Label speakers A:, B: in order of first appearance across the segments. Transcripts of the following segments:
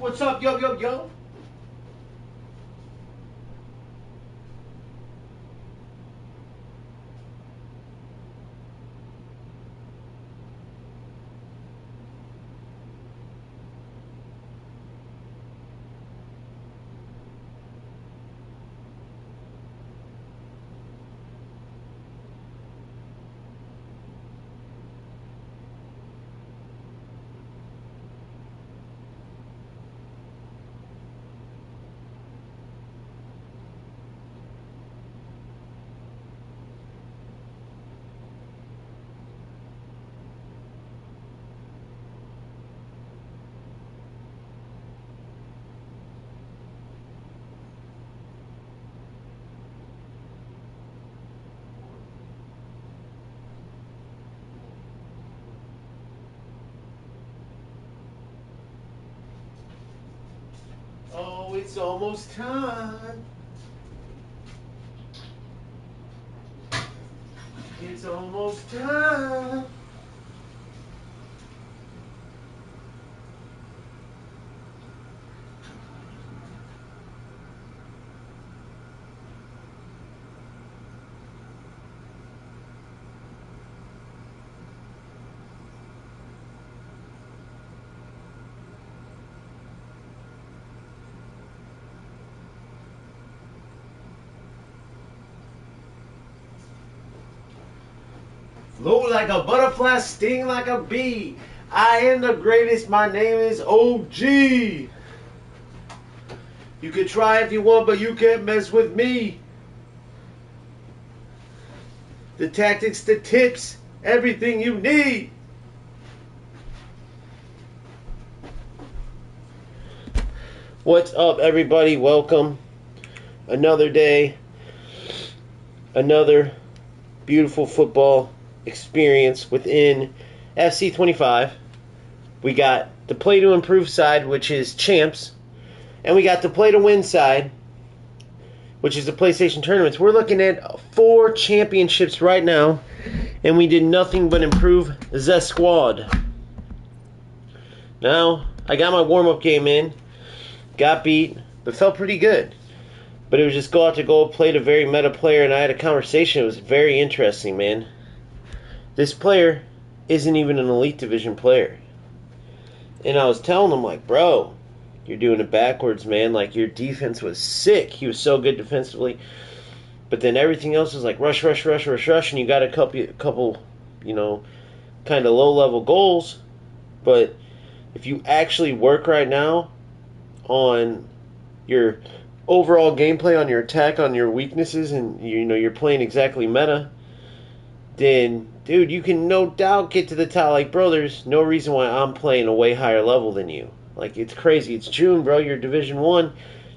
A: What's up, yo, yo, yo? Oh, it's almost time. It's almost time. Flow like a butterfly, sting like a bee. I am the greatest, my name is OG. You can try if you want, but you can't mess with me. The tactics, the tips, everything you need. What's up, everybody? Welcome. Another day. Another beautiful football experience within FC25. We got the play to improve side, which is champs, and we got the play to win side, which is the PlayStation tournaments. We're looking at 4 championships right now, and we did nothing but improve the squad. Now, I got my warm-up game in, got beat, but felt pretty good. But it was just go out to goal, played a very meta player, and I had a conversation. It was very interesting, man. This player isn't even an Elite Division player. And I was telling him, like, bro, you're doing it backwards, man. Like, your defense was sick. He was so good defensively. But then everything else was like rush, rush, rush, rush, rush, and you got a couple, kind of low-level goals. But if you actually work right now on your overall gameplay, on your attack, on your weaknesses, and you're playing exactly meta, then, dude, you can no doubt get to the top. Like, bro, there's no reason why I'm playing a way higher level than you. Like, it's crazy. It's June, bro. You're Division 1.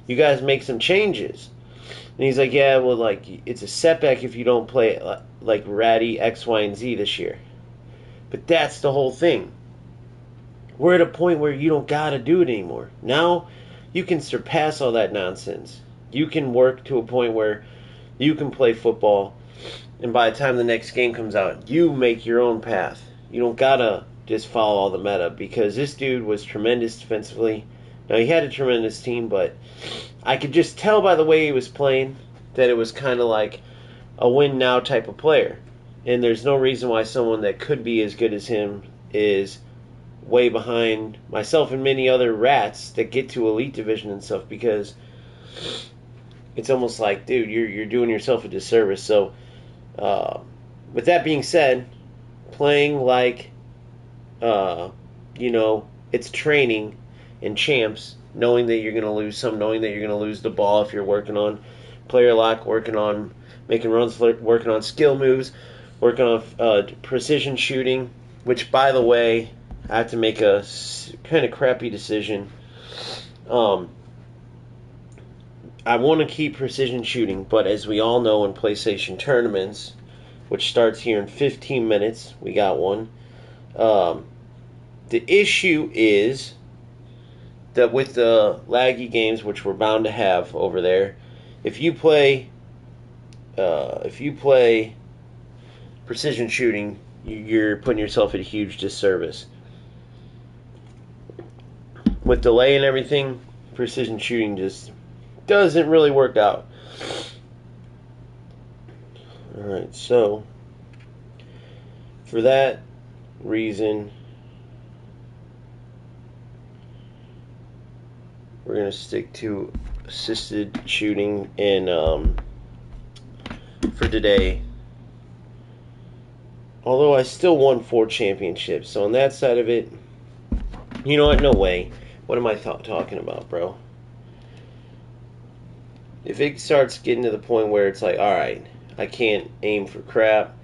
A: You guys make some changes. And he's like, yeah, well, like, it's a setback if you don't play, like, ratty X, Y, and Z this year. But that's the whole thing. We're at a point where you don't got to do it anymore. Now, you can surpass all that nonsense. You can work to a point where you can play football, and by the time the next game comes out, you make your own path. You don't gotta just follow all the meta, because this dude was tremendous defensively. Now, he had a tremendous team, but I could just tell by the way he was playing that it was kind of like a win-now type of player. And there's no reason why someone that could be as good as him is way behind myself and many other rats that get to Elite Division and stuff, because it's almost like, dude, you're doing yourself a disservice. So, with that being said, playing like, it's training and champs, knowing that you're going to lose some, knowing that you're going to lose the ball if you're working on player lock, working on making runs, working on skill moves, working on precision shooting, which, by the way, I have to make a kind of crappy decision. I want to keep precision shooting, but as we all know in PlayStation tournaments, which starts here in 15 minutes, we got one. The issue is that with the laggy games, which we're bound to have over there, if you play precision shooting, you're putting yourself at a huge disservice. with delay and everything, precision shooting just doesn't really work out. Alright, so for that reason, we're going to stick to assisted shooting and for today. Although I still won 4 championships, so on that side of it, you know what? No way. What am I talking about, bro? If it starts getting to the point where it's like, alright, I can't aim for crap.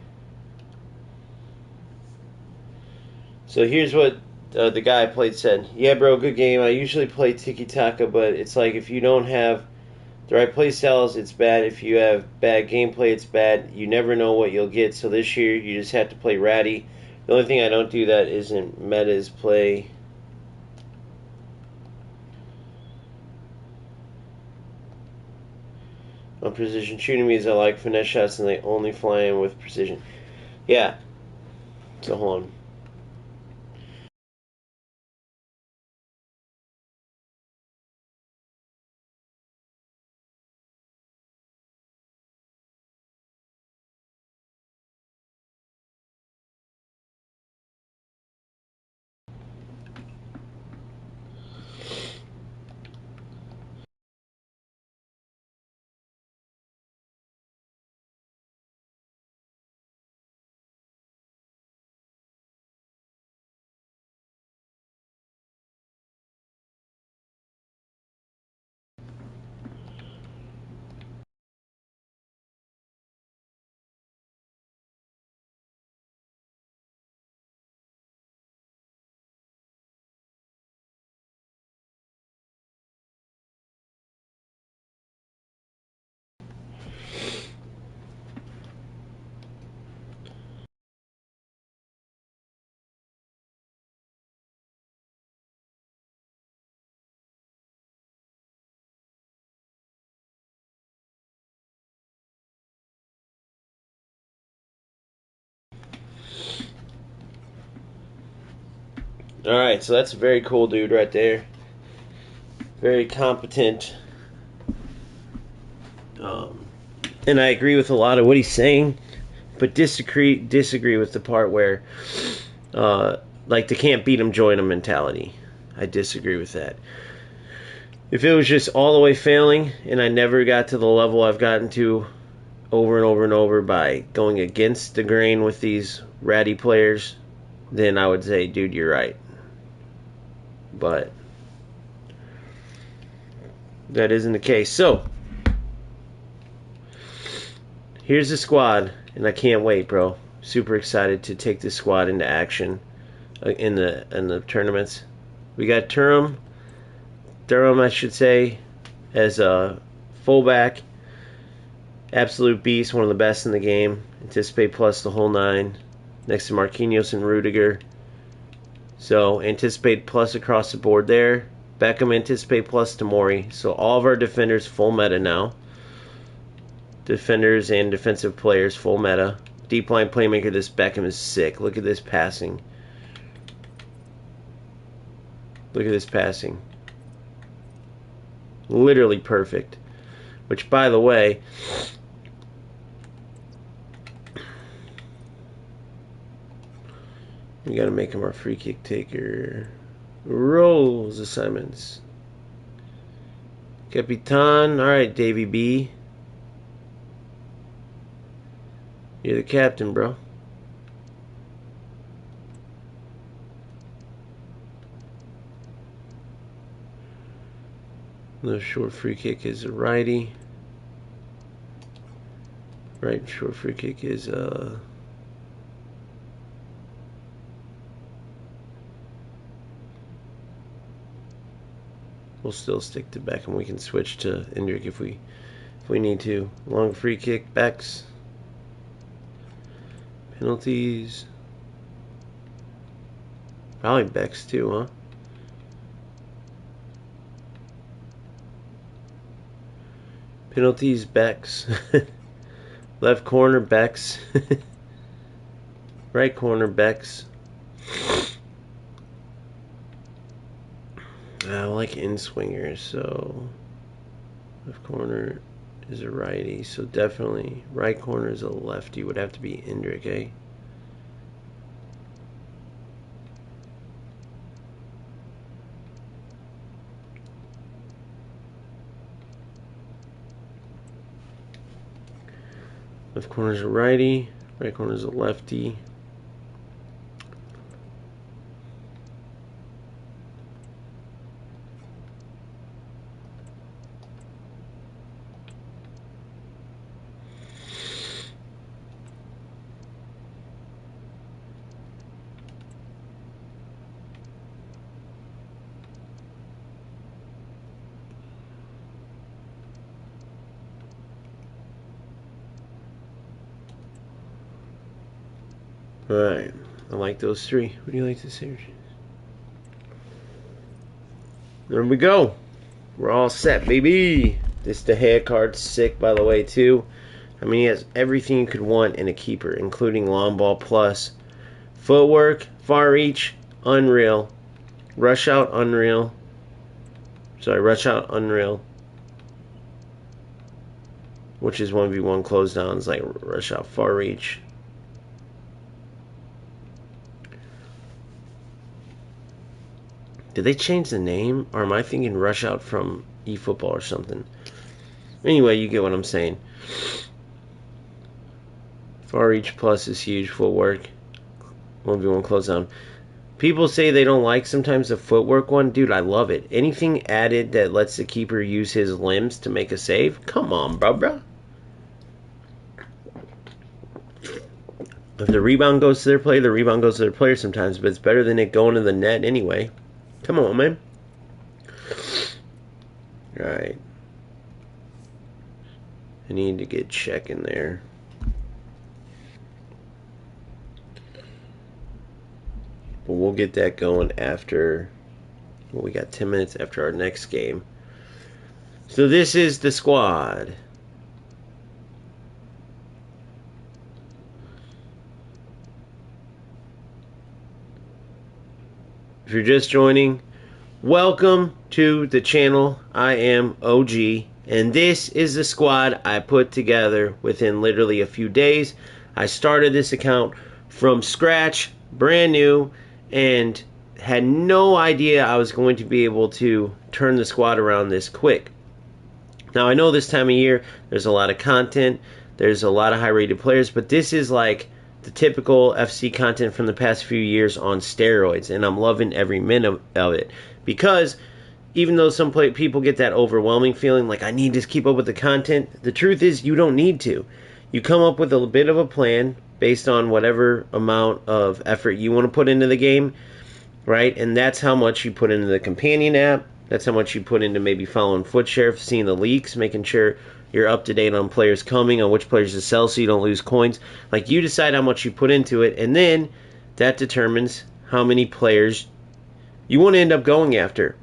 A: So here's what the guy I played said. Yeah, bro, good game. I usually play tiki-taka, but it's like if you don't have the right play styles, it's bad. If you have bad gameplay, it's bad. You never know what you'll get. So this year, you just have to play ratty. The only thing I don't do that isn't meta is play. On precision shooting means I like finesse shots and they only fly in with precision. Yeah. So hold on. Alright, so that's a very cool dude right there. Very competent. And I agree with a lot of what he's saying, but disagree with the part where, like, the can't beat 'em, join 'em mentality. I disagree with that. If it was just all the way failing, and I never got to the level I've gotten to over and over and over by going against the grain with these ratty players, then I would say, dude, you're right. But that isn't the case. So here's the squad, and I can't wait, bro. Super excited to take this squad into action in the tournaments. We got Durham, I should say, as a fullback. Absolute beast, one of the best in the game. Anticipate plus the whole 9. Next to Marquinhos and Rudiger. So anticipate plus across the board there. Beckham anticipate plus to Mori. So all of our defenders full meta now. Defenders and defensive players full meta. Deep line playmaker, this Beckham is sick. Look at this passing. Look at this passing. Literally perfect. Which, by the way, we gotta make him our free kick taker. Rolls assignments. Capitan. Alright, Davy B. You're the captain, bro. The short free kick is a righty. Right, short free kick is we'll still stick to Beckham. We can switch to Endrick if we need to. Long free kick, backs. Penalties. Probably Becks too, huh? Penalties, Becks. Left corner, Becks. Right corner, Becks. I like in swingers, so left corner is a righty, so definitely right corner is a lefty. Would have to be Indrick, eh? Left corner is a righty, right corner is a lefty. Alright, I like those three. What do you like to say? There we go. We're all set, baby. This De Gea card's sick, by the way, too. I mean, he has everything you could want in a keeper, including long ball plus. Footwork, far reach, unreal. Rush out, unreal. Sorry, rush out, unreal. Which is 1v1 close downs, like rush out, far reach. Did they change the name? Or am I thinking rush out from eFootball or something? Anyway, you get what I'm saying. Far reach plus is huge. Footwork. 1v1 close down. People say they don't like sometimes the footwork one. Dude, I love it. Anything added that lets the keeper use his limbs to make a save? Come on, bro. If the rebound goes to their player, the rebound goes to their player sometimes. But it's better than it going to the net anyway. Come on, man. Alright. I need to get check in there. But we'll get that going after. Well, we got 10 minutes after our next game. So this is the squad. If you're just joining, welcome to the channel. I am OG, and this is the squad I put together within literally a few days. I started this account from scratch, brand new, and had no idea I was going to be able to turn the squad around this quick. Now, I know this time of year, there's a lot of content, there's a lot of high-rated players, but this is like the typical FC content from the past few years on steroids, and I'm loving every minute of it. Because even though some people get that overwhelming feeling like I need to keep up with the content, the truth is you don't need to. You come up with a bit of a plan based on whatever amount of effort you want to put into the game, right? And that's how much you put into the companion app. That's how much you put into maybe following FootShare, seeing the leaks, making sure you're up to date on players coming, on which players to sell so you don't lose coins. Like, you decide how much you put into it, and then that determines how many players you want to end up going after.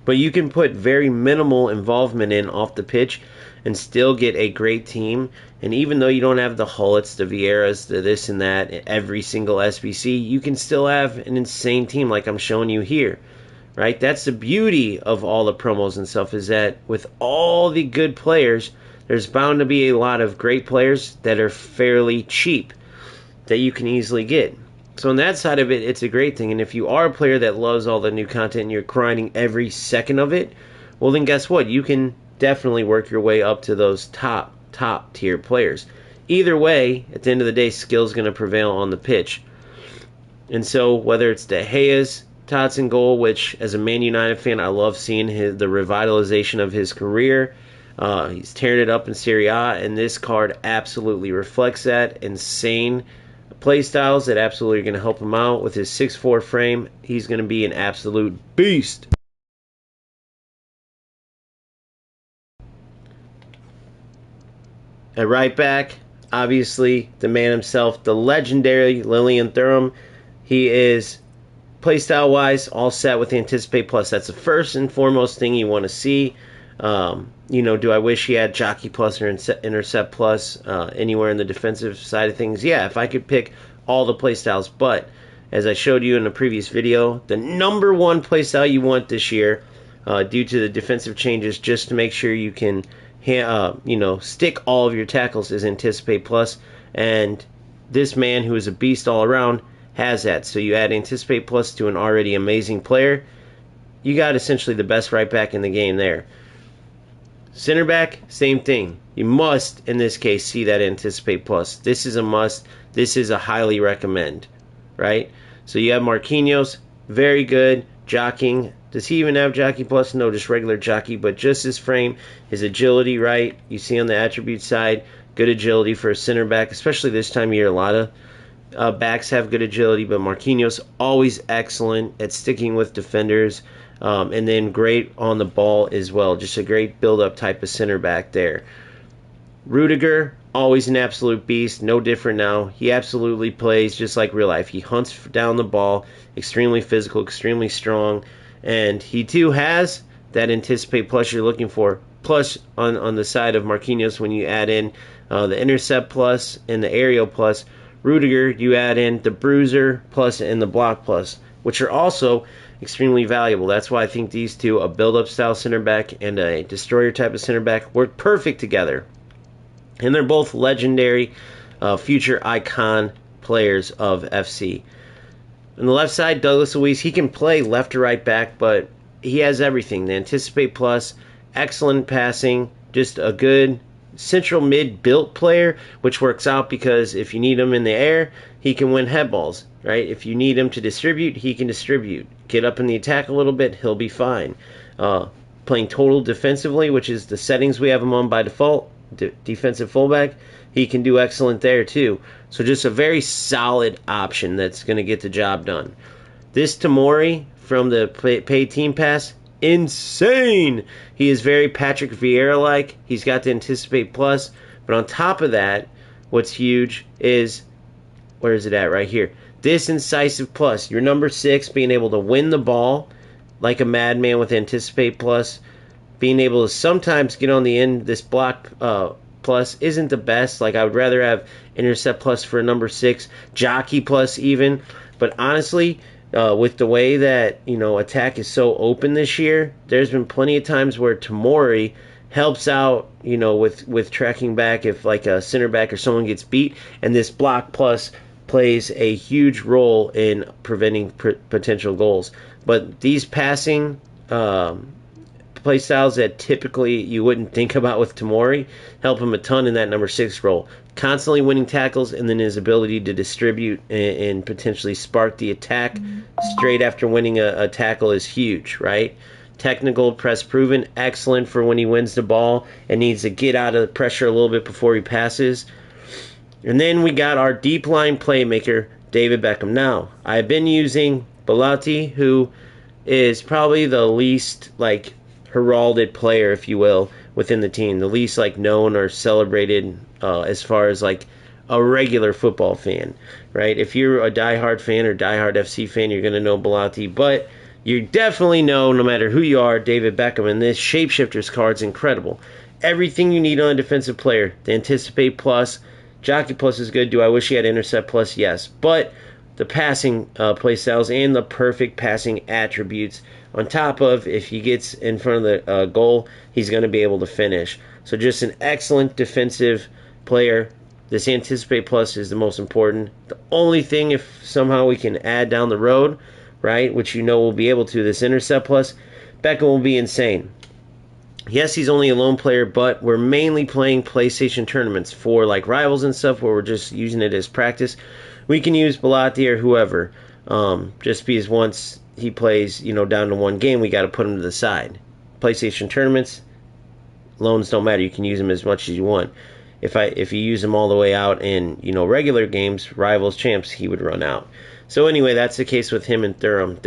A: But you can put very minimal involvement in off the pitch and still get a great team. And even though you don't have the Hullets, the Vieiras, the this and that, every single SBC, you can still have an insane team like I'm showing you here. Right? That's the beauty of all the promos and stuff, is that with all the good players, there's bound to be a lot of great players that are fairly cheap that you can easily get. So on that side of it, it's a great thing. And if you are a player that loves all the new content and you're grinding every second of it, well then guess what? You can definitely work your way up to those top tier players. Either way, at the end of the day, skill's going to prevail on the pitch. And so whether it's De Gea's Tots in goal, which as a Man United fan, I love seeing the revitalization of his career. He's tearing it up in Serie A, and this card absolutely reflects that. Insane play styles that absolutely are going to help him out. With his 6'4" frame, he's going to be an absolute beast. At right back, obviously, the man himself, the legendary Lilian Thuram. He is, playstyle wise, all set with the Anticipate Plus. That's the first and foremost thing you want to see. Do I wish he had Jockey Plus or Intercept Plus anywhere in the defensive side of things? Yeah, if I could pick all the playstyles. But as I showed you in a previous video, the number one playstyle you want this year, due to the defensive changes, just to make sure you can, stick all of your tackles, is Anticipate Plus. And this man, who is a beast all around, has that. So you add Anticipate Plus to an already amazing player, you got essentially the best right back in the game there. Center back, same thing. You must, in this case, see that Anticipate Plus. This is a must. This is a highly recommend, right? So you have Marquinhos, very good, jockeying. Does he even have Jockey Plus? No, just regular jockey, but just his frame, his agility, right? You see on the attribute side, good agility for a center back, especially this time of year. A lot of backs have good agility, but Marquinhos, always excellent at sticking with defenders, and then great on the ball as well. Just a great build-up type of center back there. Rudiger, always an absolute beast, no different now. He absolutely plays just like real life. He hunts down the ball, extremely physical, extremely strong, and he too has that Anticipate Plus you're looking for. Plus, on the side of Marquinhos, when you add in the Intercept Plus and the Aerial Plus, Rudiger, you add in the Bruiser Plus and the Block Plus, which are also extremely valuable. That's why I think these two, a build-up style center back and a destroyer type of center back, work perfect together. And they're both legendary, future icon players of FC. On the left side, Douglas Luiz, he can play left or right back, but he has everything. The Anticipate Plus, excellent passing, just a good central mid-built player, which works out because if you need him in the air, he can win head balls, right? If you need him to distribute, he can distribute. Get up in the attack a little bit, he'll be fine. Playing total defensively, which is the settings we have him on by default, defensive fullback, he can do excellent there too. So just a very solid option that's going to get the job done. This Tomori from the paid team pass, insane. He is very Patrick Vieira-like. He's got the Anticipate Plus, but on top of that, what's huge is, where is it at? Right here. This Incisive Plus, your number 6, being able to win the ball like a madman with Anticipate Plus, being able to sometimes get on the end. This Block Plus isn't the best. Like, I would rather have Intercept Plus for a number 6, Jockey Plus even, but honestly, with the way that, attack is so open this year, there's been plenty of times where Tomori helps out, with tracking back if like a center back or someone gets beat, and this Block Plus plays a huge role in preventing potential goals. But these passing play styles that typically you wouldn't think about with Tomori help him a ton in that number 6 role. Constantly winning tackles, and then his ability to distribute and potentially spark the attack straight after winning a tackle is huge, right? Technical, press proven, excellent for when he wins the ball and needs to get out of the pressure a little bit before he passes. And then we got our deep line playmaker, David Beckham. Now, I've been using Bellotti, who is probably the least heralded player, if you will, within the team, the least known or celebrated as far as a regular football fan, right? If you're a diehard fan or diehard FC fan, you're going to know Bellotti, but you definitely know, no matter who you are, David Beckham. And this Shapeshifters card's incredible. Everything you need on a defensive player. The Anticipate Plus, Jockey Plus is good. Do I wish he had Intercept Plus? Yes, but the passing play styles and the perfect passing attributes, on top of, if he gets in front of the goal, he's going to be able to finish. So just an excellent defensive player. This Anticipate Plus is the most important. The only thing, if somehow we can add down the road, right, which we'll be able to, this Intercept Plus, Beckham will be insane. Yes, he's only a lone player, but we're mainly playing PlayStation tournaments for rivals and stuff, where we're just using it as practice. We can use Bellotti or whoever, just because once he plays, down to one game, we got to put him to the side. PlayStation tournaments, loans don't matter. You can use them as much as you want. If you use them all the way out in, regular games, rivals, champs, he would run out. So anyway, that's the case with him and Thuram.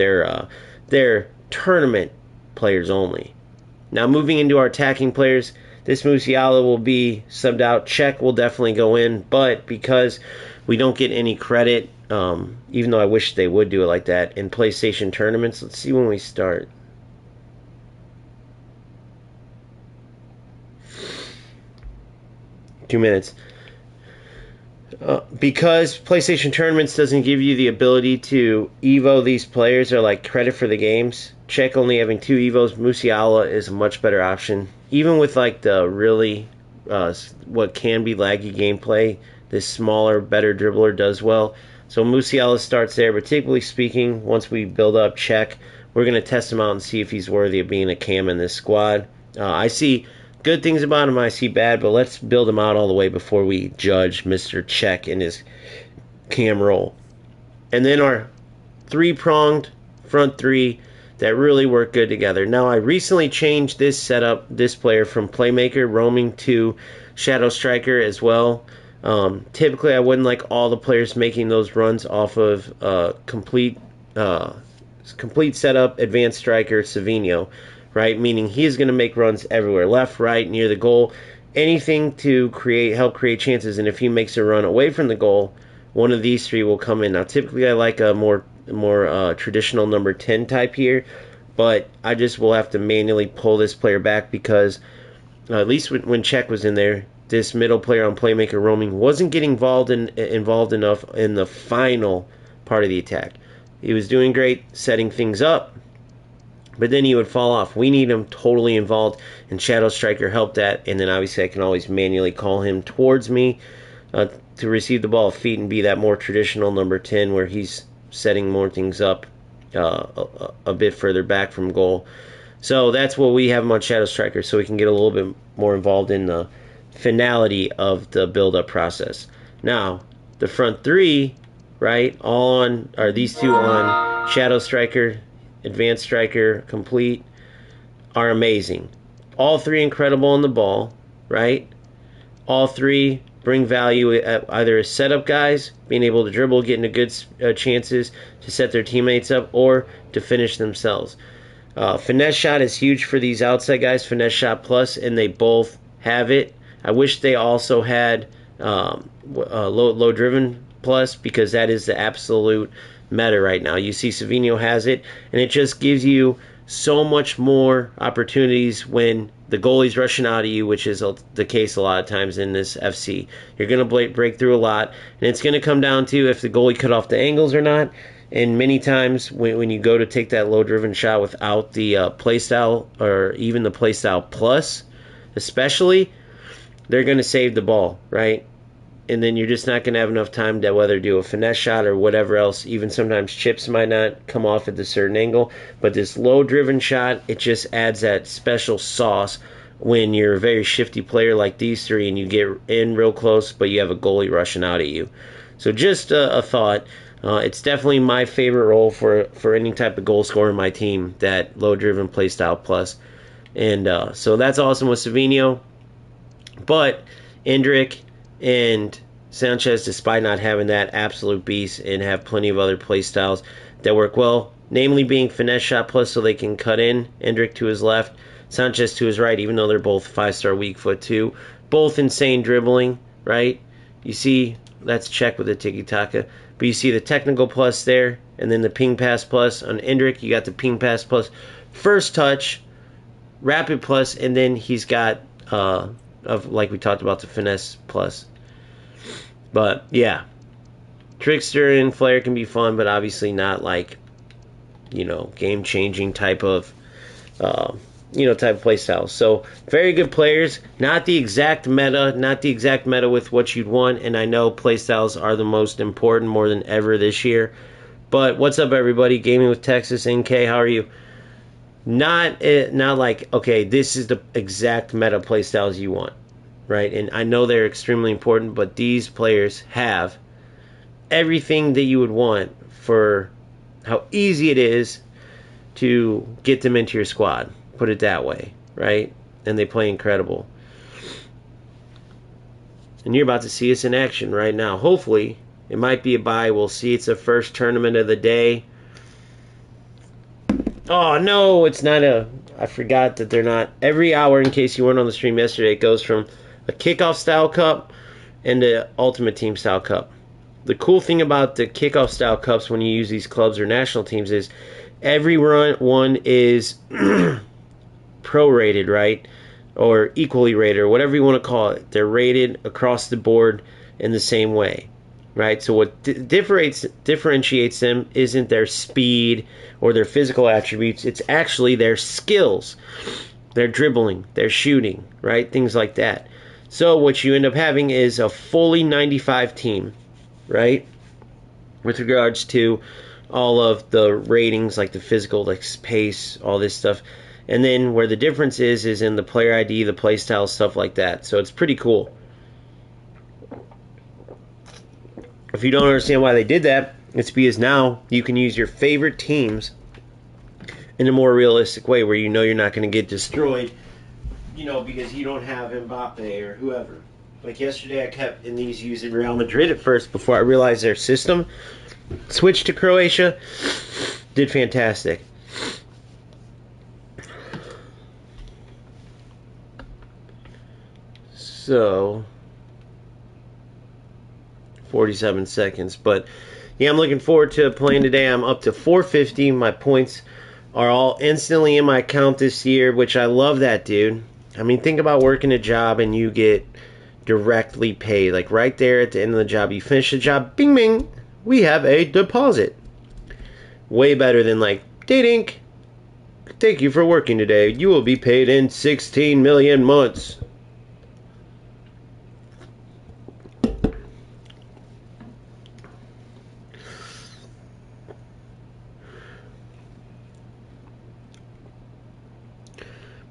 A: They're tournament players only. Now moving into our attacking players, this Musiala will be subbed out. Czech will definitely go in, but because we don't get any credit, even though I wish they would do it like that, in PlayStation tournaments. Let's see when we start. Two minutes. Because PlayStation Tournaments doesn't give you the ability to Evo these players or like credit for the games, Czech only having 2 Evos, Musiala is a much better option. Even with like the really, what can be laggy gameplay, this smaller, better dribbler does well. So Musiala starts there, but typically speaking, once we build up Czech, we're going to test him out and see if he's worthy of being a cam in this squad. I see good things about him, I see bad, but let's build him out all the way before we judge Mr. Czech in his cam role. And then our 3-pronged front 3 that really work good together. Now, I recently changed this setup, this player, from playmaker, roaming to shadow striker as well. Typically, I wouldn't like all the players making those runs off of complete setup, advanced striker, Savinho, right? Meaning he's going to make runs everywhere, left, right, near the goal, anything to help create chances. And if he makes a run away from the goal, one of these 3 will come in. Now, typically, I like a more traditional number 10 type here, but I just will have to manually pull this player back because at least when Czech was in there, this middle player on playmaker roaming wasn't getting involved enough in the final part of the attack. He was doing great setting things up, but then he would fall off. We need him totally involved, and Shadow Striker helped that, and then obviously I can always manually call him towards me to receive the ball of feet and be that more traditional number 10 where he's setting more things up a bit further back from goal. So that's what we have him on Shadow Striker, so we can get a little bit more involved in the finality of the build-up process. Now, the front 3, right, are these 2 on Shadow Striker, Advanced Striker, Complete, are amazing. All 3 incredible on the ball, right? All 3 bring value at either as setup guys, being able to dribble, getting a good chances to set their teammates up, or to finish themselves. Finesse shot is huge for these outside guys, Finesse shot plus, and they both have it. I wish they also had low driven plus, because that is the absolute meta right now. You see Savinho has it, and it just gives you so much more opportunities when the goalie's rushing out of you, which is the case a lot of times in this FC. You're going to break through a lot, and it's going to come down to if the goalie cut off the angles or not. And many times when you go to take that low-driven shot without the playstyle, or even the playstyle plus, especially, they're going to save the ball, right? And then you're just not going to have enough time to whether do a finesse shot or whatever else. Even sometimes chips might not come off at a certain angle. But this low-driven shot, it just adds that special sauce when you're a very shifty player like these 3 and you get in real close, but you have a goalie rushing out at you. So just a thought. It's definitely my favorite role for any type of goal scorer in my team, that low-driven playstyle plus. And so that's awesome with Savinho. But Endrick and Sanchez, despite not having that absolute beast, and have plenty of other play styles that work well, namely being finesse shot plus, so they can cut in. Endrick to his left, Sanchez to his right, even though they're both 5-star weak foot too. Both insane dribbling, right? You see, that's Czech with the tiki-taka. But you see the technical plus there, and then the ping pass plus. On Endrick, you got the ping pass plus, first touch, rapid plus, and then he's got like we talked about, the finesse plus. But yeah, Trickster and Flair can be fun, but obviously not like, game changing type of play style. So very good players, not the exact meta with what you'd want. And I know play styles are the most important, more than ever this year. But what's up, everybody? Gaming with Texas NK, how are you? Not like, okay, this is the exact meta play styles you want, right? And I know they're extremely important, but these players have everything that you would want for how easy it is to get them into your squad, put it that way, right? And they play incredible. And you're about to see us in action right now. Hopefully, it might be a bye. We'll see. It's the first tournament of the day. Oh, no, it's not I forgot that they're not. Every hour, in case you weren't on the stream yesterday, it goes from a kickoff style cup and the ultimate team style cup. The cool thing about the kickoff style cups when you use these clubs or national teams is every one is prorated, right? Or equally rated, or whatever you want to call it. They're rated across the board in the same way, right? So what differentiates them isn't their speed or their physical attributes. It's actually their skills, their dribbling, their shooting, right? Things like that. So what you end up having is a fully 95 team, right? With regards to all of the ratings, like the physical, like pace, all this stuff. And then where the difference is in the player ID, the play style, stuff like that. So it's pretty cool. If you don't understand why they did that, it's because now you can use your favorite teams in a more realistic way where you know you're not going to get destroyed, because you don't have Mbappe or whoever. Like yesterday, I kept in these using Real Madrid at first before I realized their system. Switched to Croatia. Did fantastic. So, 47 seconds. But, yeah, I'm looking forward to playing today. I'm up to 450. My points are all instantly in my account this year, which I love that, dude. I mean, think about working a job and you get directly paid. Like, right there at the end of the job, you finish the job, bing, bing, we have a deposit. Way better than, like, ding, thank you for working today. You will be paid in 16 million months.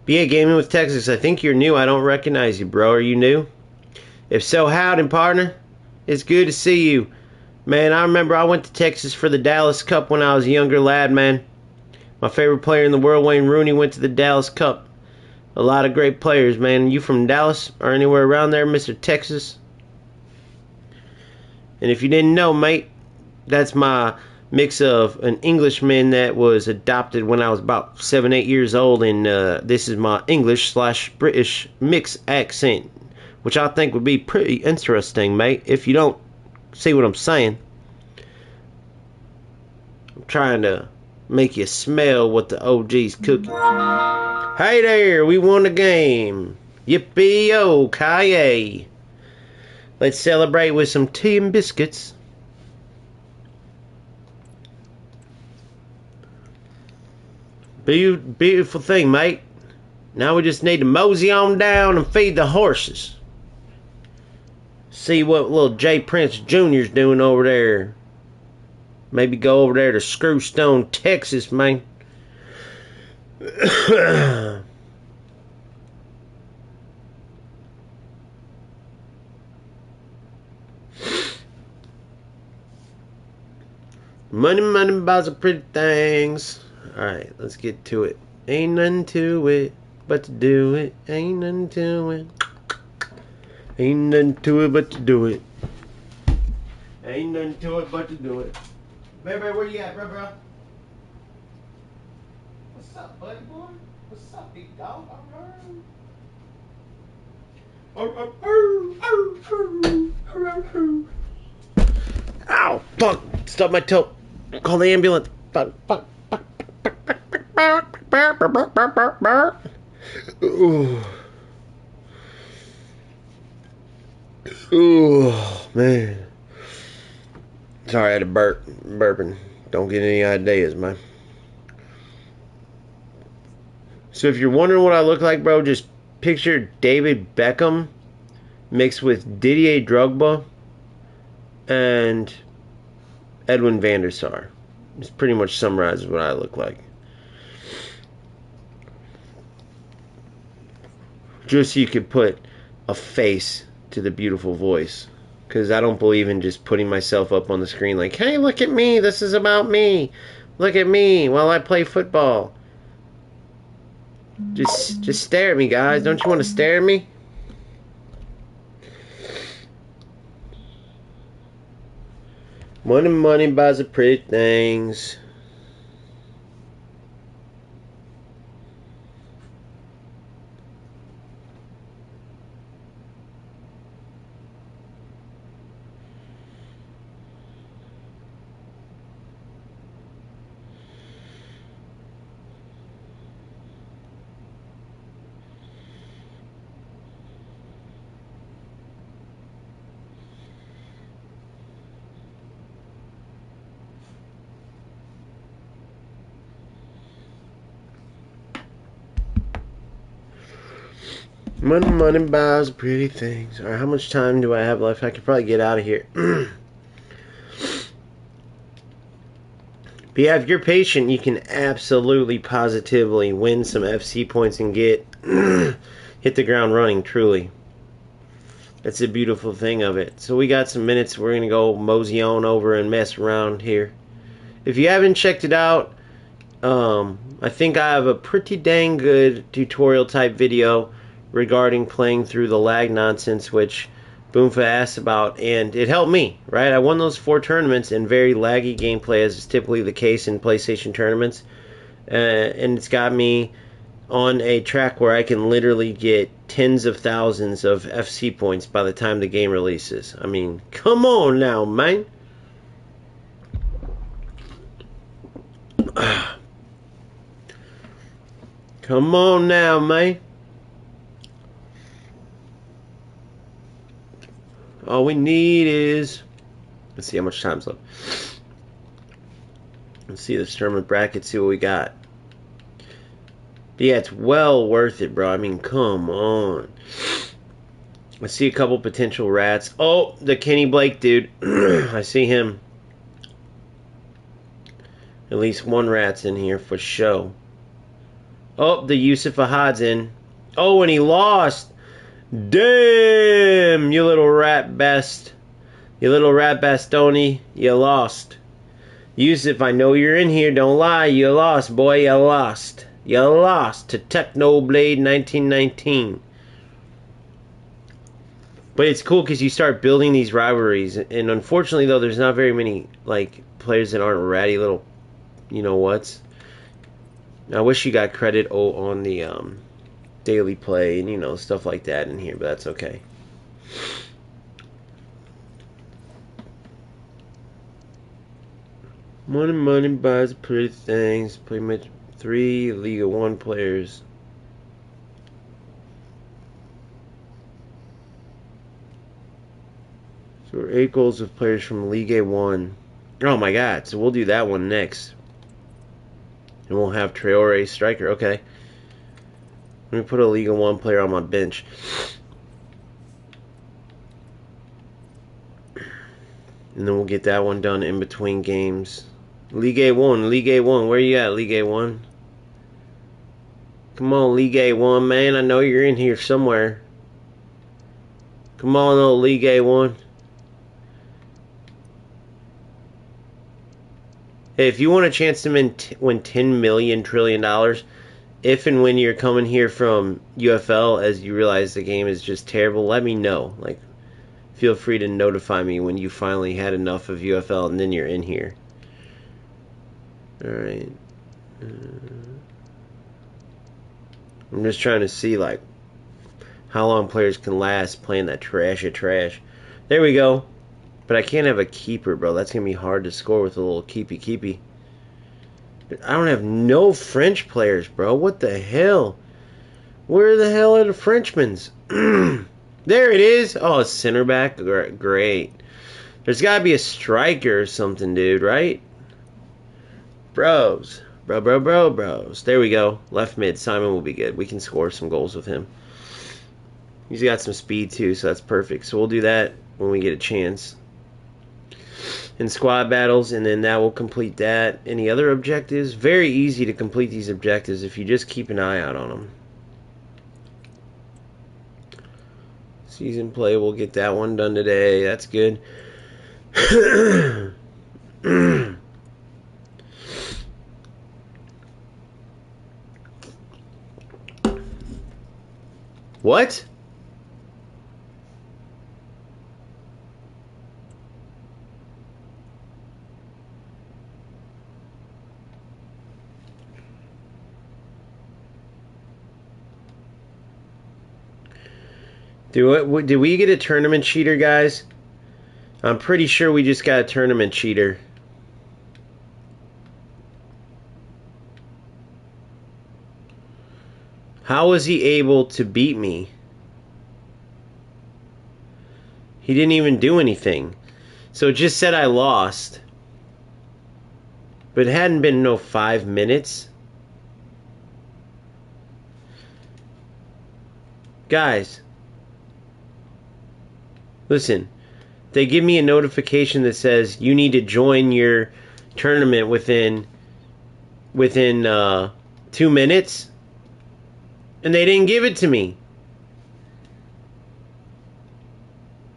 A: BA Gaming with Texas, I think you're new. I don't recognize you, bro. Are you new? If so, howdy, partner. It's good to see you. Man, I remember I went to Texas for the Dallas Cup when I was a younger lad, man. My favorite player in the world, Wayne Rooney, went to the Dallas Cup. A lot of great players, man. You from Dallas or anywhere around there, Mr. Texas? And if you didn't know, mate, that's my mix of an Englishman that was adopted when I was about 7, 8 years old, and this is my English/British mix accent, which I think would be pretty interesting, mate, if you don't see what I'm saying. I'm trying to make you smell what the OG's cooking. Hey there, we won the game. Yippee-yo-ki-yay. Let's celebrate with some tea and biscuits. Beautiful thing, mate. Now we just need to mosey on down and feed the horses. See what little J. Prince Jr.'s doing over there. Maybe go over there to Screwstone, Texas, man. Money, money buys the pretty things. Alright, let's get to it. Ain't nothing to it but to do it. Ain't nothing to it. Ain't nothing to it but to do it. Ain't nothing to it but to do it. Baby, where you at, bro? What's up, buddy boy? What's up, big dog? Ow, fuck. Stop my toe. Call the ambulance. Fuck. Ooh, man. Sorry, I had a burping. Don't get any ideas, man. So if you're wondering what I look like, bro, just picture David Beckham mixed with Didier Drogba and Edwin van der Sar. This pretty much summarizes what I look like. Just so you could put a face to the beautiful voice. Because I don't believe in just putting myself up on the screen like, hey, look at me, this is about me. Look at me while I play football. Just stare at me, guys. Don't you want to stare at me? Money buys the pretty things. Money buys pretty things. Alright, how much time do I have left? I could probably get out of here. But yeah, if you're patient, you can absolutely, positively win some FC points and get hit the ground running, truly. That's the beautiful thing of it. So we got some minutes. We're going to go mosey on over and mess around here. If you haven't checked it out, I think I have a pretty dang good tutorial type video regarding playing through the lag nonsense, which Boomfa asked about, and it helped me, right? I won those 4 tournaments in very laggy gameplay, as is typically the case in PlayStation tournaments, and it's got me on a track where I can literally get tens of thousands of FC points by the time the game releases. I mean, come on now, man. Come on now, man. All we need is... Let's see how much time's left. Let's see the tournament bracket, see what we got. But yeah, it's well worth it, bro. I mean, come on. I see a couple potential rats. Oh, the Kenny Blake dude. I see him. At least one rat's in here for show. Oh, the Yusuf Ahad's in. Oh, and he lost. Damn, you little rat best. You little rat bastoni. You lost. Yusuf, I know you're in here. Don't lie. You lost, boy. You lost. You lost to Technoblade 1919. But it's cool because you start building these rivalries. And unfortunately, though, there's not very many players that aren't ratty little you-know-whats. I wish you got credit on the daily play and, stuff like that in here. But that's okay. Money buys pretty things. Pretty much 3 League of 1 players. So we're 8 goals of players from League A1. Oh my god, so we'll do that one next. And we'll have Traore striker. Okay. Let me put a League of 1 player on my bench. And then we'll get that one done in between games. League A1, League A1. Where you at, League A1? Come on, League A1, man. I know you're in here somewhere. Come on, old League A1. Hey, if you want a chance to win $10 million trillion, if and when you're coming here from UFL as you realize the game is just terrible, let me know. Feel free to notify me when you finally had enough of UFL and then you're in here. Alright. I'm just trying to see, how long players can last playing that trash of trash. There we go. But I can't have a keeper, bro. That's going to be hard to score with a little keepy. I don't have no French players, bro. What the hell? Where the hell are the Frenchmans? There it is. Oh, a center back? Great. There's got to be a striker or something, dude, right? Bros. Bros. There we go. Left mid. Simon will be good. We can score some goals with him. He's got some speed, too, so that's perfect. So we'll do that when we get a chance. In squad battles, and then that will complete that. Any other objectives? Very easy to complete these objectives if you just keep an eye out on them. Season play, we'll get that one done today. That's good. What? Did we get a tournament cheater, guys? I'm pretty sure we just got a tournament cheater. How was he able to beat me? He didn't even do anything. So it just said I lost. But it hadn't been no 5 minutes. Guys, listen. They give me a notification that says you need to join your tournament within 2 minutes, and they didn't give it to me.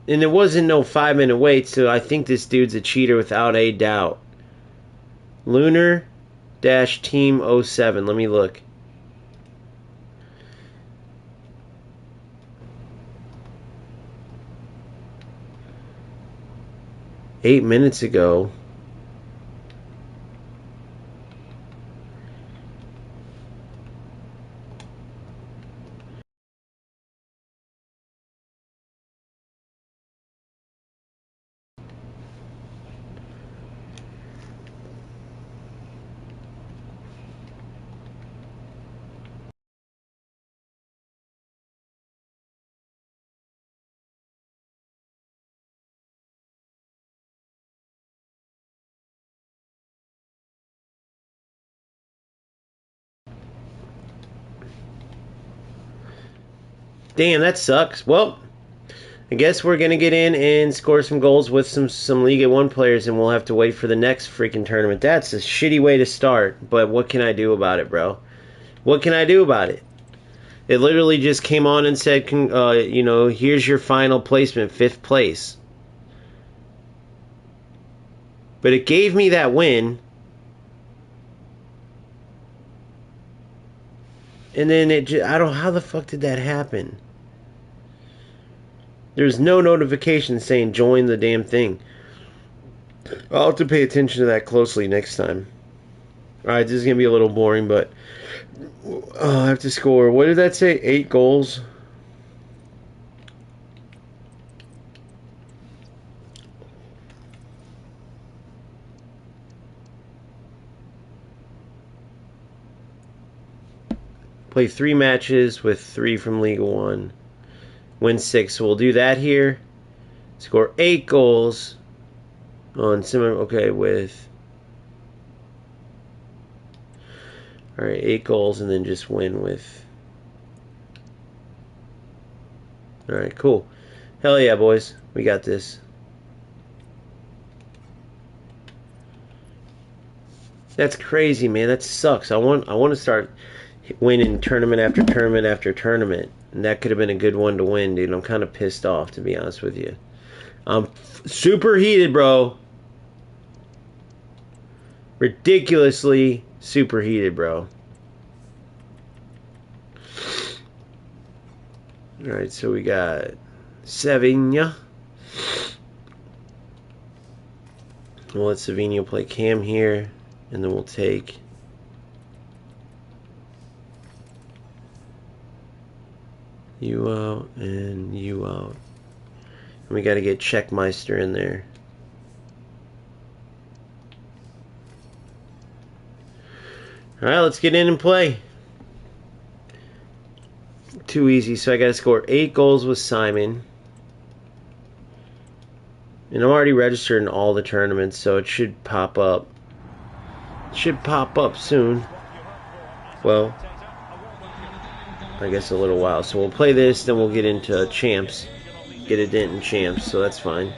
A: And it wasn't no 5-minute wait, so I think this dude's a cheater without a doubt. Lunar-Team 07. Let me look. Eight minutes ago. Damn, that sucks. Well, I guess we're gonna get in and score some goals with some Liga 1 players, and we'll have to wait for the next freaking tournament. That's a shitty way to start, but what can I do about it, bro? What can I do about it? It literally just came on and said, here's your final placement, 5th place. But it gave me that win. And then I don't, how the fuck did that happen? There's no notification saying join the damn thing. I'll have to pay attention to that closely next time. Alright, this is going to be a little boring, but I have to score. What did that say? 8 goals? Play 3 matches with 3 from Liga 1. Win 6. So we'll do that here. Score 8 goals on similar. Okay, with. Alright, 8 goals and then just win with. Alright, cool. Hell yeah, boys. We got this. That's crazy, man. That sucks. I want to start winning tournament after tournament after tournament. And that could have been a good one to win, dude. I'm kind of pissed off, to be honest with you. I'm super heated, bro. Ridiculously super heated, bro. Alright, so we got Sevilla. We'll let Sevilla play Cam here. And then we'll take you out and you out. And we got to get Checkmeister in there. Alright, let's get in and play. Too easy, so I got to score 8 goals with Simon. And I'm already registered in all the tournaments, so it should pop up. It should pop up soon. Well, I guess a little while. So we'll play this, then we'll get into champs. Get a dent in champs, so that's fine.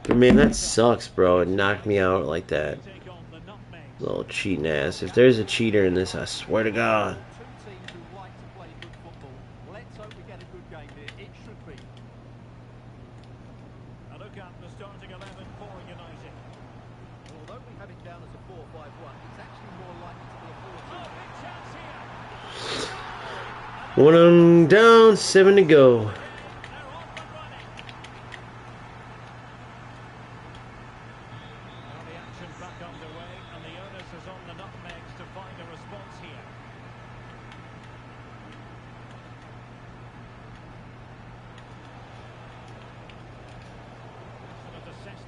A: But man, that sucks, bro. It knocked me out like that. Little cheating ass. If there's a cheater in this, I swear to God. One down, 7 to go.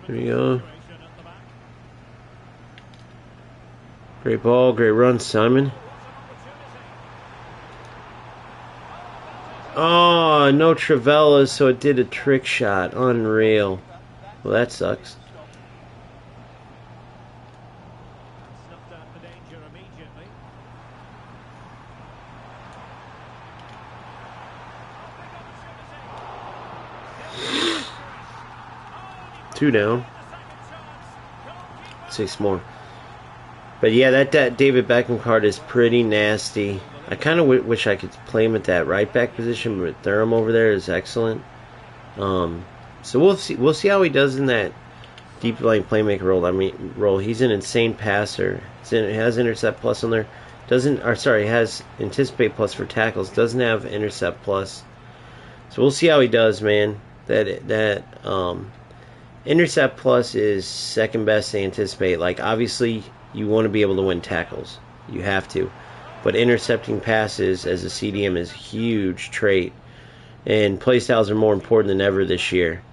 A: There we go. Great ball, great run, Simon. Oh, no Travella, so it did a trick shot. Unreal. Well, that sucks. 2 down. 6 more. But yeah, that David Beckham card is pretty nasty. I kind of wish I could play him at that right back position, but Thuram over there is excellent. So we'll see. We'll see how he does in that deep line playmaker role. He's an insane passer. It has intercept plus on there. Has anticipate plus for tackles. Doesn't have intercept plus. So we'll see how he does, man. That intercept plus is second best to anticipate. Like, obviously, you want to be able to win tackles. You have to. But intercepting passes as a CDM is a huge trait. And playstyles are more important than ever this year.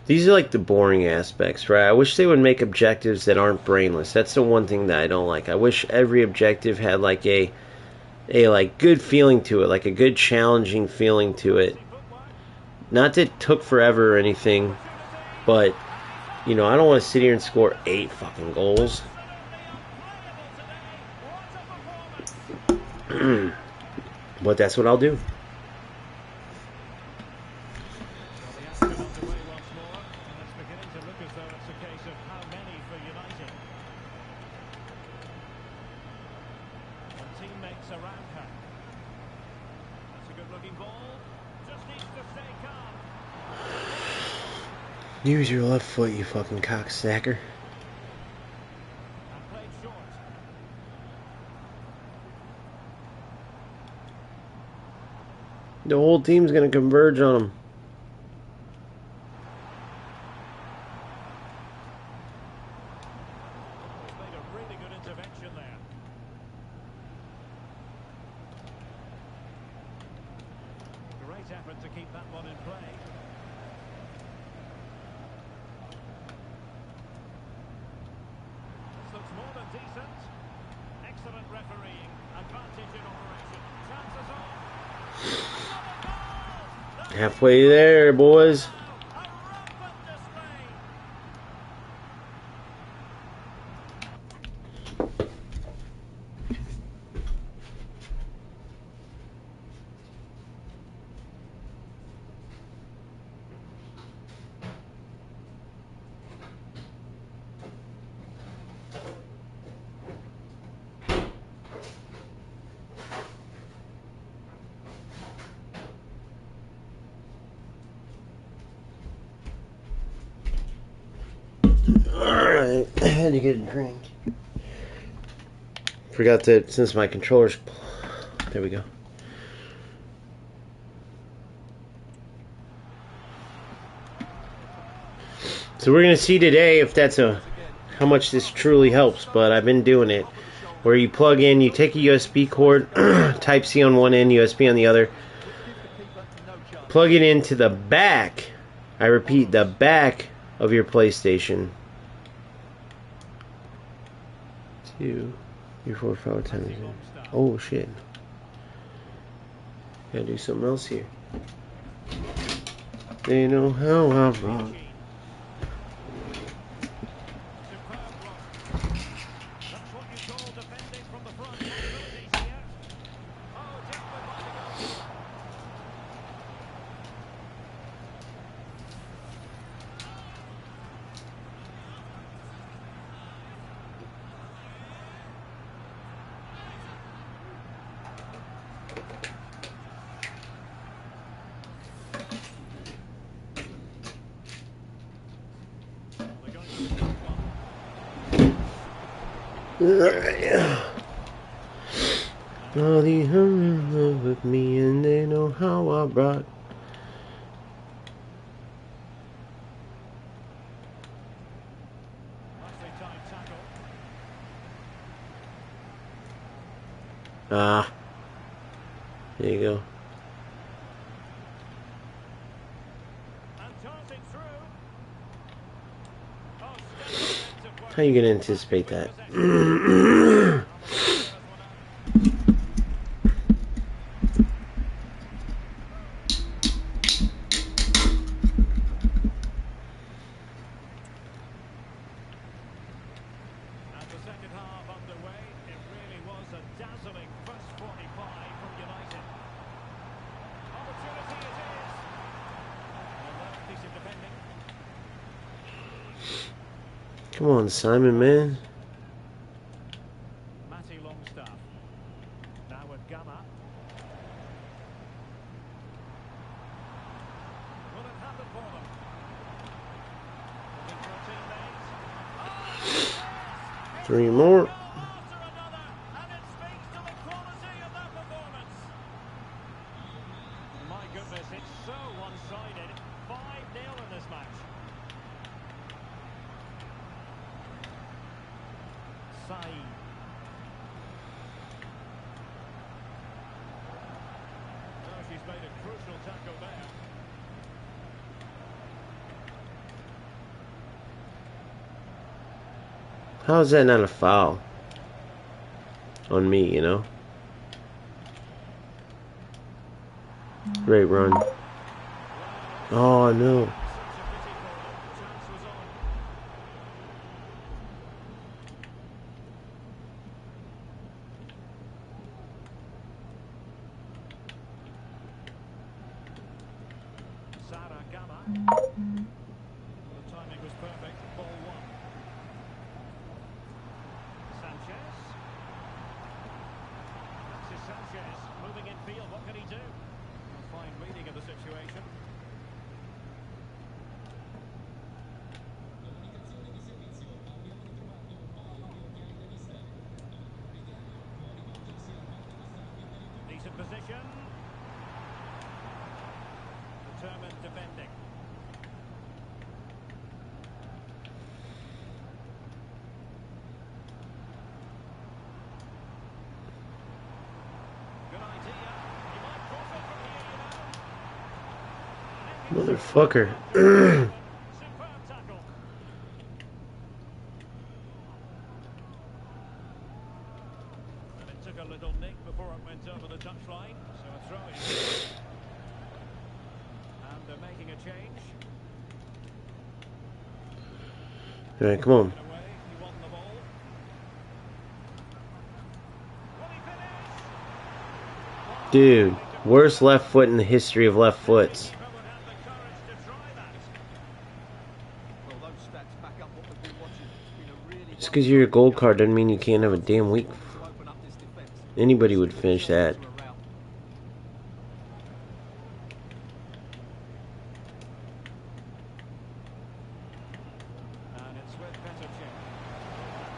A: These are like the boring aspects, right? I wish they would make objectives that aren't brainless. That's the one thing that I don't like. I wish every objective had like a like good feeling to it, like a good challenging feeling to it. Not that it took forever or anything, but you know, I don't want to sit here and score 8 fucking goals. But that's what I'll do. Use your left foot, you fucking cockstacker. The whole team's gonna converge on him.
B: Made a really good intervention there. Great effort to keep that one in play. This looks more than decent. Excellent refereeing. Advantage in operation. Chances on.
A: Halfway there, boys. Alright, I had to get a drink. Forgot that since my controller's... There we go. So we're going to see today if that's how much this truly helps, but I've been doing it. Where you plug in, you take a USB cord, Type-C on one end, USB on the other. Plug it into the back, I repeat, the back of your PlayStation. 2, 3, 4, 5, 10. Oh shit! Gotta do something else here. They know how I rock. Oh, they in love with me and they know how I rock. Ah, there you go. How are you gonna anticipate that?
B: dazzling first 45 from United. Opportunity it is. Another piece of defending.
A: Come on, Simon, man.
B: Matty Longstaff. Now with Gamma. Will it happen for them? Looking for a teammate.
A: Three more.
B: After another, and it speaks to the quality of that performance. My goodness, it's so one-sided. 5-0 in this match. Saeed. Oh, she's made a crucial tackle there.
A: How is that not a foul on me, you know? Great run. Oh, no.
B: Such a pity for them. Chance was on. Sarah Gamma. The timing was perfect. Ball one. Sanchez. Alexis Sanchez moving in field. What can he do? A fine reading of the situation. Decent position. Determined defending. Good idea. He might profit from here, you know.
A: Motherfucker.
B: Superb tackle. And it took a little nick before it went over the touchline. So a throw in. And they're making a change.
A: Alright, come on.
B: Away, he won the ball. Will he finish?
A: Dude, worst left foot in the history of left foots.
B: Keeper would have the courage to try that.
C: Well, those stats back up what we've been watching. It's been a really
A: Just because you're a gold card doesn't mean you can't have a damn week.
C: to open up this defense.
A: Anybody would finish that.
B: And it's with better check.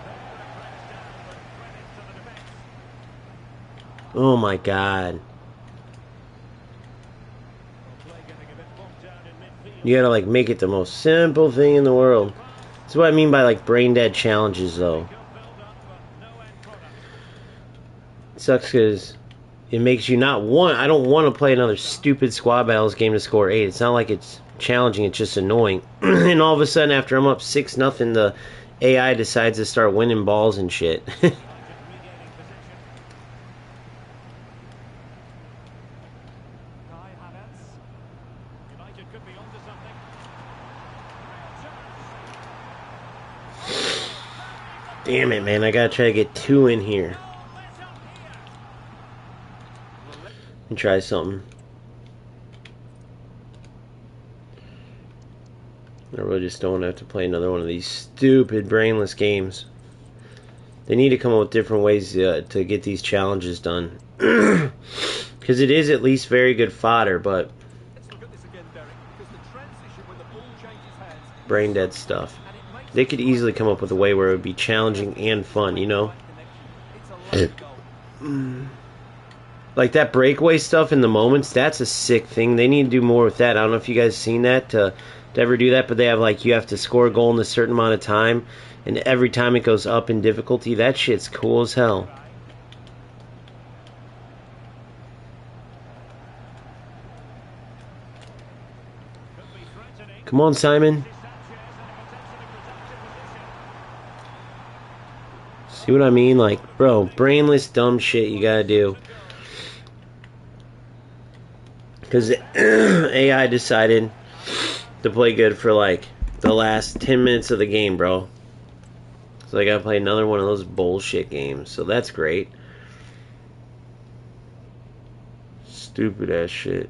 B: There, a crash down, but credit to the defence.
A: Oh my god.
B: Well, play getting a bit bogged down in midfield.
A: You gotta like make it the most simple thing in the world. That's what I mean by like brain dead challenges though.
B: Good build-up, but no end product.
A: It sucks because it makes you not want. I don't want to play another stupid squad battles game to score 8. It's not like it's challenging, it's just annoying. And all of a sudden after I'm up 6-0, the AI decides to start winning balls and shit.
B: United regaining possession. Kai Havertz. United could be onto something. Real chance.
A: Damn it, man. I gotta try to get 2 in here.
B: Goal lit up here.
A: And try something. I really just don't have to play another one of these stupid brainless games. They need to come up with different ways to get these challenges done. Because it is at least very good fodder, but
C: Let's look at this again, Derek, because the transition when the ball changes hands
A: brain dead stuff.
C: and it makes
A: They could easily come up with a way where it would be challenging and fun, you know?
C: it's a lovely goal.
A: Like that breakaway stuff in the moments, that's a sick thing. They need to do more with that. I don't know if you guys seen that to ever do that, but they have like you have to score a goal in a certain amount of time, and every time it goes up in difficulty. That shit's cool as hell.
B: Could be threatening.
A: Come on, Simon.
B: Sanchez in a potentially protected position.
A: See what I mean? Like, bro, brainless, dumb shit you gotta do. Because AI decided to play good for like the last 10 minutes of the game, bro. So I gotta play another one of those bullshit games. So that's great. Stupid ass shit.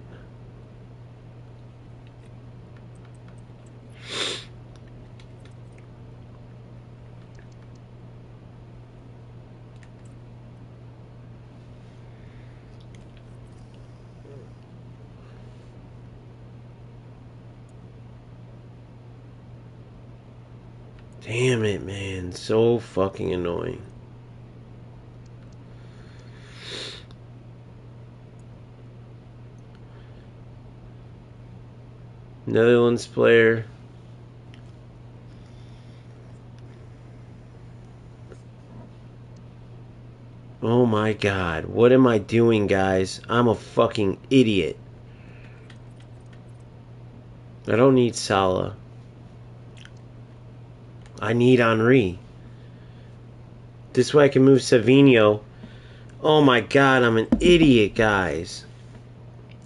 A: Damn it, man. So fucking annoying. Netherlands player. Oh my god. What am I doing, guys? I'm a fucking idiot. I don't need Salah. I need Henry. This way I can move Savinho. Oh my god, I'm an idiot, guys.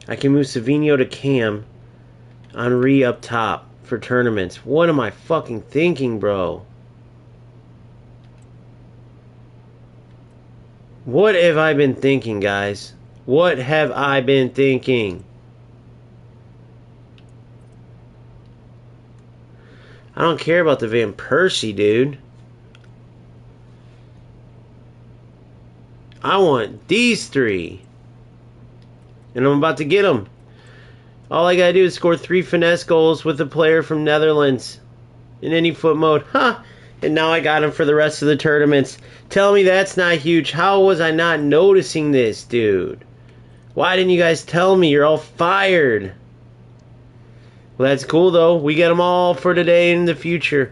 A: I can move Savinho to Cam. Henry up top for tournaments. What am I fucking thinking, bro? What have I been thinking, guys? What have I been thinking? I don't care about the Van Persie, dude. I want these three. And I'm about to get them. All I gotta do is score 3 finesse goals with a player from Netherlands in any foot mode. Huh. And now I got him for the rest of the tournaments. Tell me that's not huge. How was I not noticing this, dude? Why didn't you guys tell me? You're all fired. Well, that's cool, though. We get them all for today and in the future.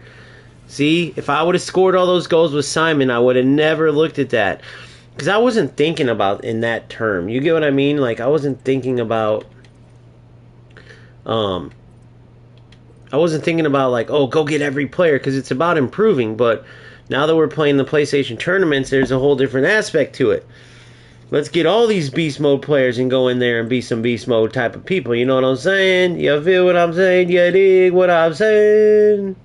A: See, if I would have scored all those goals with Simon, I would have never looked at that. Because I wasn't thinking about in that term. You get what I mean? Like, I wasn't thinking about... I wasn't thinking about, like, oh, go get every player, because it's about improving. But now that we're playing the PlayStation tournaments, there's a whole different aspect to it. Let's get all these beast mode players and go in there and be some beast mode type of people. You know what I'm saying? You feel what I'm saying? You dig what I'm saying?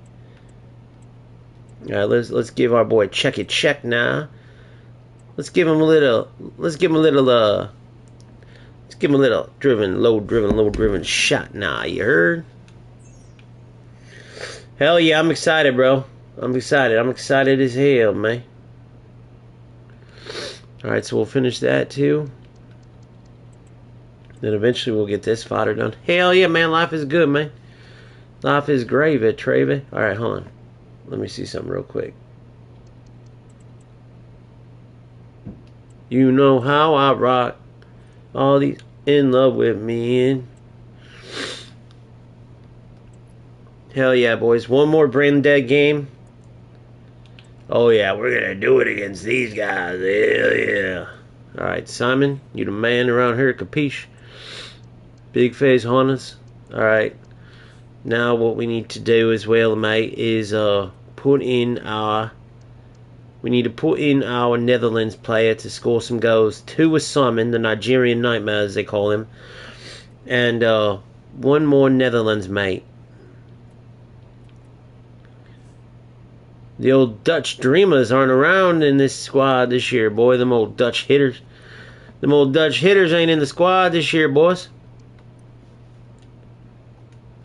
A: All right, let's give our boy check now. Let's give him a little low driven shot now. You heard? Hell yeah, I'm excited, bro. I'm excited as hell, man. Alright, so we'll finish that too. Then eventually we'll get this fodder done. Hell yeah, man. Life is good, man. Life is gravy, Travy. Alright, hold on. Let me see something real quick. You know how I rock. All these in love with me. And hell yeah, boys. One more brain dead game. Oh yeah, we're gonna do it against these guys. Hell yeah. Alright, Simon, you the man around here, capiche? Big face Hondas. Alright. Now what we need to do as well, mate, is put in our Netherlands player to score some goals. 2 with Simon, the Nigerian Nightmare as they call him. And one more Netherlands mate. The old Dutch Dreamers aren't around in this squad this year, boy. Them old Dutch hitters. Them old Dutch hitters ain't in the squad this year, boys.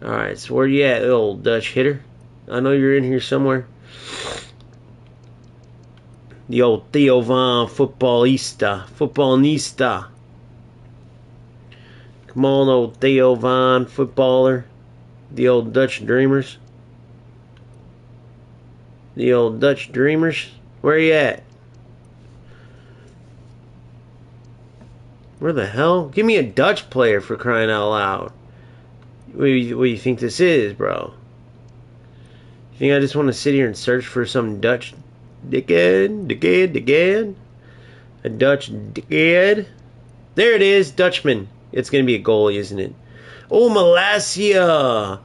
A: Alright, so where you at, old Dutch hitter? I know you're in here somewhere. The old Theo Van Footballista. Come on, old Theo Van footballer. The old Dutch Dreamers. The old Dutch Dreamers. Where you at? Where the hell? Give me a Dutch player for crying out loud. What do you think this is, bro? You think I just want to sit here and search for some Dutch dickhead? A Dutch dickhead? There it is, Dutchman. It's going to be a goalie, isn't it? Oh, Malasia!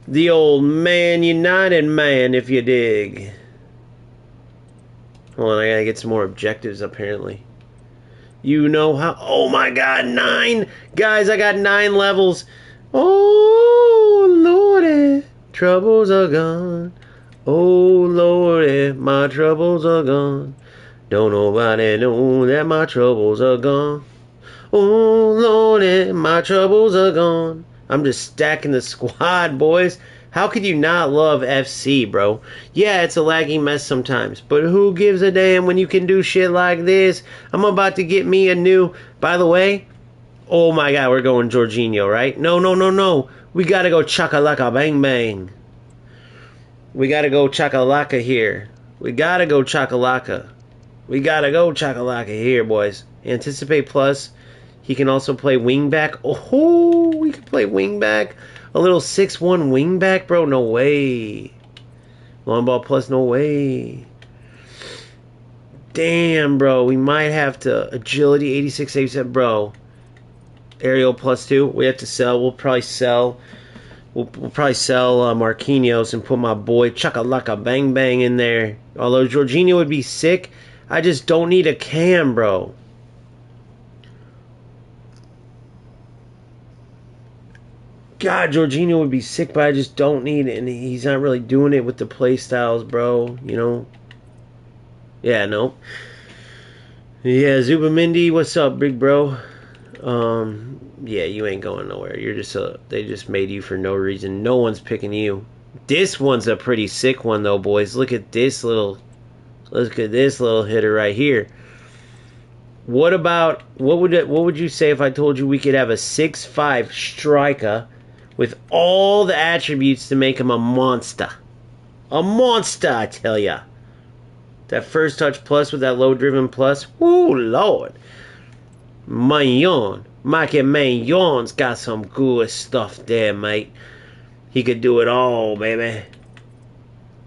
A: The old Man United man, if you dig. Hold on, I gotta get some more objectives, apparently. You know how... Oh my god, 9! Guys, I got 9 levels. Oh, Lordy, troubles are gone. Oh, Lordy, my troubles are gone. Don't nobody know that my troubles are gone. Oh, Lordy, my troubles are gone. I'm just stacking the squad, boys. How could you not love FC, bro? Yeah, it's a laggy mess sometimes, but who gives a damn when you can do shit like this? I'm about to get me a new... By the way, oh my god, we're going Jorginho, right? No, no, no, no. We gotta go chakalaka bang bang. We gotta go chakalaka here. We gotta go chakalaka. We gotta go chakalaka here, boys. Anticipate plus. He can also play wingback. Oh, we can play wingback. A little 6'1 wingback, bro. No way. Long ball plus, no way. Damn, bro. We might have to. Agility, 86, 87. Bro. Aerial plus 2. We have to sell. We'll probably sell. We'll probably sell Marquinhos and put my boy Chakalaka Bang Bang in there. Although Jorginho would be sick, I just don't need a cam, bro. God, Jorginho would be sick, but I just don't need it. And he's not really doing it with the play styles, bro. You know? Yeah, no. Yeah, Zubamendi, what's up, big bro? Yeah, you ain't going nowhere. You're just they just made you for no reason. No one's picking you. This one's a pretty sick one, though, boys. Look at this little hitter right here. What would you say if I told you we could have a 6'5" striker with all the attributes to make him a monster? A monster, I tell ya. That first touch plus with that low driven plus. Woo, Lord. Maignan. Mikey Maignan's got some good stuff there, mate. He could do it all, baby.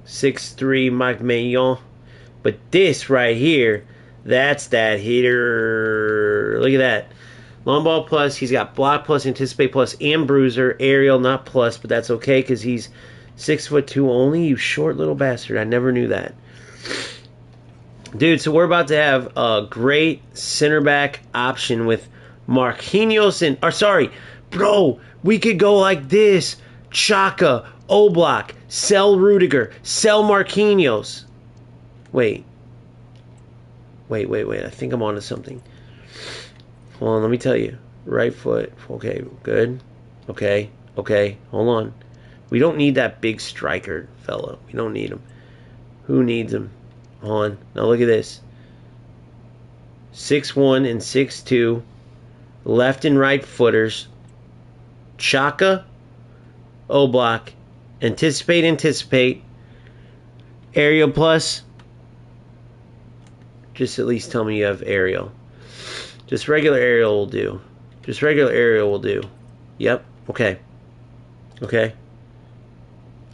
A: 6'3" Mike Maignan. But this right here, that's that hitter. Look at that. Long ball plus. He's got block plus, anticipate plus, and bruiser. Aerial, not plus, but that's okay because he's 6'2" only. You short little bastard. I never knew that. Dude, so we're about to have a great center back option with Marquinhos and... Or sorry, bro, we could go like this. Chaka, Oblak, sell Rudiger, sell Marquinhos. Wait. I think I'm onto something. Hold on, let me tell you. Right foot. Okay, good. Okay. Hold on. We don't need that big striker fella. We don't need him. Who needs him? Hold on. Now look at this. 6'1 and 6'2. Left and right footers. Chaka. Oblak. Anticipate. Aerial plus. Just at least tell me you have aerial. Just regular aerial will do. Yep. Okay.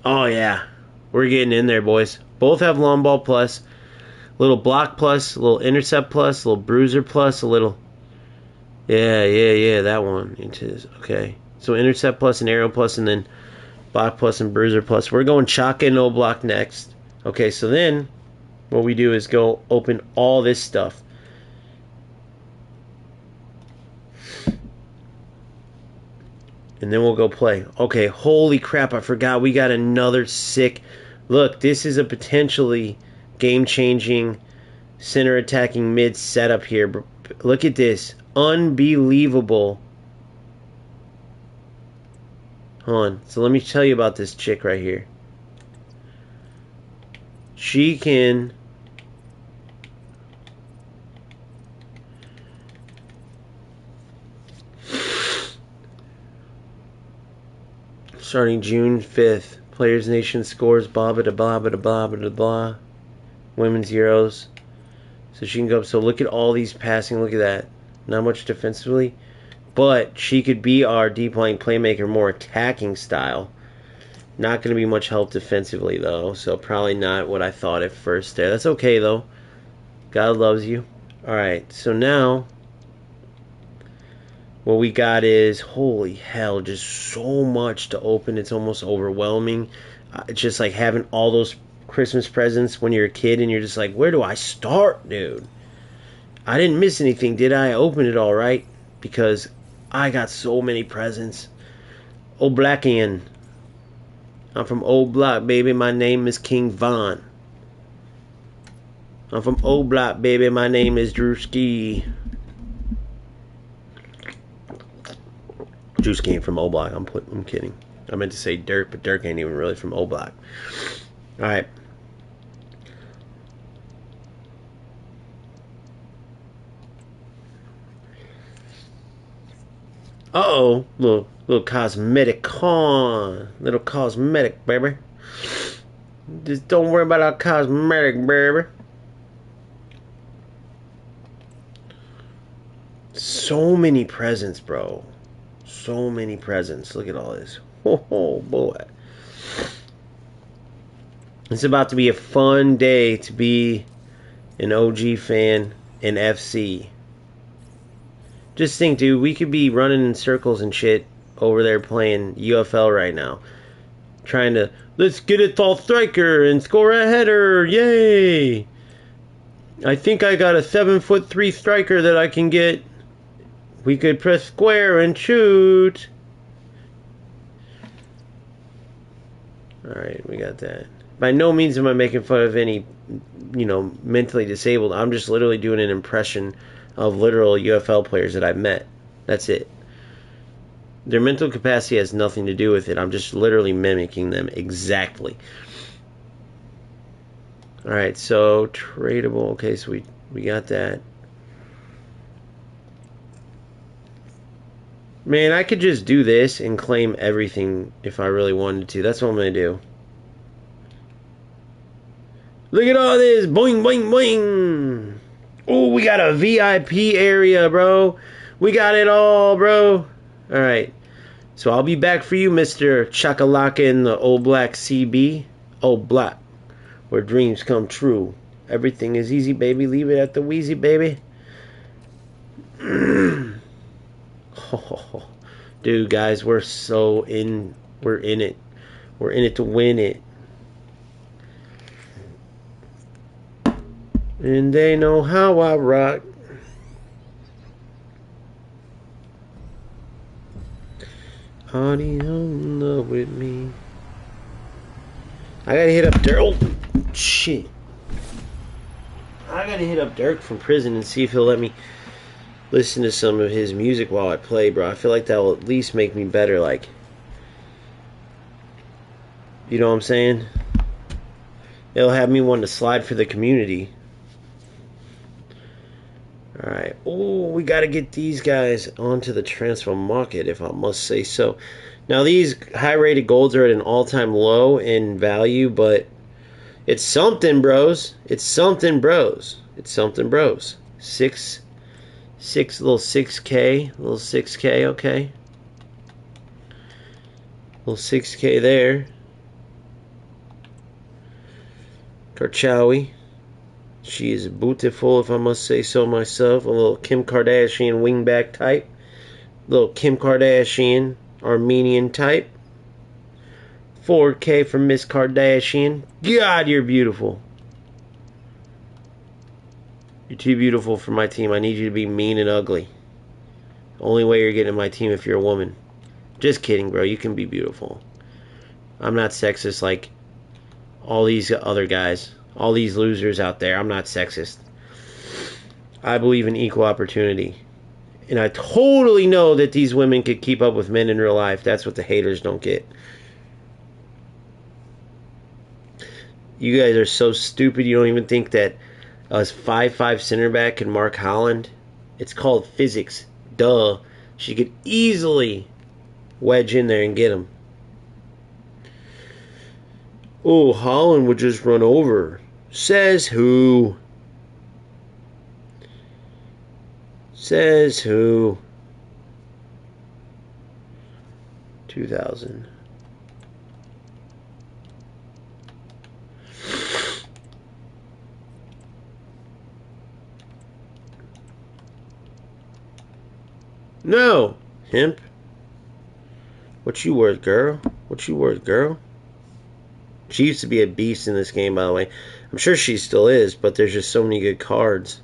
A: Oh, yeah. We're getting in there, boys. Both have long ball plus. A little block plus. A little intercept plus. A little bruiser plus. A little... Yeah. That one. Okay. So intercept plus and aerial plus and then block plus and bruiser plus. We're going Chaka and Oblak next. Okay, so then what we do is go open all this stuff. And then we'll go play. Okay, holy crap, I forgot we got another sick... Look, this is a potentially game-changing center attacking mid setup here. Look at this. Unbelievable. Hold on. So let me tell you about this chick right here. She can... Starting June 5th. Players Nation scores blah blah blah blah blah blah blah. Women's Euros. So she can go up. So look at all these passing. Look at that. Not much defensively. But she could be our deep line playmaker, more attacking style. Not going to be much help defensively, though. So probably not what I thought at first there. That's okay, though. God loves you. Alright, so now what we got is, holy hell, just so much to open. It's almost overwhelming. It's just like having all those Christmas presents when you're a kid and you're just like, where do I start, dude? I didn't miss anything, did I? I opened it all right because I got so many presents. Oblakian. I'm from Old Block, baby. My name is King Von. I'm from Oblak, baby. My name is Drewski. Drewski ain't from Oblak. I'm kidding. I meant to say Dirk, but Dirk ain't even really from Oblak. All right. Uh-oh. Little cosmetic con. Little cosmetic, baby. Just don't worry about our cosmetic, baby. So many presents, bro. So many presents. Look at all this. Oh, boy. It's about to be a fun day to be an OG fan in FC. Just think, dude, we could be running in circles and shit over there playing UFL right now. Trying to, let's get it all striker and score a header. Yay! I think I got a 7'3" striker that I can get. We could press square and shoot. Alright, we got that. By no means am I making fun of any, mentally disabled. I'm just literally doing an impression of literal UFL players that I've met. That's it. Their mental capacity has nothing to do with it. I'm just literally mimicking them exactly. Alright, so tradable. Okay, so we got that. Man, I could just do this and claim everything if I really wanted to. That's what I'm going to do. Look at all this. Boing, boing, boing. Oh, we got a VIP area, bro. We got it all, bro. All right. So I'll be back for you, Mr. Chakalaka in the Old Black CB. Old Black, where dreams come true. Everything is easy, baby. Leave it at the wheezy, baby. Oh, dude, guys, we're in it. We're in it to win it. And they know how I rock. Honey, in love with me. I gotta hit up Dirk. Oh, shit. I gotta hit up Dirk from prison and see if he'll let me listen to some of his music while I play, bro. I feel like that will at least make me better, like, you know what I'm saying? It'll have me want to slide for the community. Alright. Oh, we got to get these guys onto the transfer market, if I must say so. Now, these high-rated golds are at an all-time low in value, but it's something, bros. It's something, bros. It's something, bros. Little 6K, okay. Little 6K there. Karchawi. She is beautiful, if I must say so myself. A little Kim Kardashian wingback type. Little Kim Kardashian Armenian type. 4K from Miss Kardashian. God, you're beautiful. You're too beautiful for my team. I need you to be mean and ugly. The only way you're getting in my team if you're a woman. Just kidding, bro. You can be beautiful. I'm not sexist like all these other guys. All these losers out there. I'm not sexist. I believe in equal opportunity. And I totally know that these women could keep up with men in real life. That's what the haters don't get. You guys are so stupid you don't even think that a 5'5" center back can mark Holland. It's called physics. Duh. She could easily wedge in there and get him. Oh, Holland would just run over. Says who? Says who? 2000. No, Hemp. What you worth, girl? What you worth, girl? She used to be a beast in this game, by the way. I'm sure she still is, but there's just so many good cards.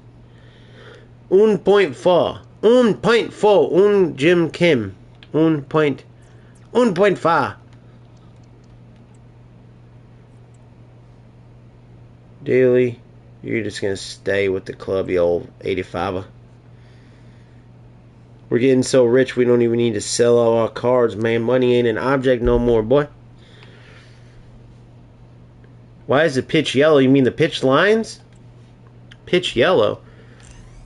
A: 1.4. 1.4. Jim Kim. 1.5. Daily. You're just going to stay with the club, you old 85er. We're getting so rich we don't even need to sell all our cards, man. Money ain't an object no more, boy. Why is the pitch yellow? You mean the pitch lines? Pitch yellow?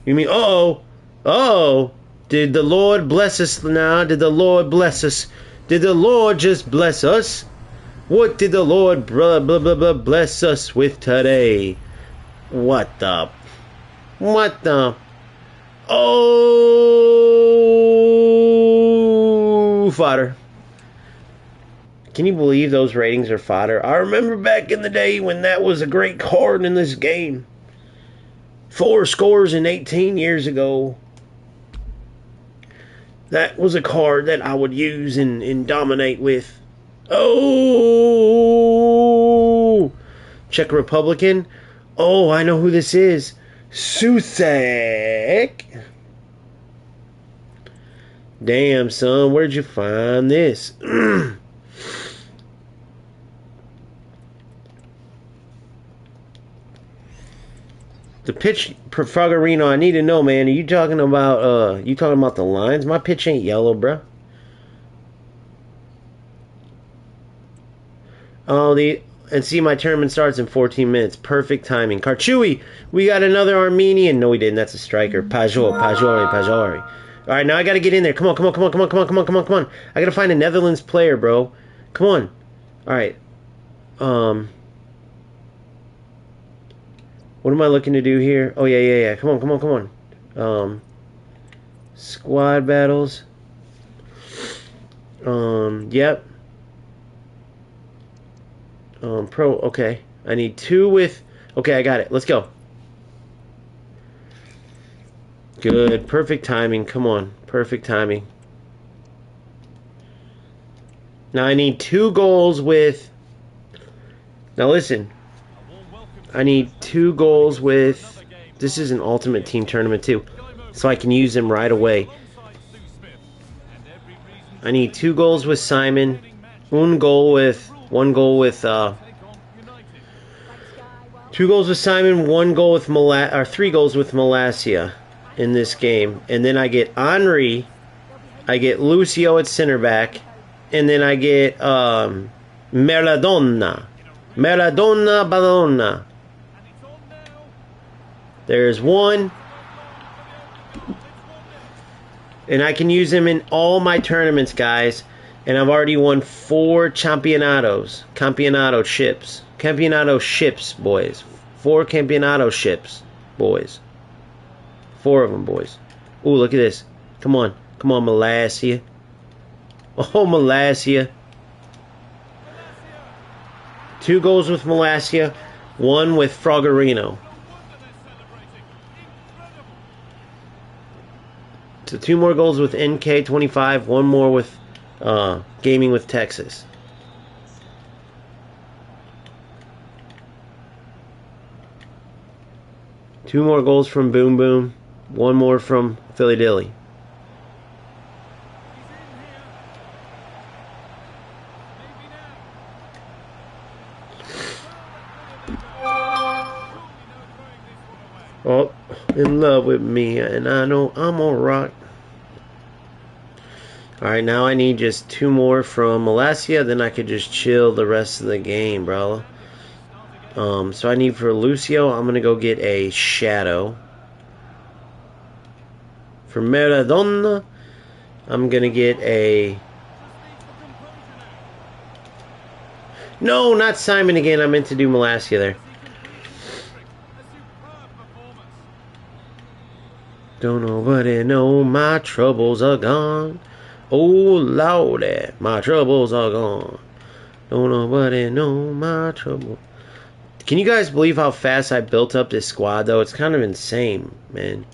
A: You mean, uh-oh. Uh-oh. Did the Lord bless us now? Did the Lord bless us? Did the Lord just bless us? What did the Lord bless us with today? What the? Oh, fodder. Can you believe those ratings are fodder? I remember back in the day when that was a great card in this game. 4 scores in 18 years ago. That was a card that I would use and dominate with. Oh! Czech Republican. Oh, I know who this is. Susek. Damn, son, where'd you find this? The pitch, Froggerino, I need to know, man. Are you talking about the lines? My pitch ain't yellow, bruh. Oh, and see, my tournament starts in 14 minutes. Perfect timing. Karchui, we got another Armenian. No, we didn't. That's a striker. Pajori. All right, now I got to get in there. Come on. I got to find a Netherlands player, bro. Come on. All right. What am I looking to do here? Oh, yeah. Come on. Squad battles. Yep. Pro, okay. I need 2 with... Okay, I got it. Let's go. Good. Perfect timing. Come on. Perfect timing. Now I need 2 goals with... Now listen. I need 2 goals with... This is an Ultimate Team tournament too, so I can use them right away. I need 2 goals with Simon, 1 goal with 2 goals with Simon, 1 goal with 3 goals with Malasia in this game, and then I get Henry, I get Lucio at center back, and then I get Maradona. There's 1. And I can use them in all my tournaments, guys. And I've already won 4 campeonatos. Campeonato ships, boys. 4 campeonato ships, boys. 4 of them, boys. Ooh, look at this. Come on, Malasia. Oh, Malasia. 2 goals with Malasia, 1 with Froggerino. So 2 more goals with NK25, 1 more with Gaming with Texas. Two more goals from Boom Boom, 1 more from Philly Dilly. Oh, in love with me, and I know I'm alright. Alright, now I need just 2 more from Malasia, then I could just chill the rest of the game, bro. So I need for Lucio, I'm going to go get a Shadow. For Maradona, I'm going to get a... No, not Simon again. I meant to do Malasia there. Don't nobody know my troubles are gone. Oh, Lordy, my troubles are gone. Don't nobody know my trouble. Can you guys believe how fast I built up this squad, though? It's kind of insane, man.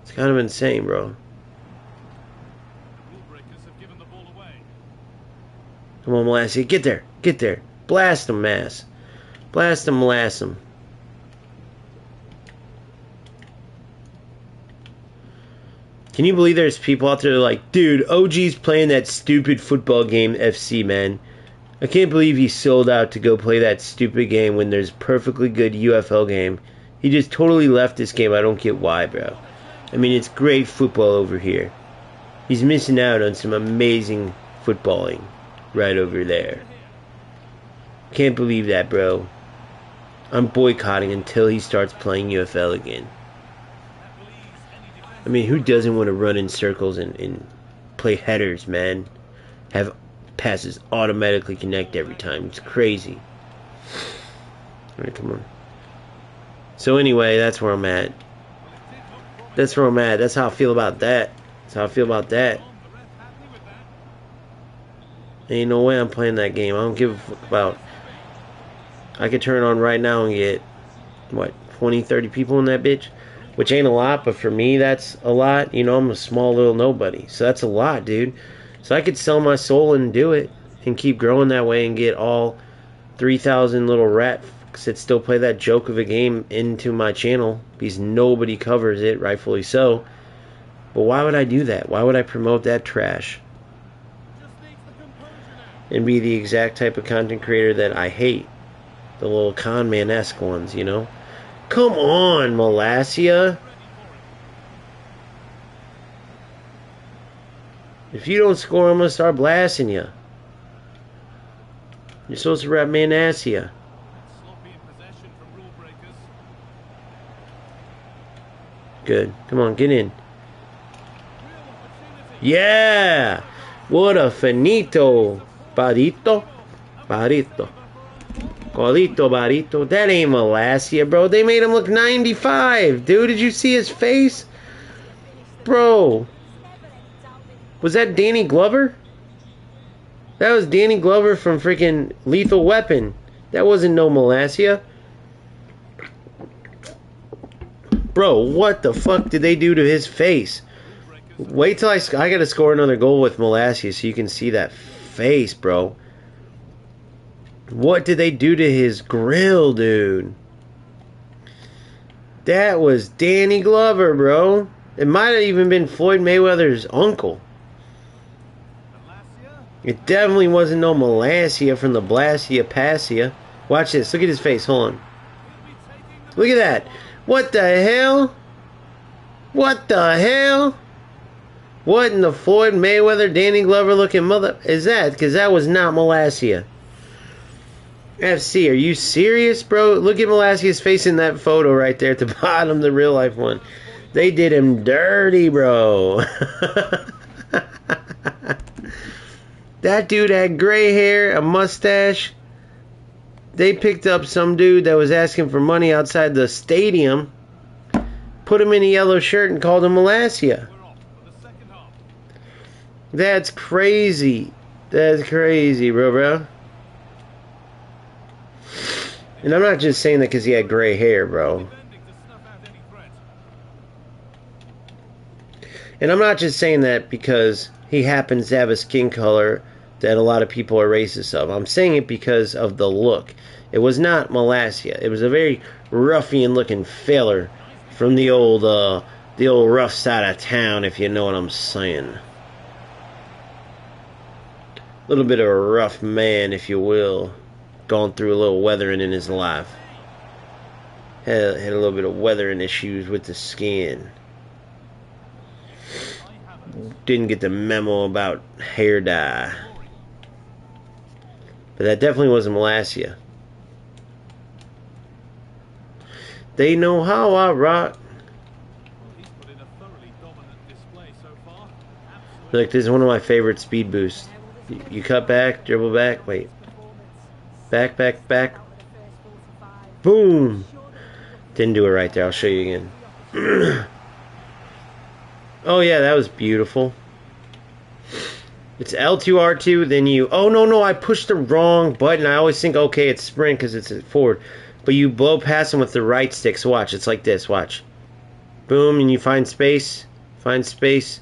A: It's kind of insane, bro. Come on, Malasia. Get there. Get there. Blast them, Mass. Blast them, blast them. Can you believe there's people out there like, dude, OG's playing that stupid football game FC, man. I can't believe he sold out to go play that stupid game when there's a perfectly good UFL game. He just totally left this game. I don't get why, bro. I mean, it's great football over here. He's missing out on some amazing footballing right over there. Can't believe that, bro. I'm boycotting until he starts playing UFL again. I mean, who doesn't want to run in circles and play headers, man? Have passes automatically connect every time. It's crazy. Alright, come on. So anyway, that's where I'm at. That's where I'm at. That's how I feel about that. That's how I feel about that. Ain't no way I'm playing that game. I don't give a fuck about... I could turn it on right now and get, what, 20, 30 people in that bitch? Which ain't a lot, but for me, that's a lot. You know, I'm a small little nobody. So that's a lot, dude. So I could sell my soul and do it. And keep growing that way and get all 3,000 little rat fucks that still play that joke of a game into my channel. Because nobody covers it, rightfully so. But why would I do that? Why would I promote that trash? And be the exact type of content creator that I hate. The little con man-esque ones, you know? Come on, Malassia. If you don't score, I'm going to start blasting you. You're supposed to rap Manassia. Good. Come on, get in. Yeah! What a finito. Barito. Barito. Colito, Barito. That ain't Malassia, bro. They made him look 95. Dude, did you see his face? Bro. Was that Danny Glover? That was Danny Glover from freaking Lethal Weapon. That wasn't no Malassia. Bro, what the fuck did they do to his face? Wait till I gotta score another goal with Malassia so you can see that face, bro. What did they do to his grill, dude? That was Danny Glover, bro. It might have even been Floyd Mayweather's uncle. It definitely wasn't no Malassia from the Blassia Passia. Watch this. Look at his face. Hold on. Look at that. What the hell? What the hell? What in the Floyd Mayweather, Danny Glover looking mother is that? Because that was not Malassia. FC, are you serious, bro? Look at Malassia's face in that photo right there at the bottom, the real life one. They did him dirty, bro. That dude had gray hair, a mustache. They picked up some dude that was asking for money outside the stadium, put him in a yellow shirt and called him Malassia. That's crazy. That's crazy, bro. And I'm not just saying that because he had gray hair, bro. And I'm not just saying that because he happens to have a skin color that a lot of people are racist of. I'm saying it because of the look. It was not Malassia. It was a very ruffian-looking feller from the old rough side of town, if you know what I'm saying. A little bit of a rough man, if you will. Gone through a little weathering in his life. Had a little bit of weathering issues with the skin. Didn't get the memo about hair dye. But that definitely wasn't Malassia. They know how I rock. Look, this is one of my favorite speed boosts. You cut back, dribble back, wait. Back. Boom! Didn't do it right there. I'll show you again. Oh, yeah, that was beautiful. It's L2, R2, then you... Oh, no, I pushed the wrong button. I always think, okay, it's sprint because it's forward. But you blow past them with the right stick. So watch, it's like this, watch. Boom, and you find space. Find space.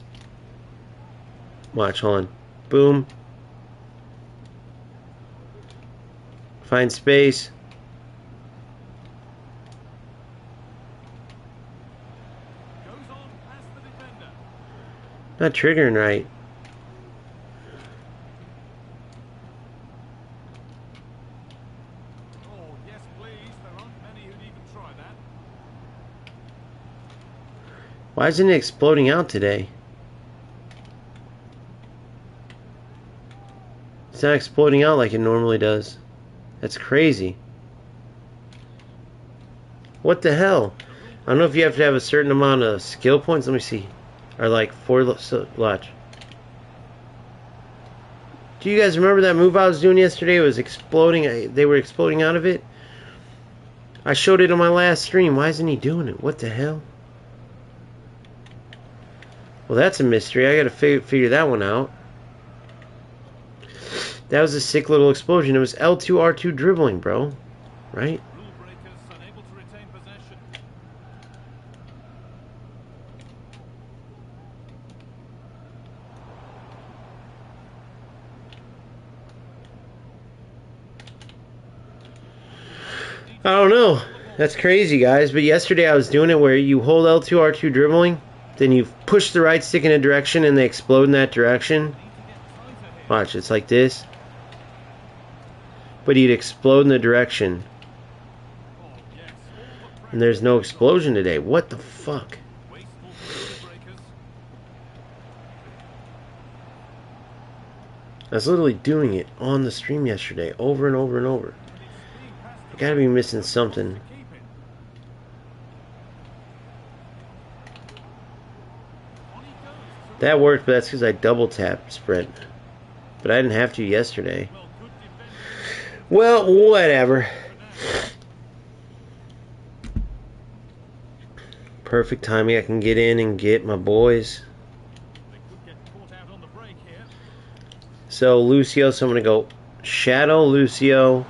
A: Watch, hold on. Boom. Find space. Not triggering right. Why isn't it exploding out today? It's not exploding out like it normally does. That's crazy. What the hell? I don't know if you have to have a certain amount of skill points. Let me see. Or like 4... watch. Do you guys remember that move I was doing yesterday? It was exploding. They were exploding out of it. I showed it on my last stream. Why isn't he doing it? What the hell? Well, that's a mystery. I gotta figure that one out. That was a sick little explosion. It was L2, R2 dribbling, bro. Right?
B: Rule breakers unable to retain possession.
A: I don't know. That's crazy, guys. But yesterday I was doing it where you hold L2, R2 dribbling, then you push the right stick in a direction and they explode in that direction. Watch, it's like this. But he'd explode in the direction. And there's no explosion today. What the fuck? I was literally doing it on the stream yesterday, over and over and over. I gotta be missing something. That worked, but that's because I double tapped spread. But I didn't have to yesterday. Well, whatever. Perfect timing. I can get in and get my boys. So, Lucio, so I'm going to go Shadow, Lucio.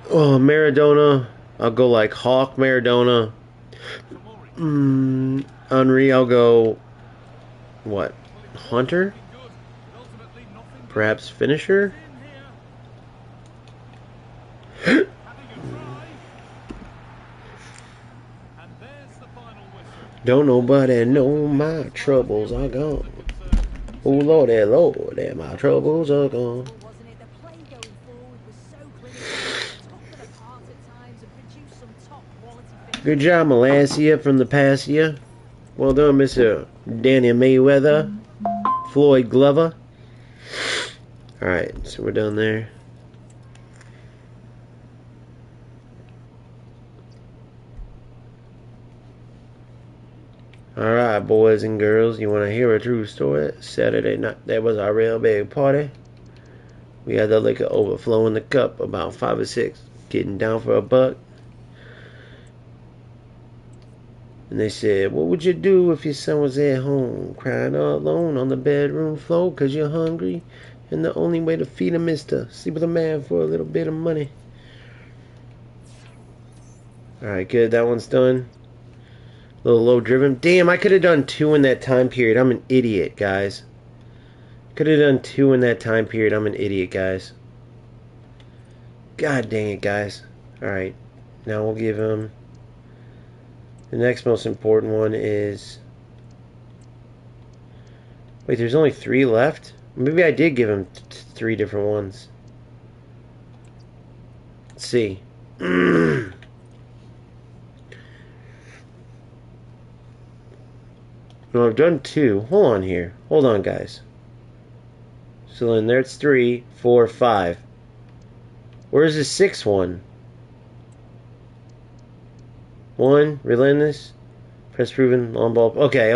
A: Oh, Maradona. I'll go like Hawk, Maradona. Henry, I'll go... what? Hunter? Perhaps Finisher? Don't nobody know my troubles are gone. Oh Lordy, Lordy, my troubles are gone. Good job, Malasia from the past year. Well done, Mr. Danny Mayweather. Floyd Glover. Alright, so we're done there. Alright, boys and girls, you want to hear a true story? Saturday night, that was our real big party. We had the liquor overflow in the cup, about 5 or 6, getting down for a buck. And they said, what would you do if your son was at home, crying all alone on the bedroom floor because you're hungry? And the only way to feed him is to sleep with a man for a little bit of money. Alright, good. That one's done. A little low driven. Damn, I could have done 2 in that time period. I'm an idiot, guys. Could have done 2 in that time period. I'm an idiot, guys. God dang it, guys. Alright. Now we'll give him... the next most important one is... wait, there's only 3 left? Maybe I did give him 3 different ones. Let's see. No, I've done 2. Hold on here. Hold on, guys. So then there's 3, 4, 5. Where's the 6th one? 1, relentless, press proven, long ball. Okay.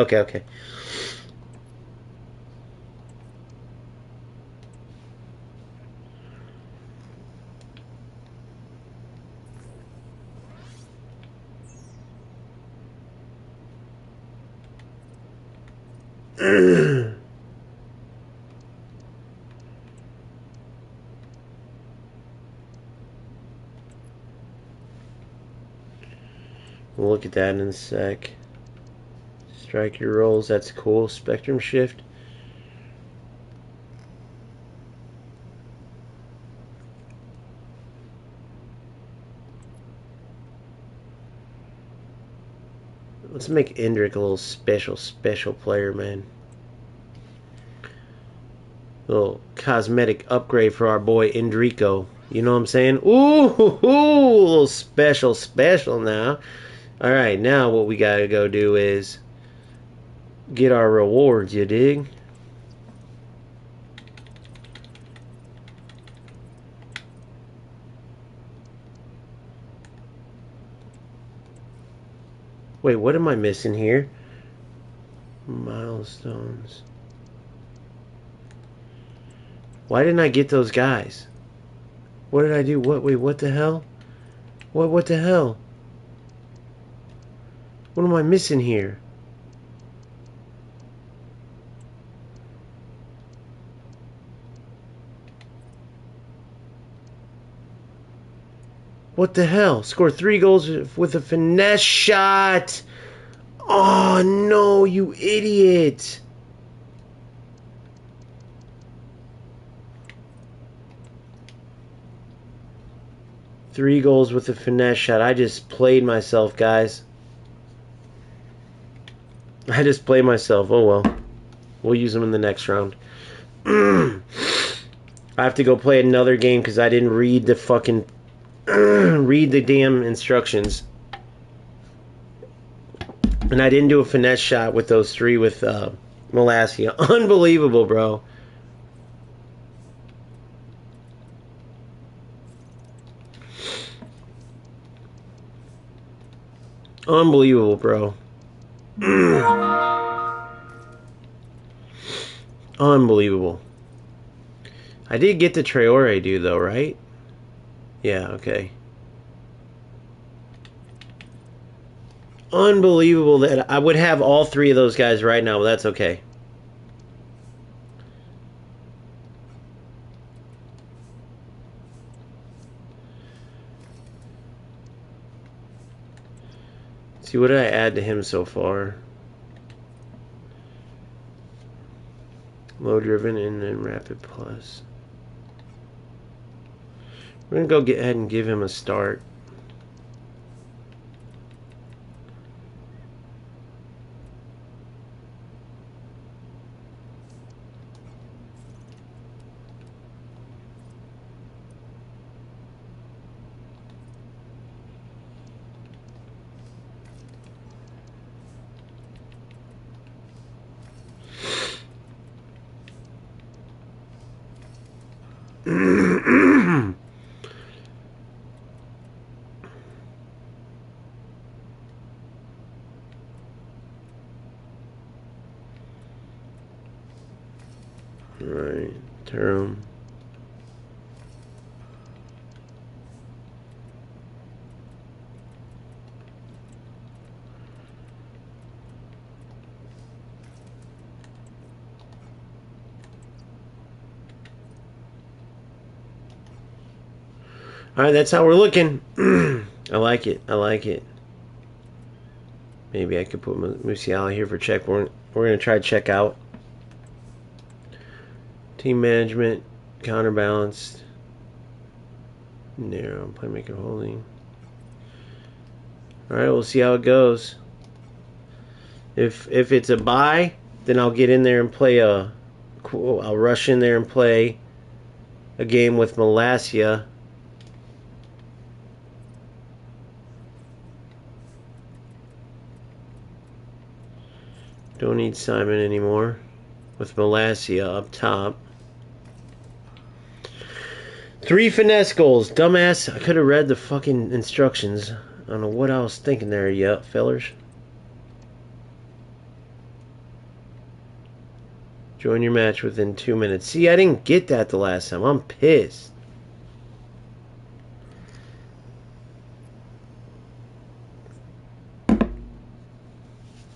A: We'll look at that in a sec. Strike your rolls, that's cool. Spectrum shift. Let's make Endrick a little special player, man. Little cosmetic upgrade for our boy Endrico. You know what I'm saying? Ooh, a little special now. Alright, now what we gotta go do is get our rewards, you dig? Wait, what am I missing here? Milestones. Why didn't I get those guys? What did I do? Wait, what the hell? What the hell? What am I missing here? What the hell? Score 3 goals with a finesse shot. Oh, no, you idiot. Three goals with a finesse shot. I just played myself, guys. I just played myself. Oh, well. We'll use them in the next round. I have to go play another game because I didn't read the fucking... read the damn instructions. And I didn't do a finesse shot with those 3 with Molassia. Unbelievable, bro. Unbelievable, bro. Unbelievable. I did get the Traore dude, though, right? Yeah, okay. Unbelievable that I would have all 3 of those guys right now, but that's okay. See, what did I add to him so far? Low driven and then rapid plus. We're going to go get ahead and give him a start. Right, term. Alright, that's how we're looking. I like it. I like it. Maybe I could put Musiala here for check. We're going to try check out. Team management, counterbalanced, narrow, playmaker holding. All right, we'll see how it goes. If it's a buy, then I'll get in there and play I'll rush in there and play a game with Molassia. Don't need Simon anymore. With Molassia up top. 3 finesse goals. Dumbass. I could have read the fucking instructions. I don't know what I was thinking there yet, fellers. Join your match within 2 minutes. See, I didn't get that the last time. I'm pissed.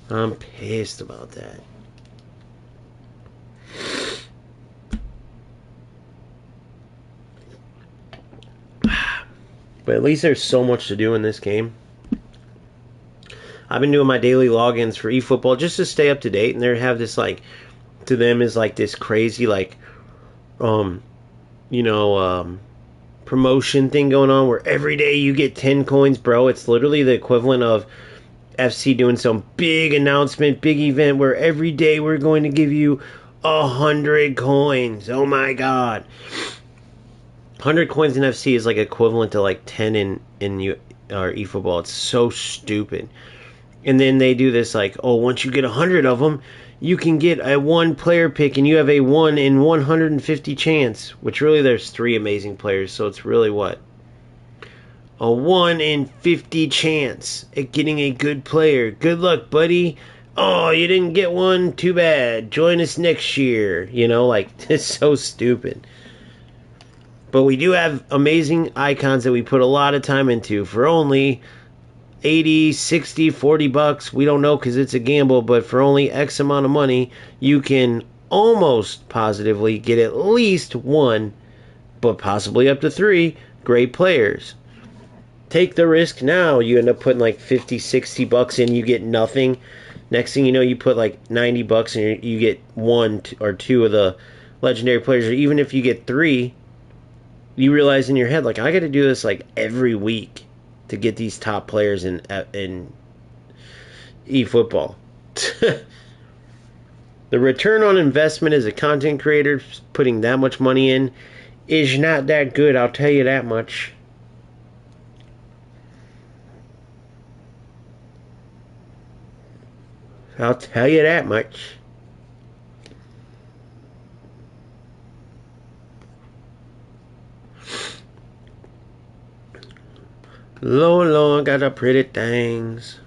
A: I'm pissed about that. But at least there's so much to do in this game. I've been doing my daily logins for eFootball just to stay up to date, and they have this, like, to them is like this crazy, like, promotion thing going on where every day you get 10 coins, bro. It's literally the equivalent of FC doing some big announcement, big event where every day we're going to give you 100 coins. Oh my god. 100 coins in FC is like equivalent to like 10 in or eFootball. It's so stupid. And then they do this like, oh, once you get 100 of them, you can get a 1 player pick and you have a 1 in 150 chance. Which really there's 3 amazing players, so it's really what? A 1 in 50 chance at getting a good player. Good luck, buddy. Oh, you didn't get one? Too bad. Join us next year. You know, like, it's so stupid. But we do have amazing icons that we put a lot of time into for only 80, 60, 40 bucks. We don't know because it's a gamble, but for only X amount of money, you can almost positively get at least 1, but possibly up to 3 great players. Take the risk now. You end up putting like 50, 60 bucks in, you get nothing. Next thing you know, you put like 90 bucks and you get 1 or 2 of the legendary players. Or even if you get 3, you realize in your head, like, I got to do this like every week to get these top players in eFootball. The return on investment as a content creator, putting that much money in, is not that good, I'll tell you that much. I'll tell you that much. Lord, got the pretty things.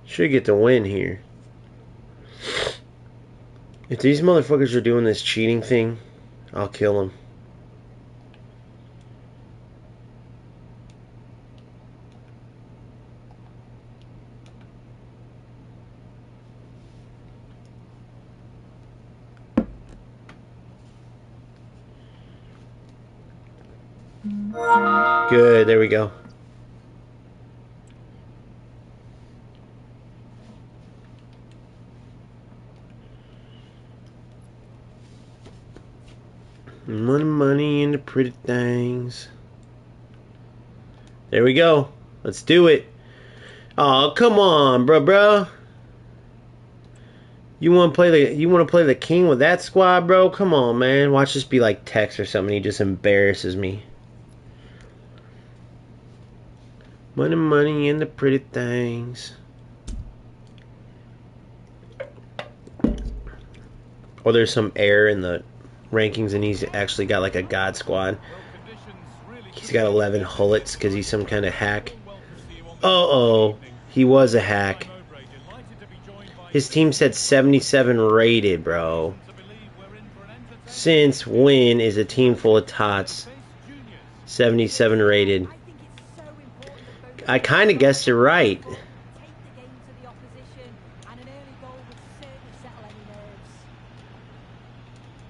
A: Should get the win here. If these motherfuckers are doing this cheating thing, I'll kill them. Good, there we go. Money and the pretty things. There we go. Let's do it. Oh, come on, bro. You want to play the king with that squad, bro? Come on, man. Watch this be like Tex or something. He just embarrasses me. Money and the pretty things. Or there's some error in the rankings and he's actually got like a god squad. He's got 11 hullets because he's some kind of hack. Uh-oh. He was a hack. His team said 77 rated, bro. Since when is a team full of tots 77 rated? I kind of guessed it right.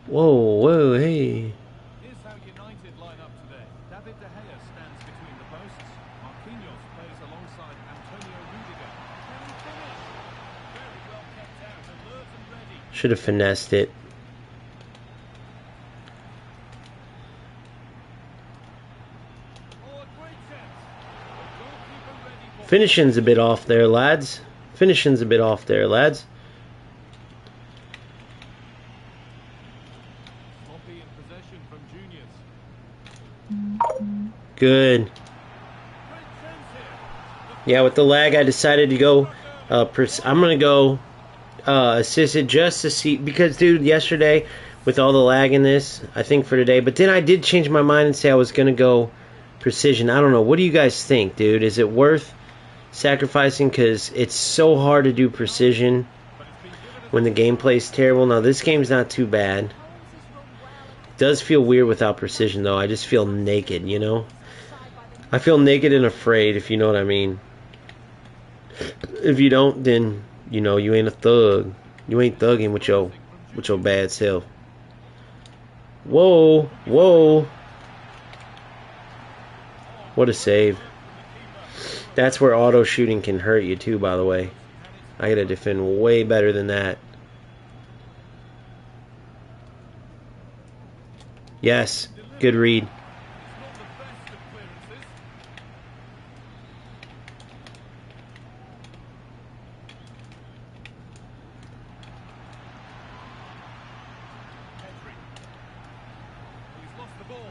A: Whoa, hey.
C: Here's how United line up today. David De Gea stands between the posts. Marquinhos plays alongside Antonio Rudiger. Can he finish? Very well kept out, alert and ready.
A: Should have finessed it.
C: Oh, a great chance. The goalkeeper ready for
A: Finishing's a bit off there, lads. Finishing's a bit off there, lads.
C: sloppy in possession from juniors.
A: Good.
C: Great chance here.
A: Yeah, with the lag, I decided to go. I'm gonna go assisted just to see, because dude, yesterday with all the lag in this, I think for today. But then I did change my mind and say I was gonna go precision. I don't know. What do you guys think, dude? Is it worth sacrificing? Because it's so hard to do precision when the gameplay's terrible. Now this game's not too bad. It does feel weird without precision, though. I just feel naked, you know. I feel naked and afraid, if you know what I mean. If you don't, then you know you ain't a thug. You ain't thugging with your bad self. Whoa. What a save. That's where auto shooting can hurt you too, by the way. I gotta defend way better than that. Yes, good read.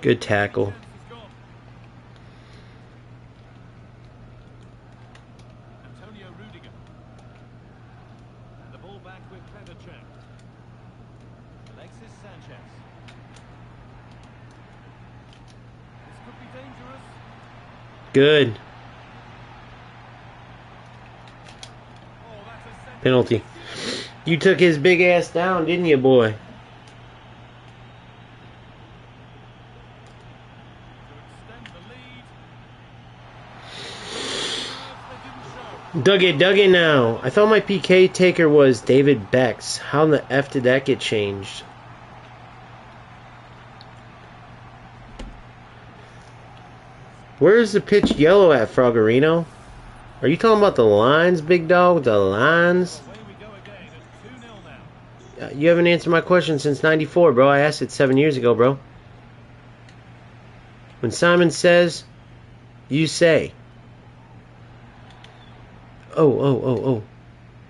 A: Good tackle.
C: Chance is gone. Antonio Rudiger. And the ball back with Petr. Alexis Sanchez. This could be dangerous.
A: Good.
C: Oh, that's a set.
A: Penalty. You took his big ass down, didn't you, boy?
C: To extend the lead.
A: Dug it now. I thought my PK taker was David Bex. How in the F did that get changed? Where's the pitch yellow at, Froggerino? Are you talking about the lines, big dog? The lines?
C: Away we go again at 2-0 now.
A: You haven't answered my question since 94, bro. I asked it 7 years ago, bro. When Simon says, you say. Oh.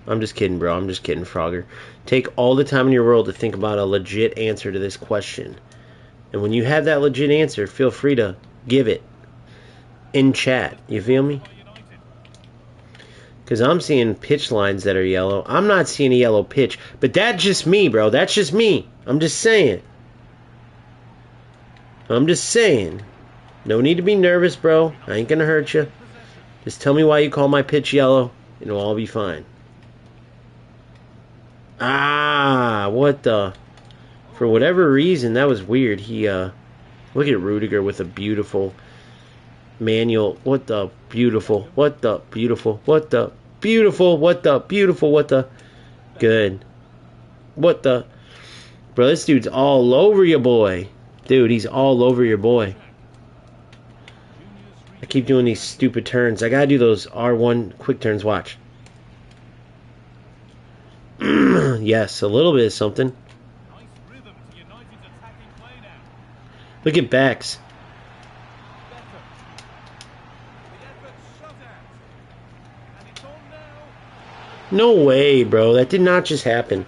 A: I'm just kidding, bro. I'm just kidding, Frogger. Take all the time in your world to think about a legit answer to this question. And when you have that legit answer, feel free to give it in chat. You feel me? Because I'm seeing pitch lines that are yellow. I'm not seeing a yellow pitch. But that's just me, bro. That's just me. I'm just saying. I'm just saying. No need to be nervous, bro. I ain't going to hurt you. Just tell me why you call my pitch yellow, and it'll all be fine. Ah, what the... For whatever reason, that was weird. He, look at Rudiger with a beautiful manual. What the beautiful. What the beautiful. What the beautiful. What the beautiful. What the... Good. What the... Bro, this dude's all over you, boy. Dude, he's all over your boy. I keep doing these stupid turns. I gotta do those R1 quick turns. Watch. Yes, a little bit of something.
C: Nice rhythm to United's attacking play now.
A: Look at backs.
C: Becker. The effort shut out. And it's on now.
A: No way, bro. That did not just happen.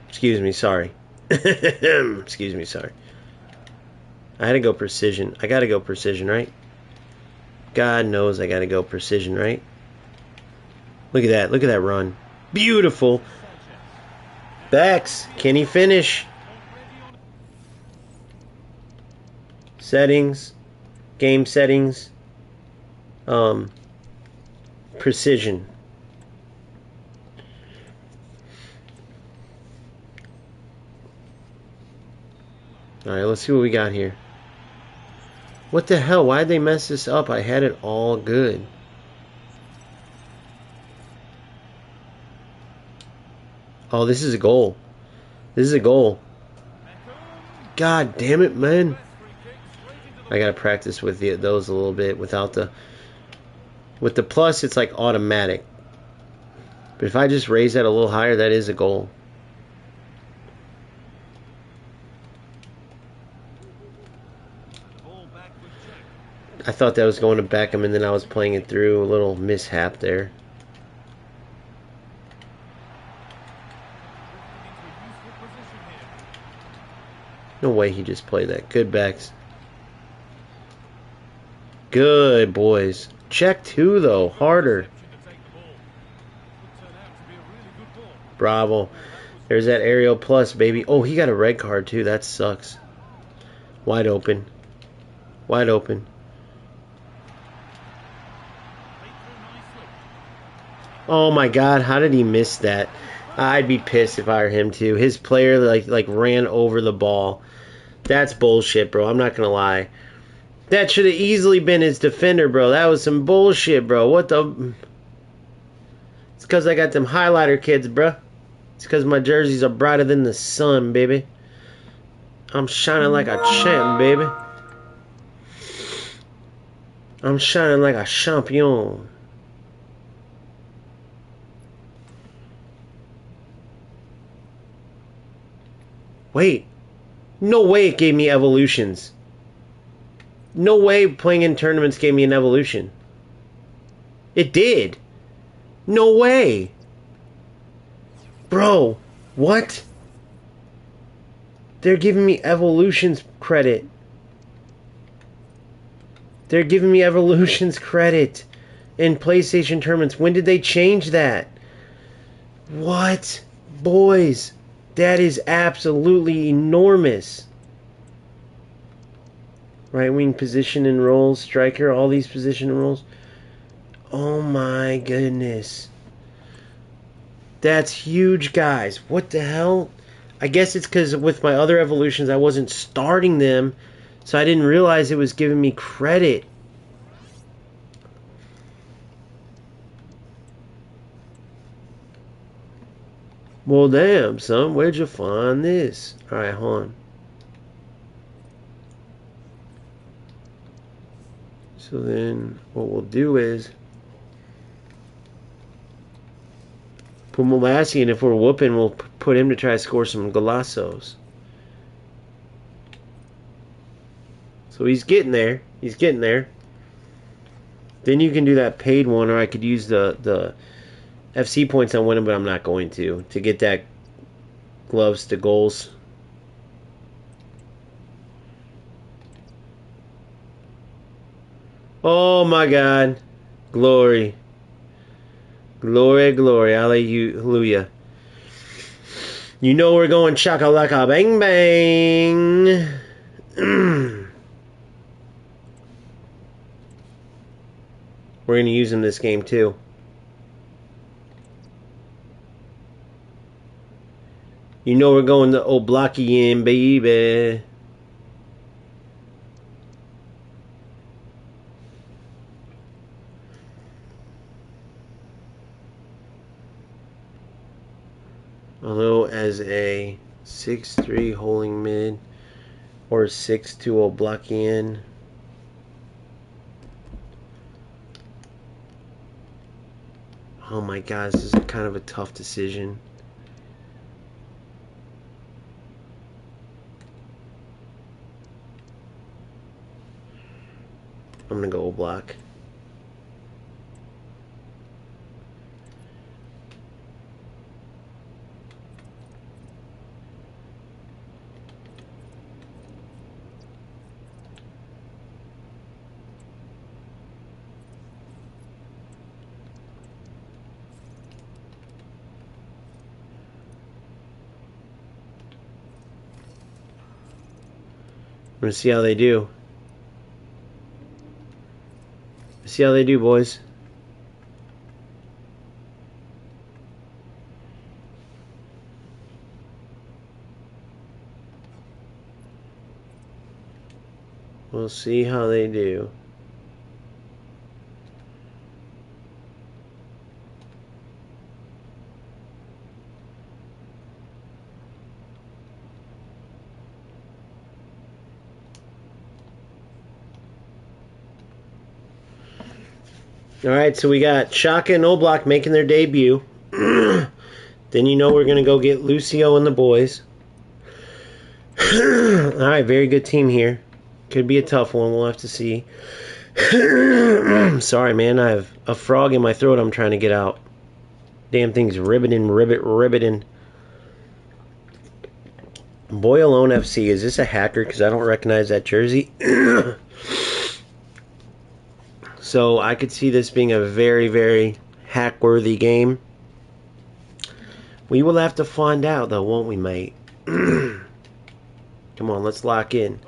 A: Excuse me, sorry. Excuse me, sorry. I had to go precision. I gotta go precision, right? God knows I gotta go precision, right? Look at that. Look at that run. Beautiful. Backs. Can he finish? Settings. Game settings. Precision. Alright, let's see what we got here. What the hell? Why'd they mess this up? I had it all good. Oh, this is a goal. This is a goal. God damn it, man. I gotta practice with those a little bit without the... With the plus, it's like automatic. But if I just raise that a little higher, that is a goal. I thought that was going to Beckham, and then I was playing it through. A little mishap there. No way he just played that. Good backs. Good, boys. Check two, though. Harder. Bravo. There's that aerial plus, baby. Oh, he got a red card, too. That sucks. Wide open. Wide open. Oh my God, how did he miss that? I'd be pissed if I were him too. His player like ran over the ball. That's bullshit, bro. I'm not gonna lie. That should have easily been his defender, bro. That was some bullshit, bro. What the... It's because I got them highlighter kids, bro. It's because my jerseys are brighter than the sun, baby. I'm shining like a champ, baby. I'm shining like a champion. Wait. No way it gave me evolutions. No way playing in tournaments gave me an evolution. It did. No way. Bro, what? They're giving me Evolutions credit. They're giving me Evolutions credit in PlayStation tournaments. When did they change that? What? Boys, that is absolutely enormous. Right wing position and roles, striker, all these position and roles. Oh my goodness. That's huge, guys. What the hell? I guess it's because with my other evolutions, I wasn't starting them, so I didn't realize it was giving me credit. Well, damn, son. Where'd you find this? Alright, hold on. So then, what we'll do is put Molassie, and if we're whooping, we'll put him to try to score some golazos. So he's getting there. He's getting there. Then you can do that paid one, or I could use the FC points on winning, but I'm not going to get that gloves to goals. Oh my God. Glory. Glory, glory. Hallelujah. You know we're going chakalaka bang bang. We're going to use him this game too. You know we're going to Oblaki in, baby. Although as a 6'3" holding mid or 6'2" Oblakian. Oh my God, this is kind of a tough decision. I'm gonna go Oblak. We're gonna see how they do. See how they do, boys. We'll see how they do. Alright, so we got Shaka and Oblak making their debut. Then you know we're going to go get Lucio and the boys. Alright, very good team here. Could be a tough one, we'll have to see. Sorry, man, I have a frog in my throat I'm trying to get out. Damn thing's ribbiting. Boy Alone FC, is this a hacker? Because I don't recognize that jersey. So I could see this being a very, very hack-worthy game. We will have to find out, though, won't we, mate? Come on, let's lock in.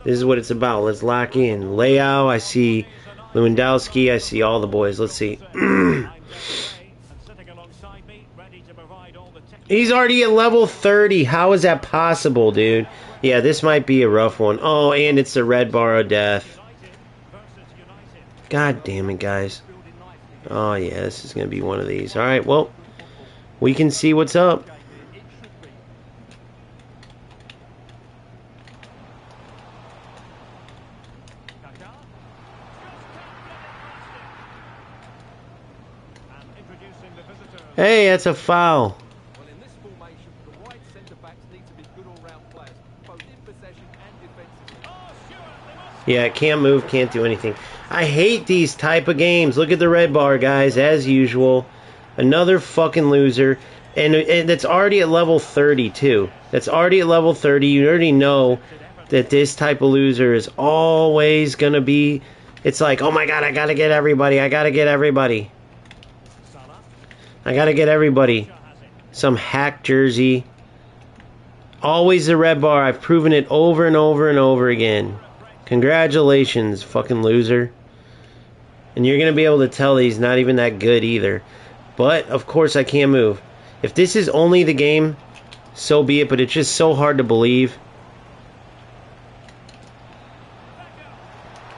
A: This is what it's about. Let's lock in. Leao, I see Lewandowski, I see all the boys. Let's see. He's already at level 30. How is that possible, dude? Yeah, this might be a rough one. Oh, and it's the red bar of death. God damn it, guys. Oh, yeah, this is going to be one of these. Alright, well, we can see what's up. Hey, that's a foul.
C: Well, in this formation, the wide centre-backs need to be good all-round players, both in possession and defensively.
A: Yeah, can't move, can't do anything. I hate these type of games. Look at the red bar, guys, as usual. Another fucking loser. And that's already at level 30 too. That's already at level 30. You already know that this type of loser is always gonna be. It's like, oh my god, I gotta get everybody. I gotta get everybody. I gotta get everybody. Some hack jersey. Always the red bar. I've proven it over and over and over again. Congratulations, fucking loser. And you're gonna be able to tell that he's not even that good either. But of course I can't move. If this is only the game, so be it, but it's just so hard to believe.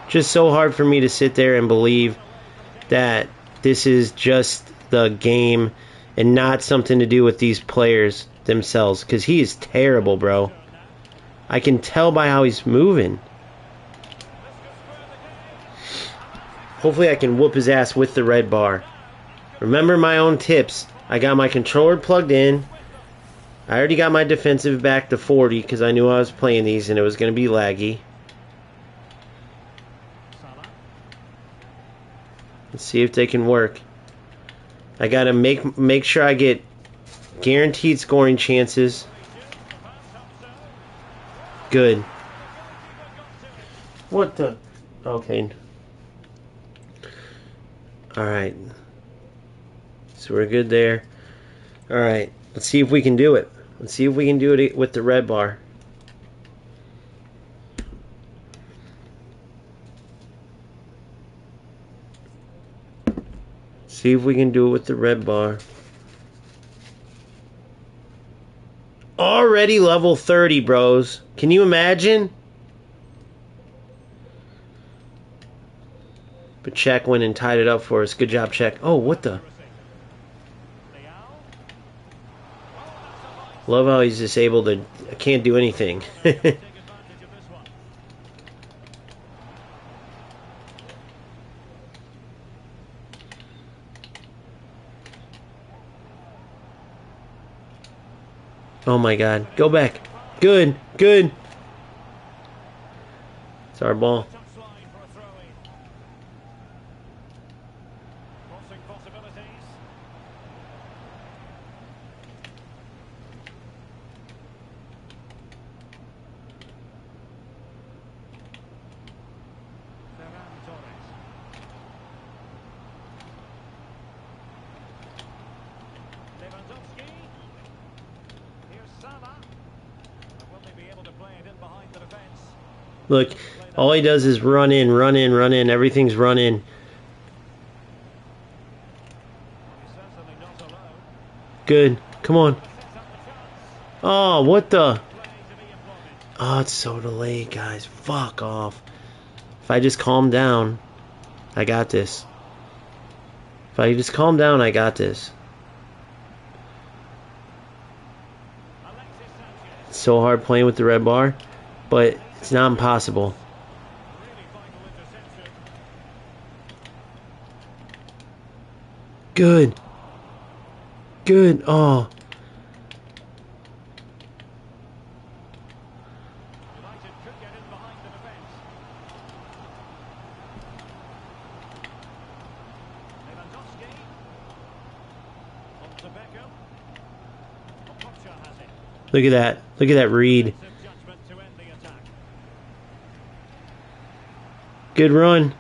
A: Just so hard for me to sit there and believe that this is just the game and not something to do with these players themselves. Because he is terrible, bro. I can tell by how he's moving. Hopefully I can whoop his ass with the red bar. Remember my own tips. I got my controller plugged in. I already got my defensive back to 40 because I knew I was playing these and it was going to be laggy. Let's see if they can work. I got to make sure I get guaranteed scoring chances. Good. What the? Okay. Alright. So we're good there. Alright. Let's see if we can do it. Let's see if we can do it with the red bar. See if we can do it with the red bar. Already level 30, bros. Can you imagine? But Czech went and tied it up for us. Good job, Czech. Oh, what the? Love how he's just able to... can't do anything. Oh my god. Go back. Good. Good. It's our ball. Look, all he does is run in, run in, run in. Everything's run in. Good. Come on. Oh, what the? Oh, it's so delayed, guys. Fuck off. If I just calm down, I got this. If I just calm down, I got this. It's so hard playing with the red bar, but it's not impossible. Good. Good. Oh. Look at that. Look at that read. Good run.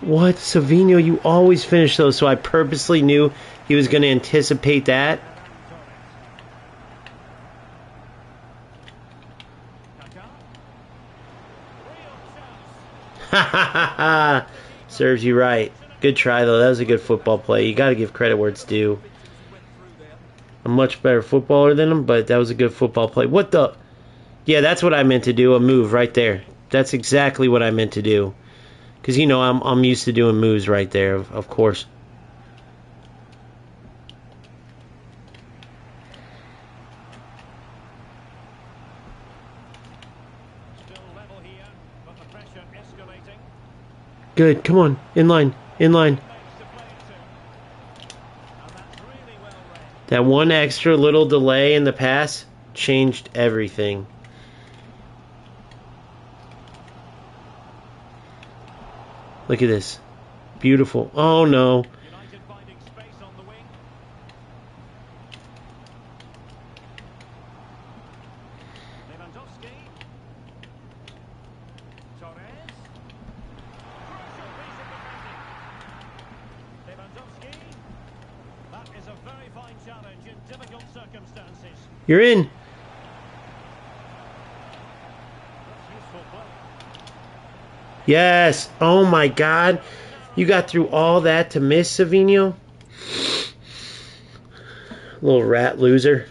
A: What? Savinho, you always finish those, so I purposely knew he was going to anticipate that. Ha ha ha ha. Serves you right. Good try, though. That was a good football play. You got to give credit where it's due. I'm a much better footballer than him, but that was a good football play. What the? Yeah, that's what I meant to do. A move right there. That's exactly what I meant to do. Because, you know, I'm used to doing moves right there, of course. Good. Come on. In line. In line. That one extra little delay in the pass changed everything. Look at this. Beautiful. Oh, no.
B: United finding space on the wing. Lewandowski. Torres. Crucial piece of defending. Lewandowski. That is a very fine challenge in difficult circumstances.
A: You're in.
B: That's useful play.
A: Yes. Oh, my God. You got through all that to miss, Savinho? Little rat loser.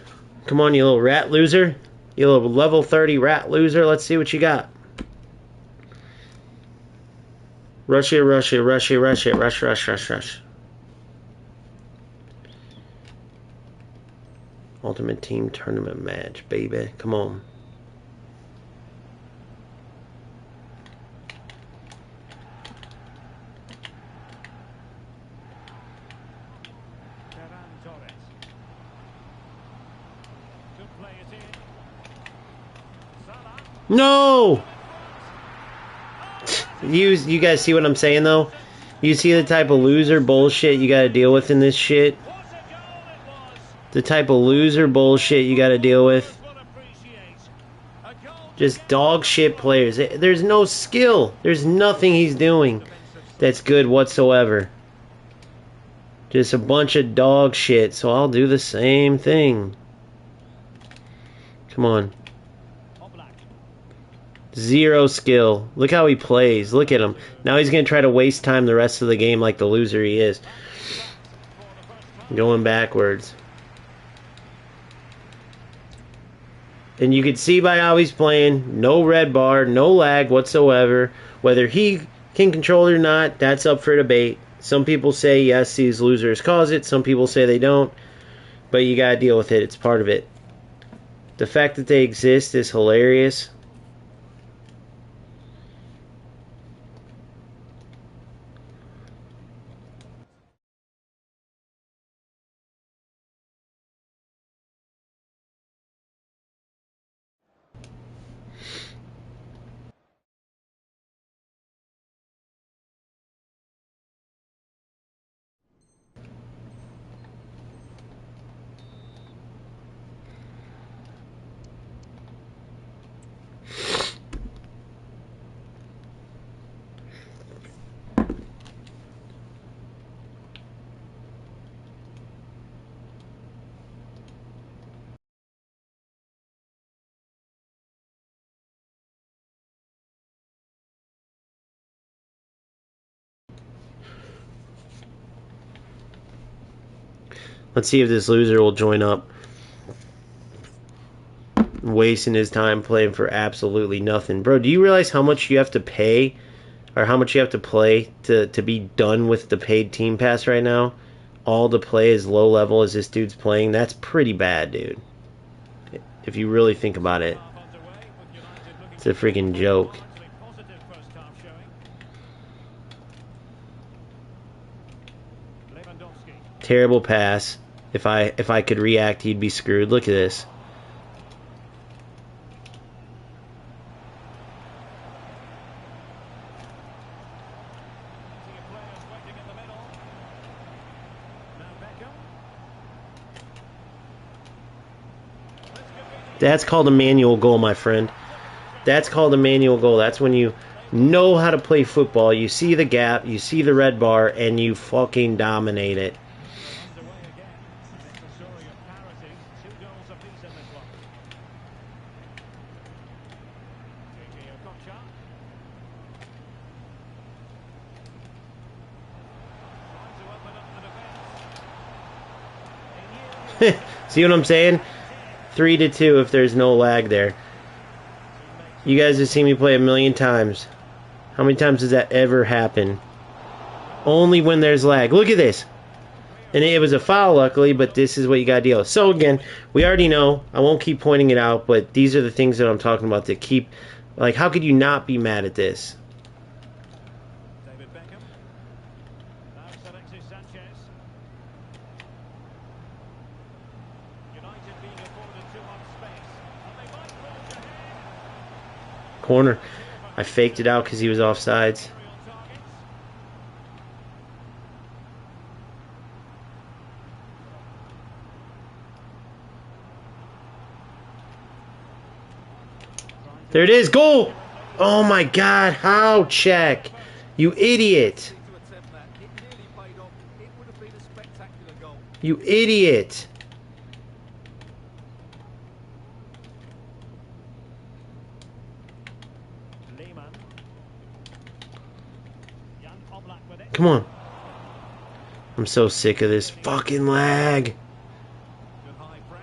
A: Come on, you little rat loser. You little level 30 rat loser. Let's see what you got. Rush it, rush it, rush it, rush it, rush, rush, rush, rush. Ultimate Team Tournament match, baby. Come on.
B: Torres. Good play it in. Salah.
A: No! You guys see what I'm saying, though? You see the type of loser bullshit you gotta deal with in this shit?
B: What a goal it was!
A: The type of loser bullshit you gotta deal with?
B: Will appreciate. A goal
A: Just dog shit players. There's no skill. There's nothing he's doing that's good whatsoever. Just a bunch of dog shit, so I'll do the same thing. Come on.
B: Oblak.
A: Zero skill. Look how he plays. Look at him. Now he's going to try to waste time the rest of the game like the loser he is. Going backwards. And you can see by how he's playing, no red bar, no lag whatsoever. Whether he can control it or not, that's up for debate. Some people say, yes, these losers cause it. Some people say they don't. But you got to deal with it. It's part of it. The fact that they exist is hilarious. Let's see if this loser will join up. Wasting his time playing for absolutely nothing. Bro, do you realize how much you have to pay or how much you have to play to be done with the paid team pass right now? All to play as low level as this dude's playing. That's pretty bad, dude. If you really think about it. It's a freaking joke.
B: Positive first half showing. Lewandowski.
A: Terrible pass. If I could react, he'd be screwed. Look at this.
B: Plenty of players waiting in the middle. Now Beckham. This could be
A: That's called a manual goal, my friend. That's called a manual goal. That's when you know how to play football. You see the gap, you see the red bar, and you fucking dominate it.
B: underway again. It's a story of parity. 2 goals apiece in this one. Gigi Okocha. Trying to open up the defence.
A: See what I'm saying? 3-2 if there's no lag there. You guys have seen me play a million times. How many times does that ever happen? Only when there's lag. Look at this. And it was a foul, luckily, but this is what you got to deal with. So, again, we already know. I won't keep pointing it out, but these are the things that I'm talking about to keep... Like, how could you not be mad at this?
B: David Beckham. Now it's Alexis Sanchez. United being afforded too much space. And they might forge ahead.
A: Corner. I faked it out because he was offsides.
B: Aerial targets.
A: There it is. Goal! Oh my god. How, Czech? You idiot.
C: To attempt that, it nearly paid off. It would have been a spectacular goal.
A: You idiot.
B: Lehmann. Jan Oblak with it.
A: Come on. I'm so sick of this fucking lag.
C: Good high press.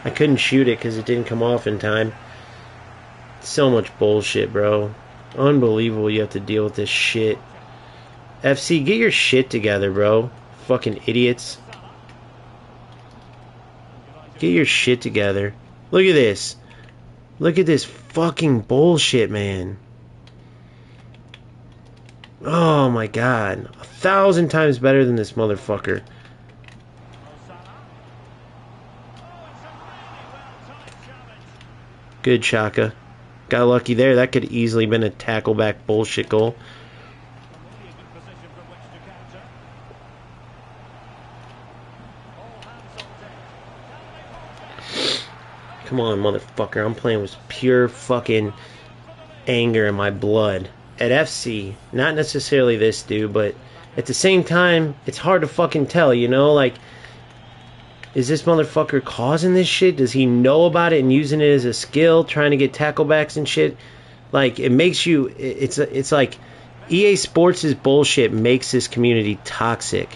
A: I couldn't shoot it because it didn't come off in time. So much bullshit, bro. Unbelievable you have to deal with this shit. FC, get your shit together, bro. Fucking idiots. Get your shit together. Look at this. Look at this fucking bullshit, man. Oh my god. 1,000 times better than this motherfucker. Good, Shaka. Got lucky there. That could easily been a tackle back bullshit goal. Come on, motherfucker. I'm playing with pure fucking anger in my blood. At FC, not necessarily this dude, but at the same time, it's hard to fucking tell, you know? Like, is this motherfucker causing this shit? Does he know about it and using it as a skill, trying to get tackle backs and shit? Like, it makes you... It's like EA Sports' bullshit makes this community toxic.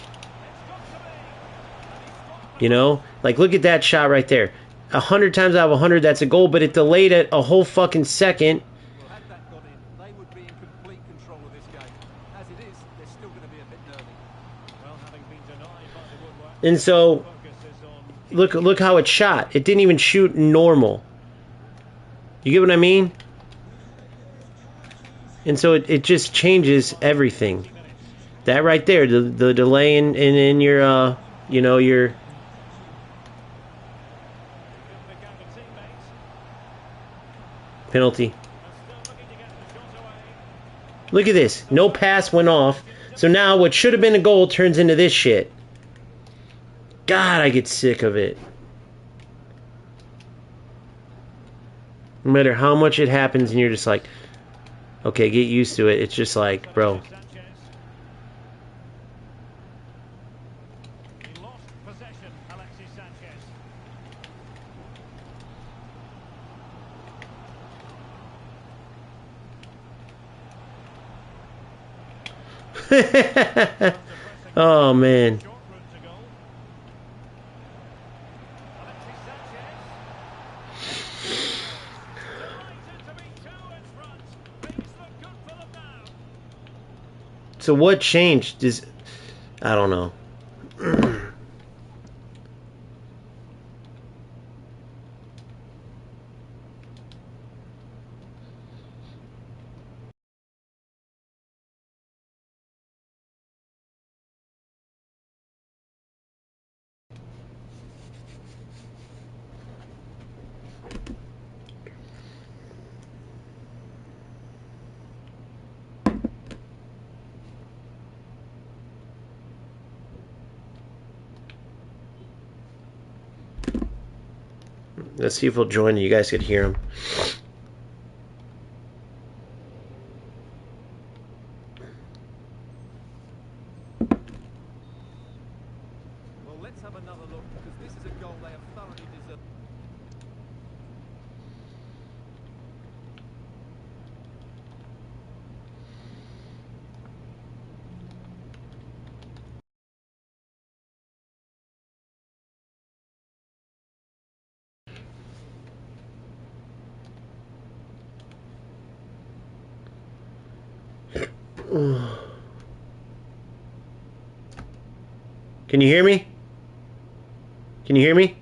A: You know? Like, look at that shot right there. 100 times out of 100, that's a goal, but it delayed it a whole fucking second.
C: Well, had that got in, they would be in complete control of this game. As it is, they're still going to be a bit nervy.
B: Well, having been denied by the woodwork,
A: And so,
B: focus is on
A: look how it shot. It didn't even shoot normal. You get what I mean? And so it just changes everything. That right there, the delay in your, you know, your... penalty. Look at this. No pass went off. So now what should have been a goal turns into this shit. God, I get sick of it. No matter how much it happens and you're just like, okay, get used to it. It's just like, bro.
B: Sanchez. He lost possession, Alexis Sanchez.
A: Oh, man.
B: Short route to goal. Alexis Sanchez. Delighted to be two in front. Things look good for them now.
A: So what changed? I don't know. Let's see if he'll join. You guys could hear him.
C: Well, let's have another look, because this is a goal they have thoroughly deserved.
A: Can you hear me? Can you hear me?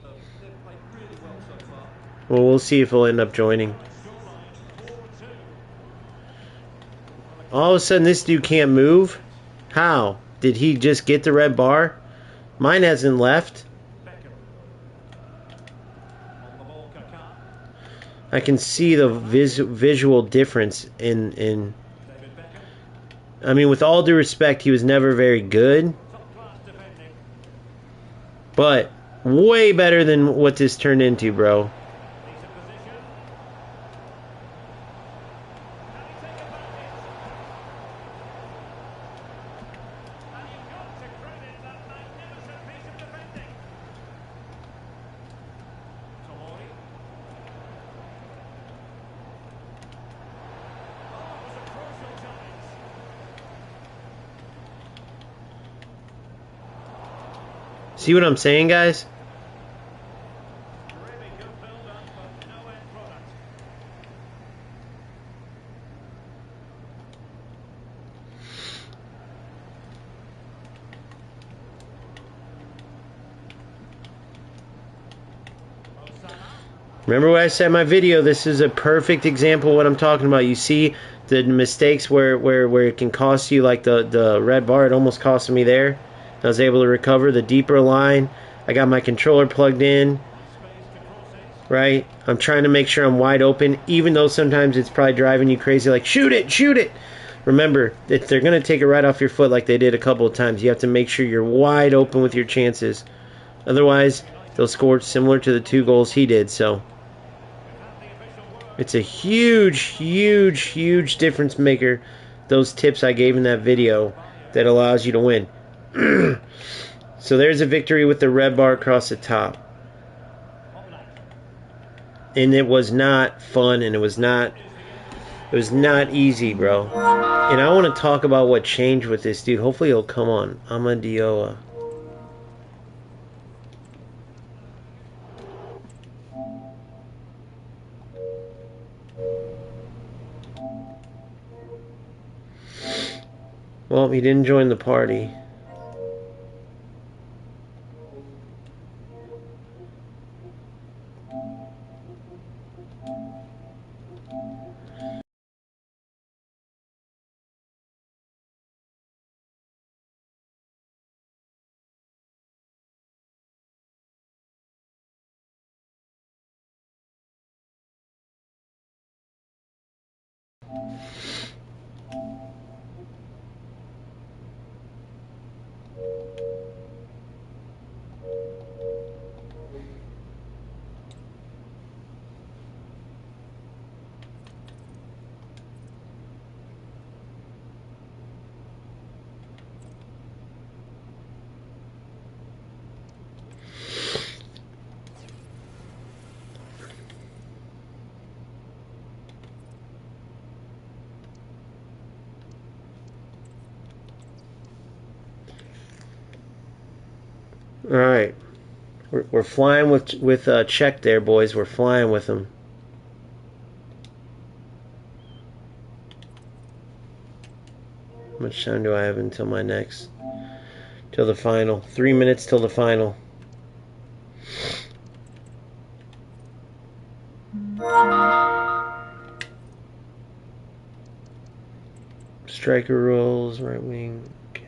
C: They've played really well so far.
A: Well, we'll see if he'll end up joining. All of a sudden, this dude can't move? How? Did he just get the red bar? Mine hasn't left.
B: Beckham. On the ball, Kaká.
A: I can see the visual difference in.
B: David Beckham.
A: I mean, with all due respect, he was never very good,
B: Top class defending.
A: but way better than what this turned into, bro.
B: Decent position. Can he take advantage? And you've got to credit that magnificent piece of defending. Tomori. Oh, it was a crucial challenge.
A: See what I'm saying, guys?
B: Really good build-up, but no end product. Osama.
A: Remember what I said in my video? This is a perfect example of what I'm talking about. You see the mistakes where it can cost you, like the red bar. It almost cost me there. I was able to recover the deeper line. I got my controller plugged in,
B: Space to crosses.
A: right? I'm trying to make sure I'm wide open, even though sometimes it's probably driving you crazy, like, shoot it, shoot it. Remember, if they're going to take it right off your foot like they did a couple of times, you have to make sure you're wide open with your chances. Otherwise, they'll score similar to the 2 goals he did. So
B: We've had the official word.
A: it's a huge, huge, huge difference maker, those tips I gave in that video, that allows you to win. So there's a victory with the red bar across the top. And it was not fun, and it was not easy, bro. And I want to talk about what changed with this dude. Hopefully he'll come on. Amadioa. Well, he didn't join the party. All right, we're flying with check there, boys. We're flying with them. How much time do I have until my next? Till the final. 3 minutes till the final. Striker rolls, right wing. Okay.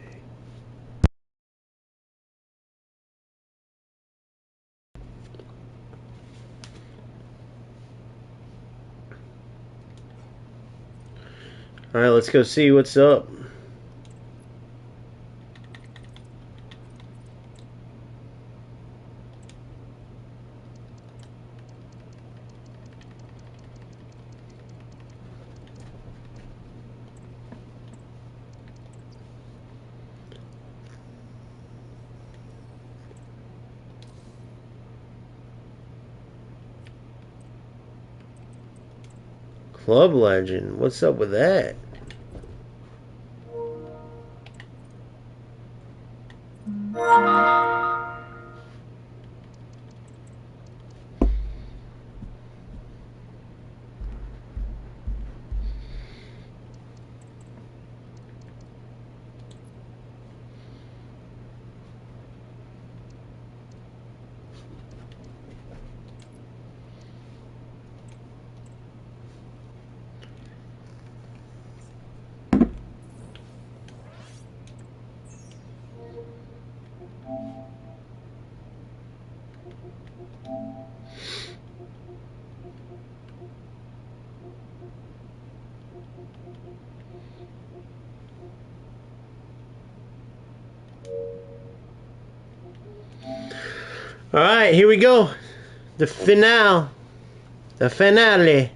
A: All right, let's go see what's up. Club Legend, what's up with that? Alright, here we go. The finale. The finale.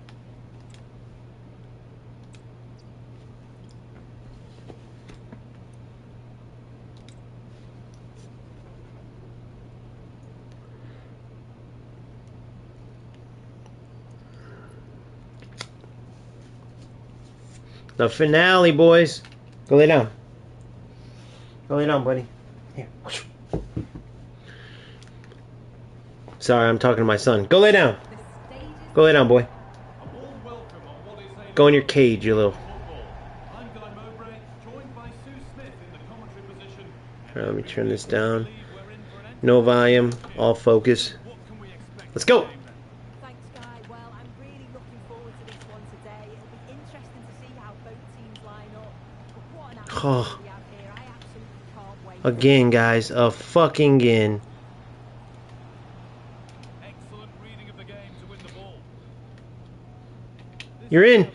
A: The finale, boys. Go lay down. Go lay down, buddy. Here. Sorry, I'm talking to my son. Go lay down. Go lay down, boy. Go in your cage, you little. Alright, let me turn this down. No volume. All focus. Let's go.
D: Thanks, Guy. Well, I'm really looking forward to this one today. It'll be interesting to see how both teams line up. But what an atmosphere we have here. I absolutely can't wait.
A: Again, guys. A fucking again.
C: Excellent reading of the game to win the ball.
A: You're in.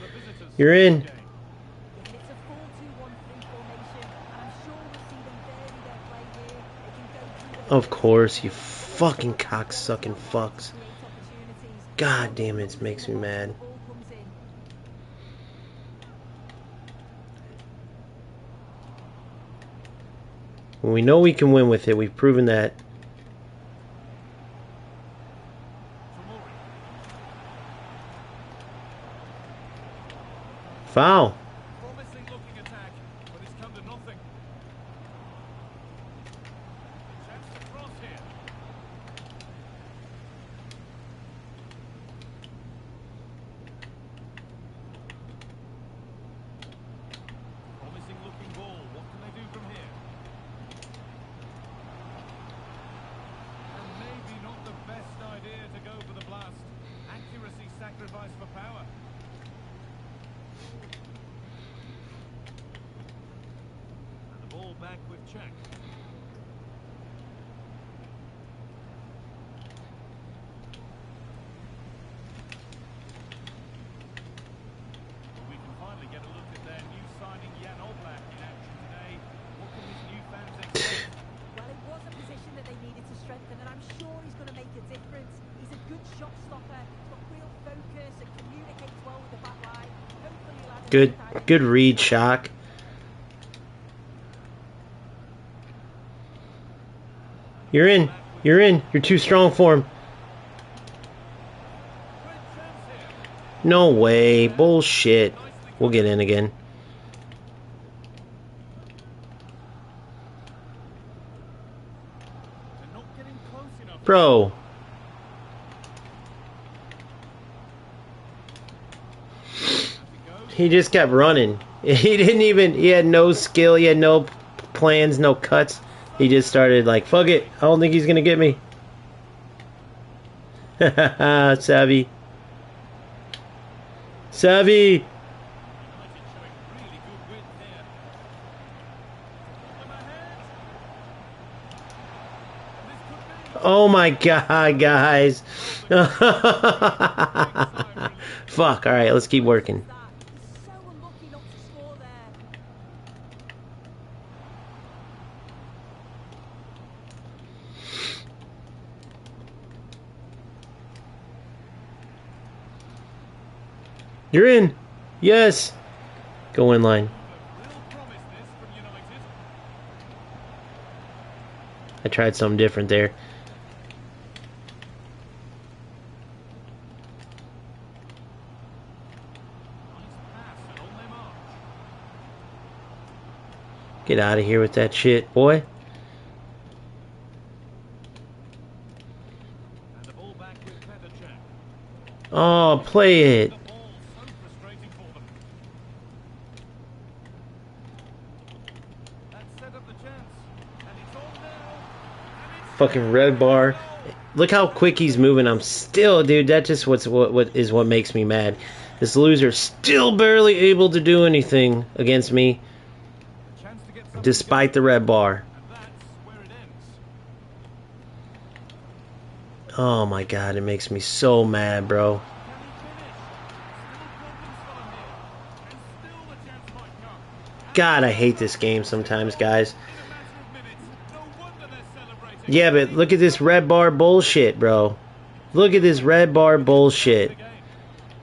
A: You're in.
D: It's a 4-2-1-3 formation, and I'm sure we'll see them vary their play here. They can go through the
A: Of course, you fucking cocksucking fucks.
D: create opportunities.
A: God damn it, it makes me mad.
D: Ball comes in.
A: When we know we can win with it, we've proven that. Foul.
C: Promising looking attack, but it's come to nothing. Chance to cross here. Promising looking ball. What can they do from here? And maybe not the best idea to go for the blast. Accuracy sacrificed for power. And the ball back with check. Well, we can finally get a look at their new signing Jan Oblak in action today. What can his new fans expect?
D: Well, it was a position that they needed to strengthen, and I'm sure he's going to make a difference. He's a good shot stopper, he's got real focus, and communicates well with the back line. Hopefully he'll have a
A: Good,
D: time.
A: good read, Shock. You're in. You're in. You're too strong for him.
C: Great chance here.
A: No way. Bullshit. We'll get in again.
C: They're not getting close enough.
A: Bro. He just kept running. He didn't even, he had no skill. He had no plans, no cuts. He just started like, fuck it. I don't think he's going to get me. Savvy. Savvy.
C: United showing really good width here. Them ahead. And this could be.
A: Oh my god, guys. Fuck. All right, let's keep working.
D: That. He's so unlucky not to score there.
A: You're in. Yes. Go in line.
C: Real promise this from United.
A: I tried something different there.
C: Nice pass and on they march.
A: Get out of here with that shit, boy.
C: And the ball back with Petr.
A: Oh, play it.
C: The ball so frustrating for them. That set up the chance. And it's on now. And it's
A: Fucking red bar. Look how quick he's moving. I'm still, dude. That just what makes me mad. This loser still barely able to do anything against me,
C: a chance to get something
A: despite the red bar.
C: going, and that's where it ends.
A: Oh my god, it makes me so mad, bro.
C: Can he finish? Still problems for him here. And still the chance might come.
A: God, I hate this game sometimes, guys.
C: In a matter of minutes, no wonder they're celebrating.
A: Yeah, but look at this red bar bullshit, bro. Look at this red bar bullshit.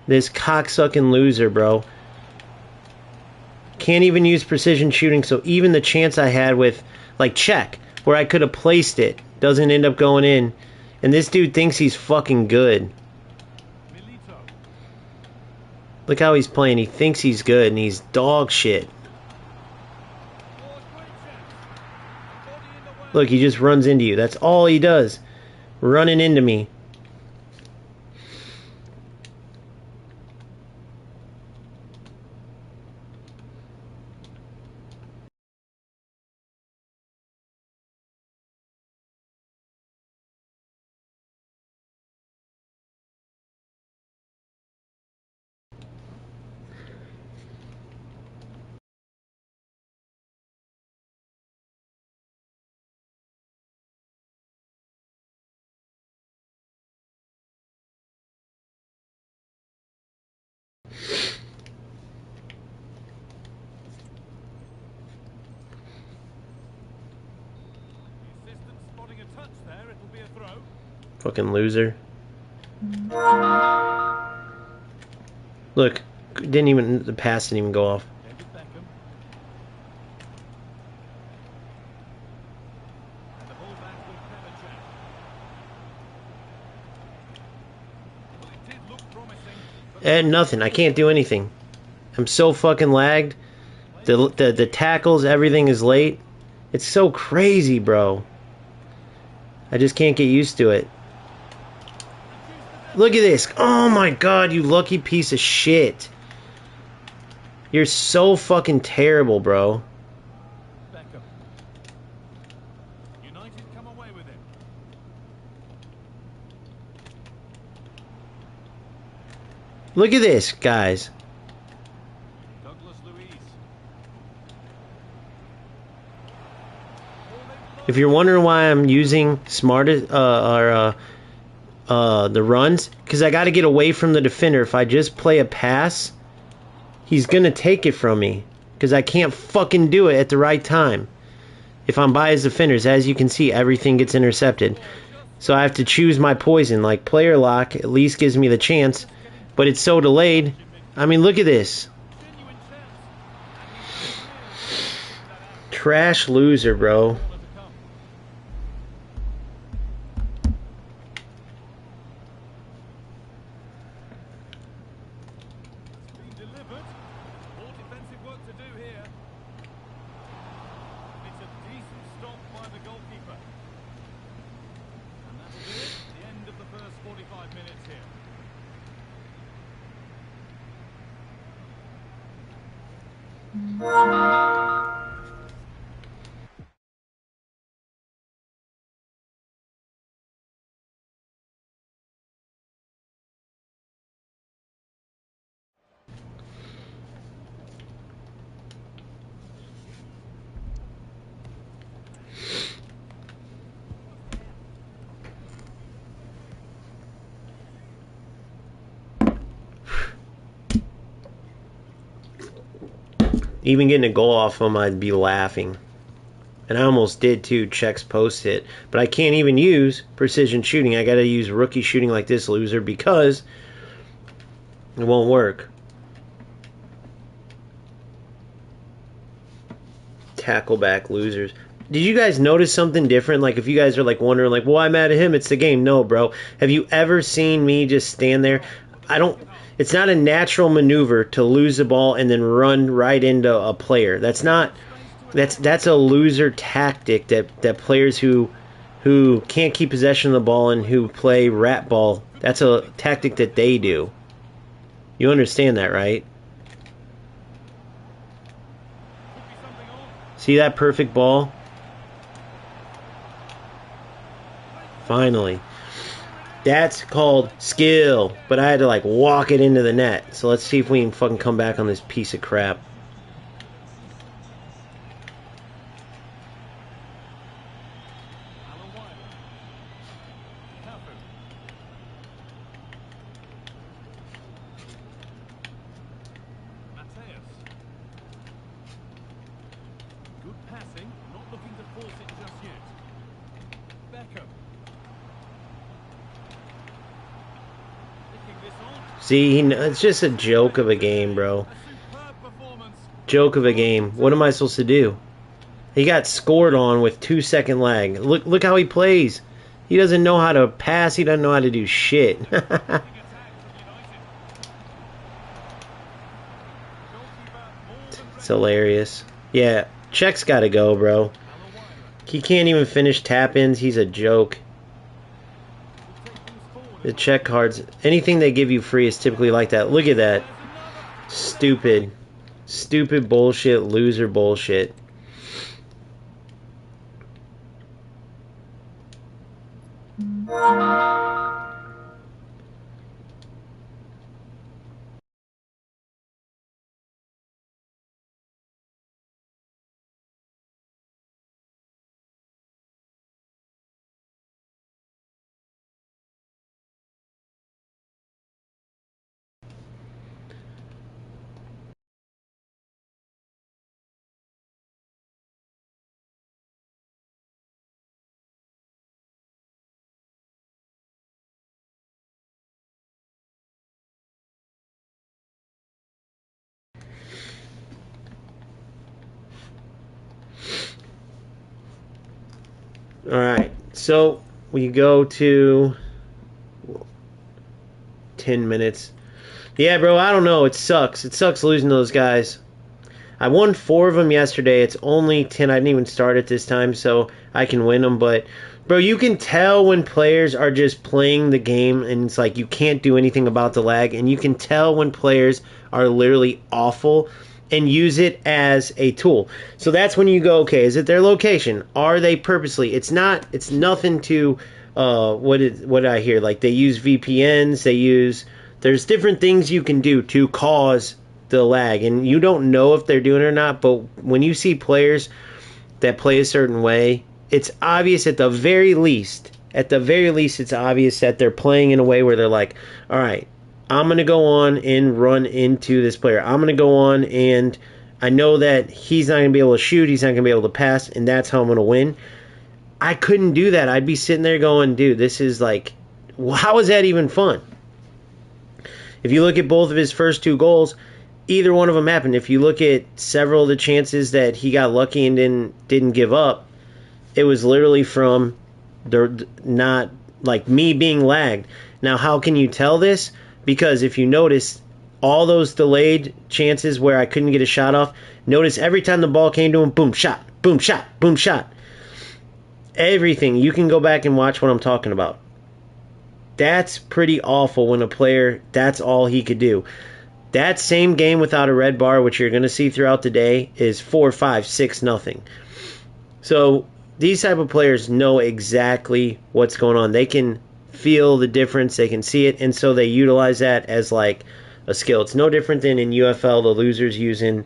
A: This cocksucking loser, bro. Can't even use precision shooting, so even the chance I had with, like, check, where I could have placed it, doesn't end up going in. And this dude thinks he's fucking good. Look how he's playing. He thinks he's good, and he's dog shit. Look, he just runs into you. That's all he does. Running into me. Fucking loser. Look, the pass didn't even go off. And nothing. I can't do anything. I'm so fucking lagged. The tackles, everything is late. It's so crazy, bro. I just can't get used to it. Look at this. Oh my god, you lucky piece of shit. You're so fucking terrible, bro.
C: United come away with it.
A: Look at this, guys. If you're wondering why I'm using the runs, because I got to get away from the defender. If I just play a pass, he's going to take it from me, because I can't fucking do it at the right time. If I'm by his defenders, as you can see, everything gets intercepted. So I have to choose my poison. Like player lock at least gives me the chance, but it's so delayed. I mean, look at this. Trash loser, bro. Even getting a goal off him, I'd be laughing. And I almost did too, checks post hit. But I can't even use precision shooting. I gotta use rookie shooting like this loser because it won't work. Tackle back losers. Did you guys notice something different? Like if you guys are like wondering like, well, I'm mad at him, it's the game. No, bro. Have you ever seen me just stand there? It's not a natural maneuver to lose the ball and then run right into a player. That's a loser tactic that players who can't keep possession of the ball and who play rat ball, that's a tactic that they do. You understand that, right? See that perfect ball? Finally. That's called skill. But I had to like walk it into the net. So let's see if we can fucking come back on this piece of crap. See, it's just a joke of a game, bro.
C: A superb performance.
A: Joke of a game. What am I supposed to do? He got scored on with 2-second lag. Look how he plays. He doesn't know how to pass. He doesn't know how to do shit.
C: Big attack from United. Goalkeeper more than
A: It's hilarious. Yeah, Czech's got to go, bro.
C: Galore
A: He can't even finish tap-ins. He's a joke.
C: will take things forward.
A: The Czech cards, anything they give you free is typically like that. Look at that. Stupid. Stupid bullshit, loser bullshit. Alright, so we go to 10 minutes. Yeah, bro, I don't know. It sucks. It sucks losing those guys. I won 4 of them yesterday. It's only 10. I didn't even start it this time, so I can win them. But, bro, you can tell when players are just playing the game, and it's like you can't do anything about the lag. And you can tell when players are literally awful and use it as a tool. So that's when you go, okay, is it their location? Are they purposely? It's not. It's nothing to what did I hear? Like they use VPNs. There's different things you can do to cause the lag, and you don't know if they're doing it or not. But when you see players that play a certain way, it's obvious at the very least. At the very least, it's obvious that they're playing in a way where they're like, all right, I'm going to go on and run into this player. I'm going to go on and I know that he's not going to be able to shoot. He's not going to be able to pass, and that's how I'm going to win. I couldn't do that. I'd be sitting there going, dude, this is like, how is that even fun? If you look at both of his first 2 goals, either one of them happened. If you look at several of the chances that he got lucky and didn't give up, it was literally from not like me being lagged. Now, how can you tell this? Because if you notice, all those delayed chances where I couldn't get a shot off, notice every time the ball came to him, boom, shot, boom, shot, boom, shot. Everything. You can go back and watch what I'm talking about. That's pretty awful when a player, that's all he could do. That same game without a red bar, which you're going to see throughout the day, is 4-5-6-0. So these type of players know exactly what's going on. They can feel the difference. They can see it, and so they utilize that as like a skill. It's no different than in UFL, the losers using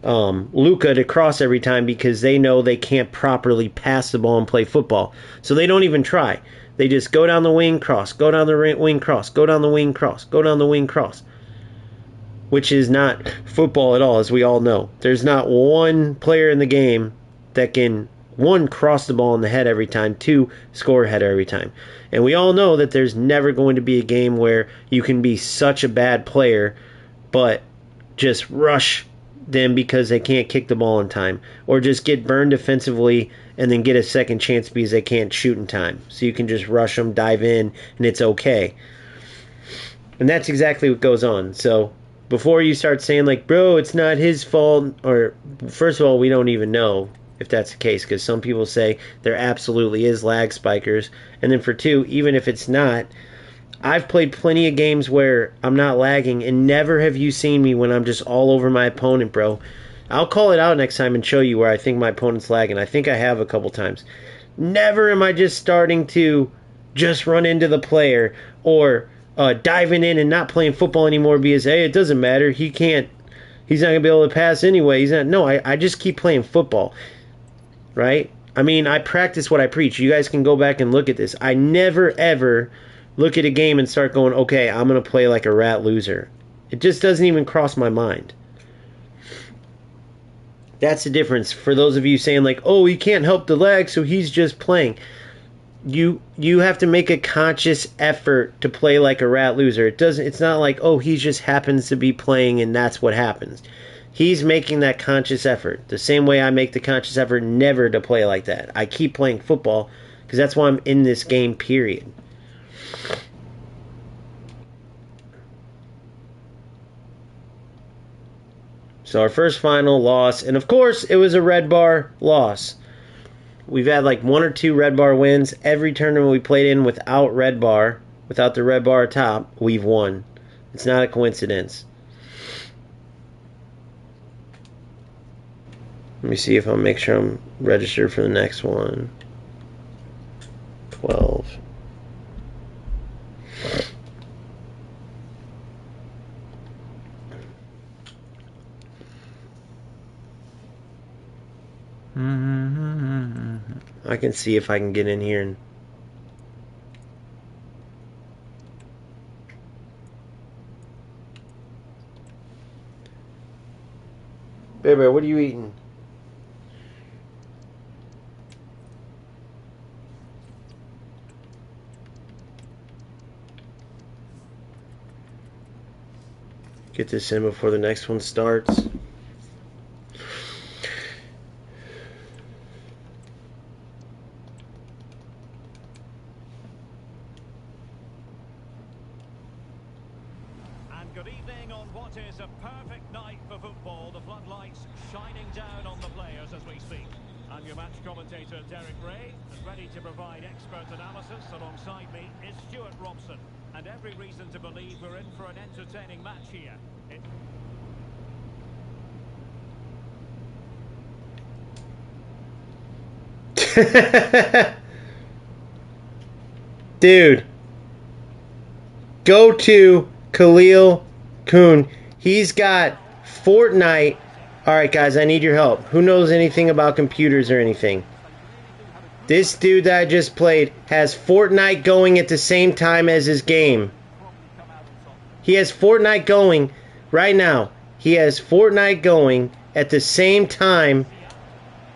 A: Luka to cross every time because they know they can't properly pass the ball and play football. So they don't even try. They just go down the wing, cross, go down the wing, cross, go down the wing, cross, go down the wing, cross. Which is not football at all, as we all know. There's not one player in the game that can, 1, cross the ball in the head every time, 2, score a header every time. And we all know that there's never going to be a game where you can be such a bad player, but just rush them because they can't kick the ball in time. Or just get burned defensively and then get a second chance because they can't shoot in time. So you can just rush them, dive in, and it's okay. And that's exactly what goes on. So before you start saying like, bro, it's not his fault, or first of all, we don't even know if that's the case, because some people say there absolutely is lag spikers, and then for 2, even if it's not, I've played plenty of games where I'm not lagging, and never have you seen me when I'm just all over my opponent, bro. I'll call it out next time and show you where I think my opponent's lagging. I think I have a couple times. Never am I just starting to just run into the player or diving in and not playing football anymore because, hey, it doesn't matter. He's not going to be able to pass anyway. I just keep playing football, right? I mean, I practice what I preach. You guys can go back and look at this. I never, ever look at a game and start going, okay, I'm going to play like a rat loser. It just doesn't even cross my mind. That's the difference. For those of you saying like, oh, he can't help the lag, so he's just playing. you have to make a conscious effort to play like a rat loser. It's not like, oh, he just happens to be playing and that's what happens. He's making that conscious effort. The same way I make the conscious effort never to play like that. I keep playing football because that's why I'm in this game, period. So our first final loss, and of course it was a red bar loss. We've had like 1 or 2 red bar wins. Every tournament we played in without the red bar top, we've won. It's not a coincidence. Let me see if I'll make sure I'm registered for the next one. 12. I can see if I can get in here and Baby, what are you eating? Get this in before the next one starts.
B: Good evening on what is a perfect night for football. The floodlights shining down on the players as we speak. I'm your match commentator, Derek Ray, and ready to provide expert analysis alongside me is Stuart Robson. And every reason to believe we're in for an entertaining match here.
A: Dude, go to Khalil Kuhn. He's got Fortnite. Alright guys, I need your help. Who knows anything about computers or anything? This dude that I just played has Fortnite going at the same time as his game. He has Fortnite going right now. He has Fortnite going at the same time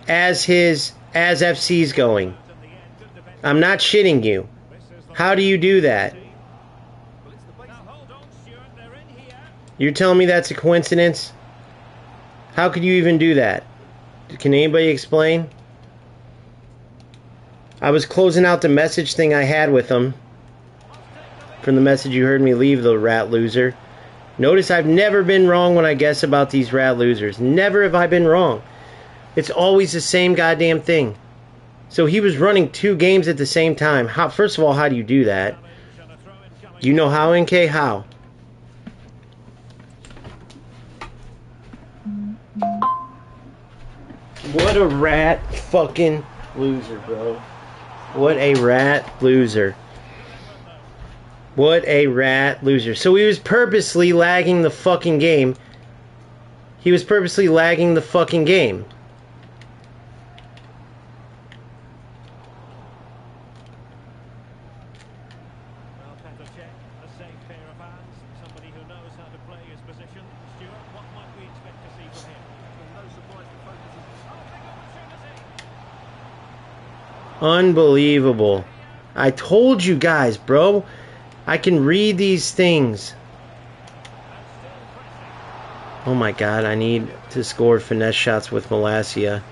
A: as FC's going. I'm not shitting you. How do you do that? You're telling me that's a coincidence? How could you even do that? Can anybody explain? I was closing out the message thing I had with him. From the message you heard me leave, the rat loser. Notice I've never been wrong when I guess about these rat losers. Never have I been wrong. It's always the same goddamn thing. So he was running 2 games at the same time. First of all, how do you do that? You know how, NK? How? What a rat fucking loser, bro. What a rat loser. What a rat loser. So he was purposely lagging the fucking game. He was purposely lagging the fucking game. Unbelievable. I told you guys, bro. I can read these things. Oh my god, I need to score finesse shots with Malasia.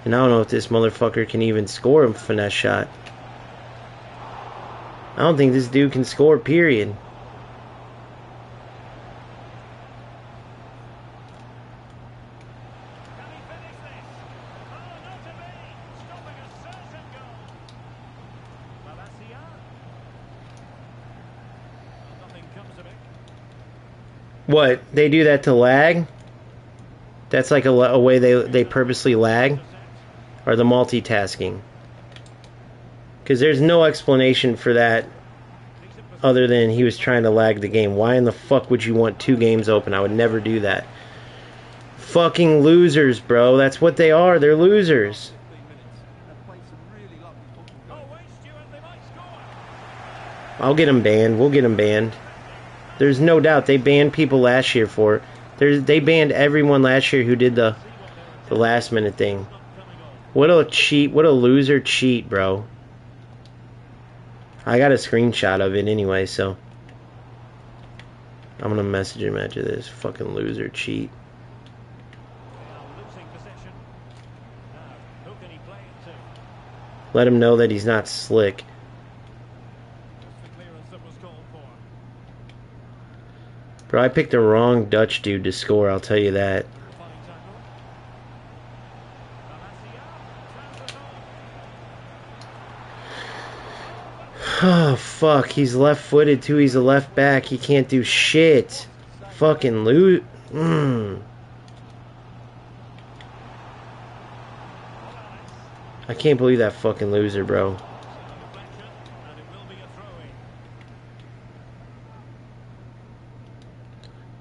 A: And I don't know if this motherfucker can even score a finesse shot. I don't think this dude can score, period. What? They do that to lag? That's like a way they purposely lag? Or the multitasking? Because there's no explanation for that other than he was trying to lag the game. Why in the fuck would you want 2 games open? I would never do that. Fucking losers, bro. That's what they are. They're losers. I'll get them banned. We'll get them banned. There's no doubt they banned people last year for it. They banned everyone last year who did the last minute thing. What a cheat. What a loser cheat, bro. I got a screenshot of it anyway, so I'm gonna message him after this. Fucking loser cheat. Let him know that he's not slick. Bro, I picked the wrong Dutch dude to score, I'll tell you that. Oh, fuck. He's left-footed, too. He's a left back. He can't do shit. Fucking loot. I can't believe that fucking loser, bro.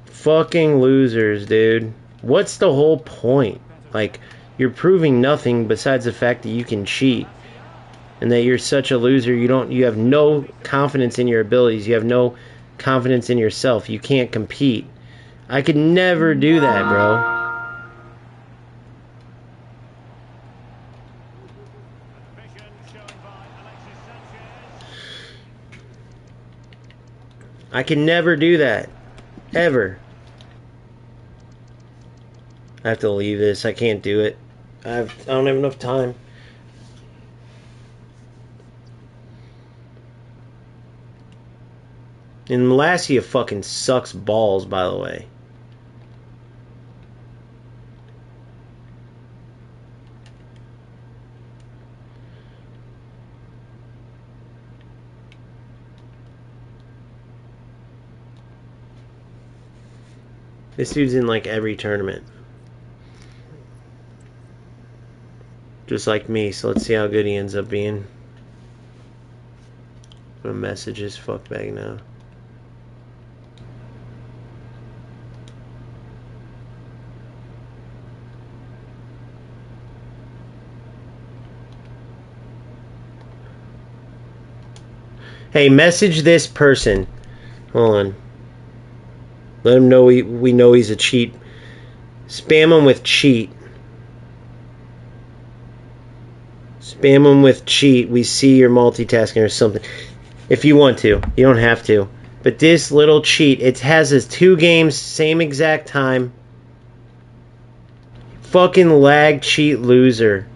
A: Fucking losers, dude. What's the whole point? Like, you're proving nothing besides the fact that you can cheat. And that you're such a loser, you have no confidence in your abilities. You have no confidence in yourself. You can't compete. I could never do that, bro. I can never do that. Ever. I have to leave this. I can't do it. I don't have enough time. And Lassie fucking sucks balls, by the way. This dude's in like every tournament. Just like me, so let's see how good he ends up being. I'm gonna message his fuckbag now. Hey, message this person. Hold on. Let him know we know he's a cheat. Spam him with cheat. Spam him with cheat. We see you're multitasking or something. If you want to. You don't have to. But this little cheat, it has his 2 games, same exact time. Fucking lag cheat loser.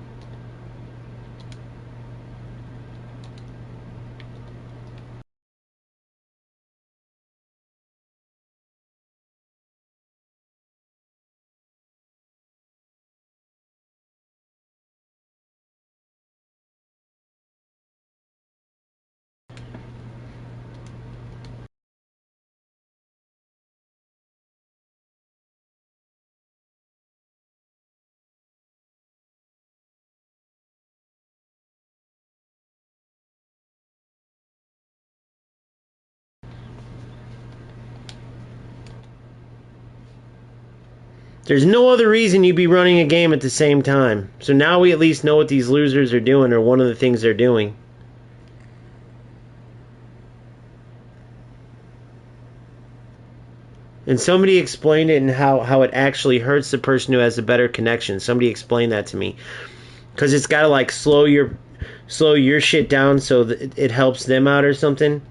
A: There's no other reason you'd be running a game at the same time. So now we at least know what these losers are doing, or one of the things they're doing. And somebody explained it and how it actually hurts the person who has a better connection. Somebody explained that to me. Because it's got to like slow your shit down so that it helps them out or something.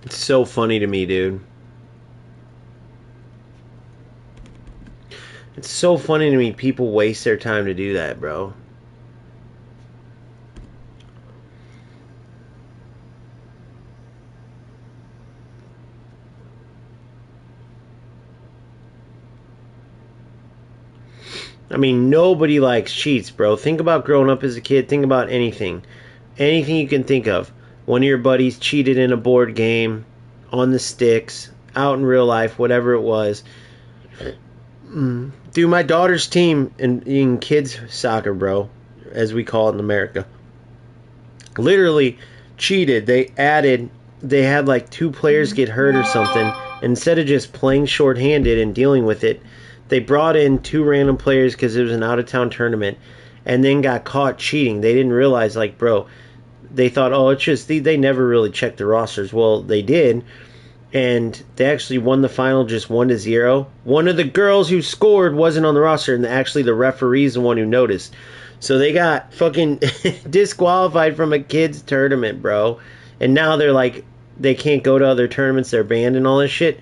A: It's so funny to me, dude. It's so funny to me people waste their time to do that, bro. I mean, nobody likes cheats, bro. Think about growing up as a kid. Think about anything. Anything you can think of. One of your buddies cheated in a board game, on the sticks, out in real life, whatever it was. Dude, my daughter's team in kids soccer, bro, as we call it in America, literally cheated. They had like 2 players get hurt or something. Instead of just playing shorthanded and dealing with it, they brought in 2 random players because it was an out-of-town tournament, and then got caught cheating. They didn't realize, like, bro, they thought, oh, it's just, they never really checked the rosters. Well, they did, and they actually won the final just 1-0. One of the girls who scored wasn't on the roster, and actually the referee's the one who noticed. So they got fucking disqualified from a kids tournament, bro. And now they're like, they can't go to other tournaments, they're banned and all this shit.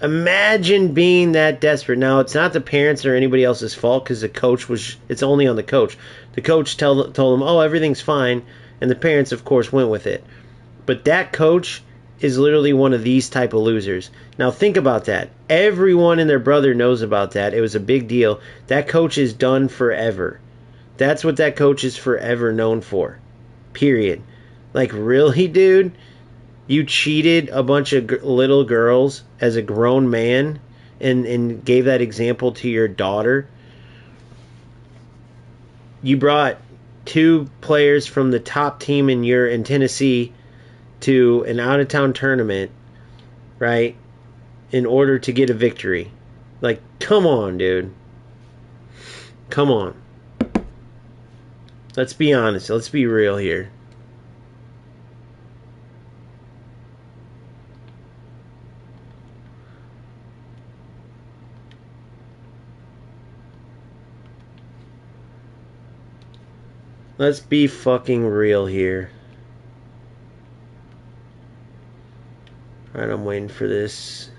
A: Imagine being that desperate. Now, it's not the parents or anybody else's fault because the coach it's only on the coach. The coach told them, oh, everything's fine, and the parents, of course, went with it. But that coach is literally one of these type of losers. Now, think about that. Everyone and their brother knows about that. It was a big deal. That coach is done forever. That's what that coach is forever known for. Period. Like, really, dude? You cheated a bunch of little girls as a grown man and gave that example to your daughter. You brought 2 players from the top team in Tennessee to an out-of-town tournament, right, in order to get a victory. Like, come on, dude. Come on. Let's be honest. Let's be real here. Let's be fucking real here. Alright, I'm waiting for this.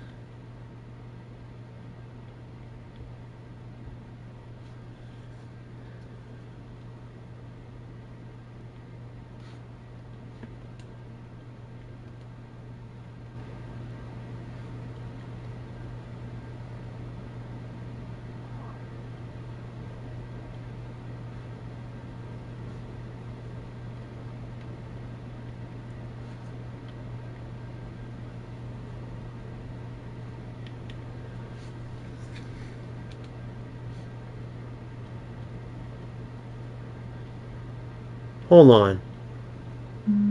A: Hold on.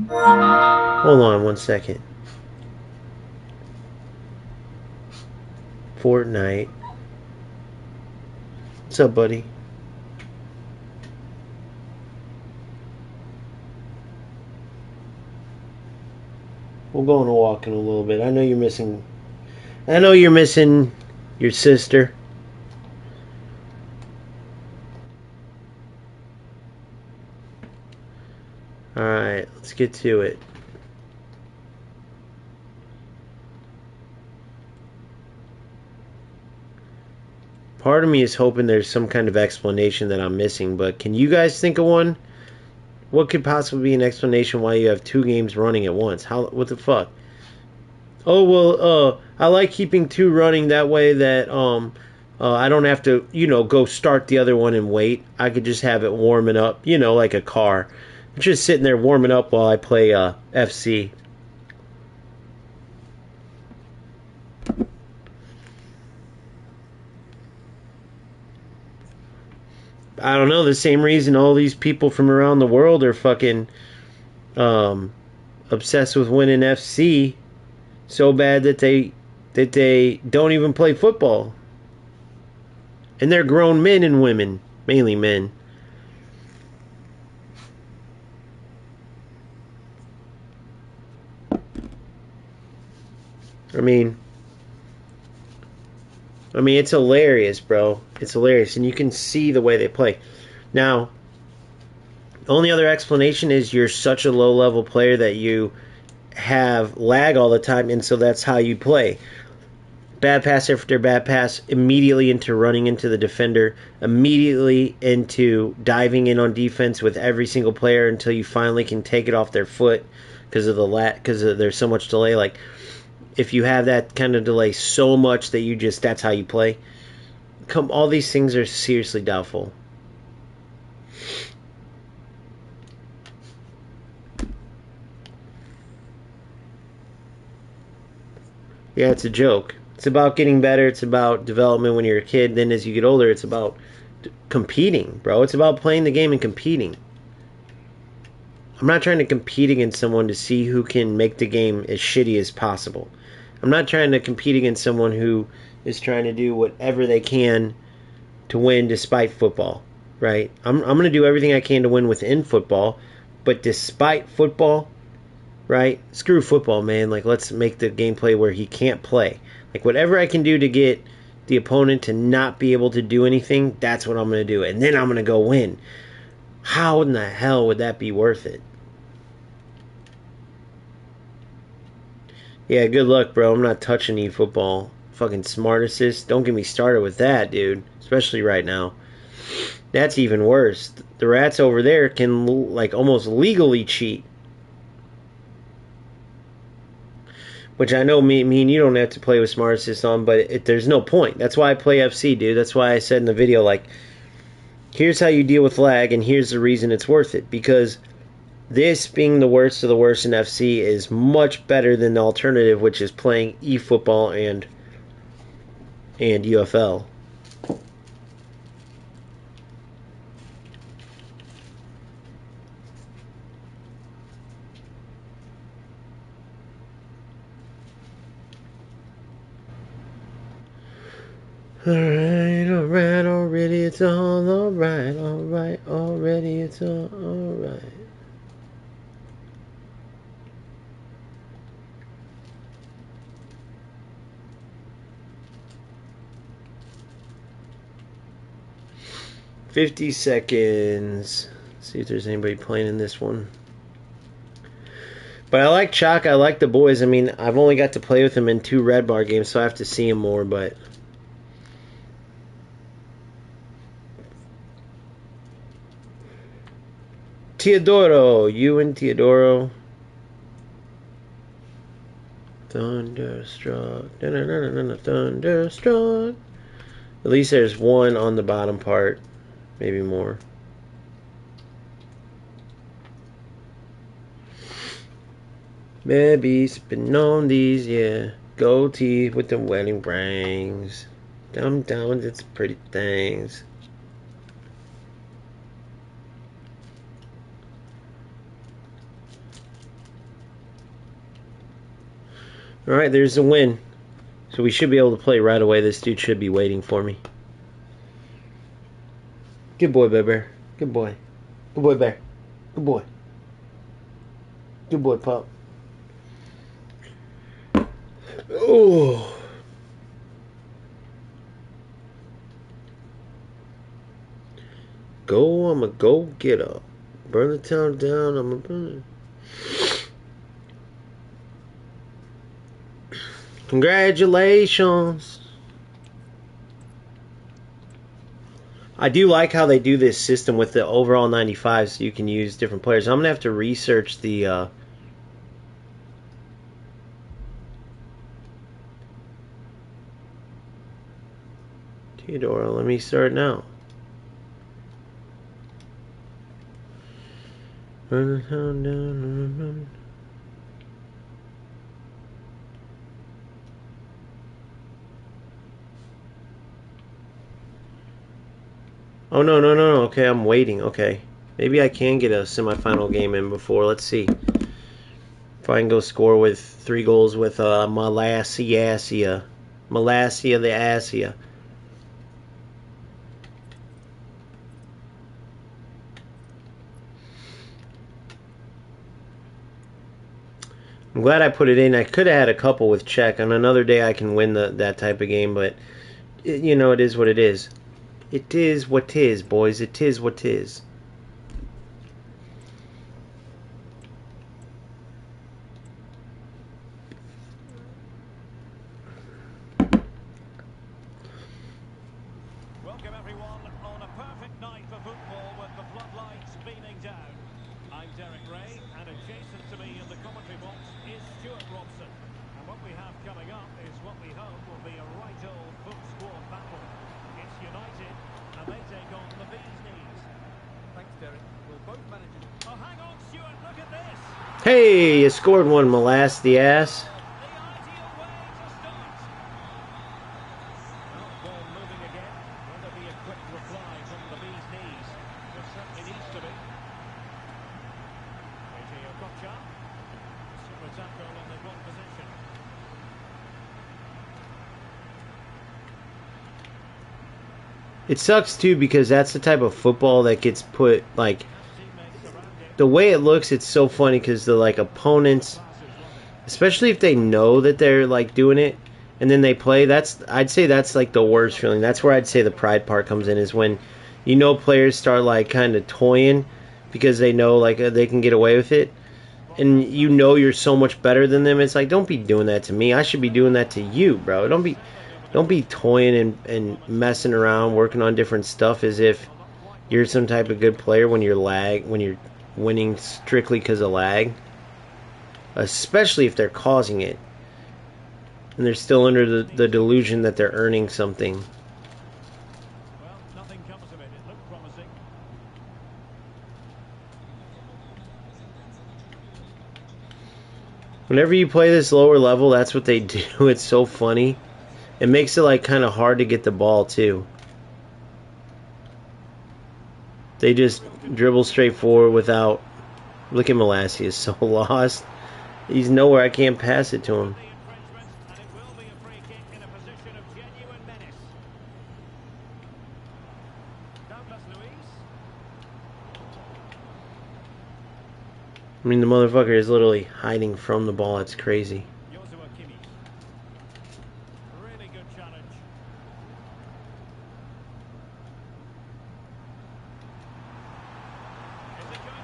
A: Hold on 1 second. Fortnite. What's up, buddy? We'll go on a walk in a little bit. I know you're missing your sister. Alright, let's get to it. Part of me is hoping there's some kind of explanation that I'm missing, but can you guys think of one? What could possibly be an explanation why you have 2 games running at once? What the fuck? Oh, well, I like keeping 2 running that way that, I don't have to, go start the other one and wait. I could just have it warming up, like a car. Just sitting there warming up while I play FC. I don't know, the same reason all these people from around the world are fucking obsessed with winning FC so bad that they don't even play football. And they're grown men and women, mainly men. I mean, it's hilarious, bro. It's hilarious, and you can see the way they play. Now, the only other explanation is you're such a low-level player that you have lag all the time, and so that's how you play. bad pass after bad pass, immediately into running into the defender, immediately into diving in on defense with every single player until you finally can take it off their foot because of there's so much delay. Like, if you have that kind of delay so much that that's how you play. All these things are seriously doubtful. Yeah, it's a joke. It's about getting better. It's about development when you're a kid. Then as you get older, it's about competing, bro. It's about playing the game and competing. I'm not trying to compete against someone to see who can make the game as shitty as possible. I'm not trying to compete against someone who is trying to do whatever they can to win despite football, right? I'm going to do everything I can to win within football, but despite football, right? Screw football, man. Like, let's make the gameplay where he can't play. Like, whatever I can do to get the opponent to not be able to do anything, that's what I'm going to do. And then I'm going to go win. How in the hell would that be worth it? Yeah, good luck, bro. I'm not touching eFootball. Fucking smart assist. Don't get me started with that, dude. Especially right now. That's even worse. The rats over there can, like, almost legally cheat. Which I know me and you don't have to play with smart assist on, but there's no point. That's why I play FC, dude. That's why I said in the video, like, here's how you deal with lag, and here's the reason it's worth it. Because this, being the worst of the worst in FC, is much better than the alternative, which is playing eFootball and UFL. Alright, already it's all alright, already it's all alright. $50 seconds. Let's see if there's anybody playing in this one. But I like Chalk, I like the boys. I mean, I've only got to play with him in 2 Red Bar games, so I have to see him more, but Teodoro, you and Teodoro. Thunderstruck. Thunderstruck. At least there's one on the bottom part. Maybe more. Maybe spin on these, yeah. Gold teeth with the wedding rings. Down with its pretty things. Alright, there's a win. So we should be able to play right away. This dude should be waiting for me. Good boy, Bear. Good boy. Good boy, Bear. Good boy. Good boy, Pup. Oh. Go, I'm a go get up. Burn the town down, I'm a burn. Congratulations. I do like how they do this system with the overall 95 so you can use different players. I'm going to have to research the Theodora, let me start now. Run the town down. Oh, no. Okay, I'm waiting. Okay. Maybe I can get a semifinal game in before. Let's see. If I can go score with 3 goals with Malassia the Assia. I'm glad I put it in. I could have had a couple with Czech. On another day I can win that type of game, but you know, it is what it is. It is what 'tis, boys. It is what 'tis.
B: Derek Ray, and adjacent to me in the commentary box is Stuart Robson. And what we have coming up is what we hope will be a right old full squad battle. It's United, and they take on the Bees Knees.
C: Thanks, Derek. Well, both managers.
B: Oh, hang on, Stuart, look at this.
A: Hey, you scored one, molass the ass.
B: The ideal way to start. Well, ball moving again. Will there be a quick reply from the Bees Knees? There certainly needs to be. Super tackle and they've got possession.
A: It sucks too because that's the type of football that gets put, like,
B: Teammates around it.
A: the way it looks, it's so funny because the, like, opponents, especially if they know that they're, like, doing it and then they play, I'd say that's, like, the worst feeling. That's where I'd say the pride part comes in, is when you know players start, like, kind of toying because they know, like, they can get away with it, and you know you're so much better than them. It's like, don't be doing that to me. I should be doing that to you, bro. Don't be toying and messing around, working on different stuff as if you're some type of good player when you're winning strictly because of lag. Especially if they're causing it. And they're still under the delusion that they're earning something.
B: Well, nothing comes of it. It looked promising.
A: Whenever you play this lower level, that's what they do. It's so funny. It makes it like kind of hard to get the ball too. They just dribble straight forward without. Look at Molassie, is so lost. He's nowhere. I can't pass it to him.
B: The infringement, and it will be a free kick in a position of genuine menace. Douglas Luiz.
A: I mean, the motherfucker is literally hiding from the ball. It's crazy.
B: Joshua Kimmich. Really good challenge. Is it going to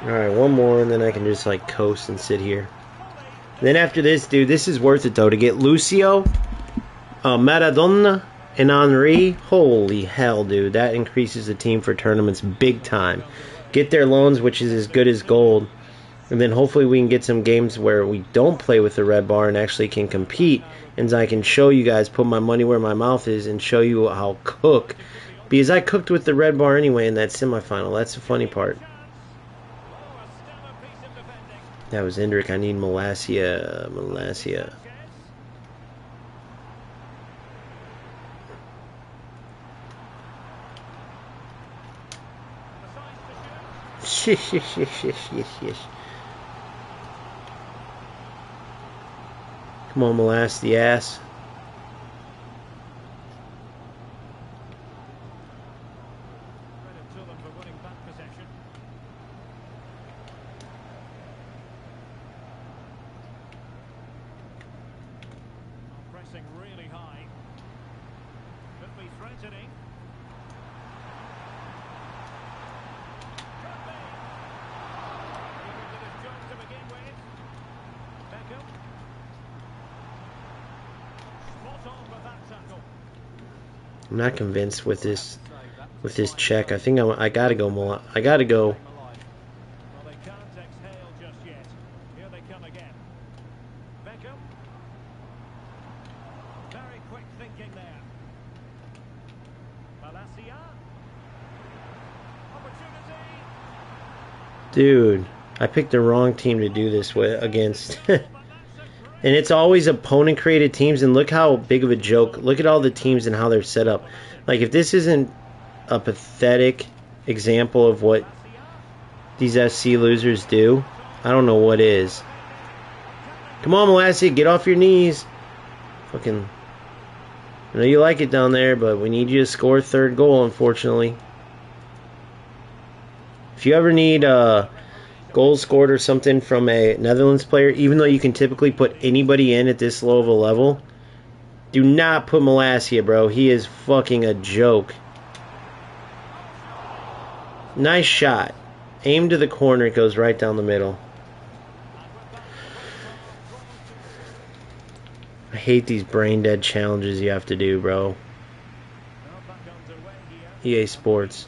B: be?
A: Alright, one more, and then I can just, like, coast and sit here. Then after this, dude, this is worth it, though. To get Lucio, Maradona, and Henry. Holy hell, dude. That increases the team for tournaments big time. Get their loans, which is as good as gold. And then hopefully we can get some games where we don't play with the red bar and actually can compete. And I can show you guys, put my money where my mouth is, and show you how I'll cook. Because I cooked with the red bar anyway in that semifinal. That's the funny part.
B: Oh, a stellar piece of defending.
A: That was Endrick. I need Molassia. Yes. Come on, Molass the ass.
B: Credit to them for winning back possession. Pressing really high. Could be threatening. Could be. He did his job to begin with. Beckham. Spot on with that tackle.
A: I'm not convinced with this check. I think I gotta go. I gotta go.
B: Well, they can't exhale just yet. Here they come again. Beckham. Very quick thinking there. Malacia. Opportunity.
A: Dude, I picked the wrong team to do this with against. And it's always opponent-created teams, and look how big of a joke. Look at all the teams and how they're set up. Like, if this isn't a pathetic example of what these SC losers do, I don't know what is. Come on, Molassie, get off your knees. Fucking, I know you like it down there, but we need you to score a third goal, unfortunately. If you ever need goals scored or something from a Netherlands player, even though you can typically put anybody in at this low of a level, do not put Molassia, bro. He is fucking a joke. Nice shot. Aim to the corner. It goes right down the middle. I hate these brain dead challenges you have to do, bro. EA Sports.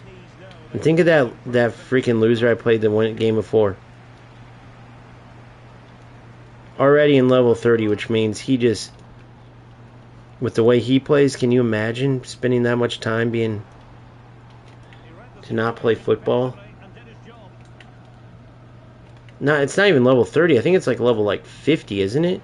A: And think of that freaking loser I played the one game before. Already in level 30, which means he just, with the way he plays, can you imagine spending that much time being to not play football? No, it's not even level 30. I think it's like level like 50, isn't it?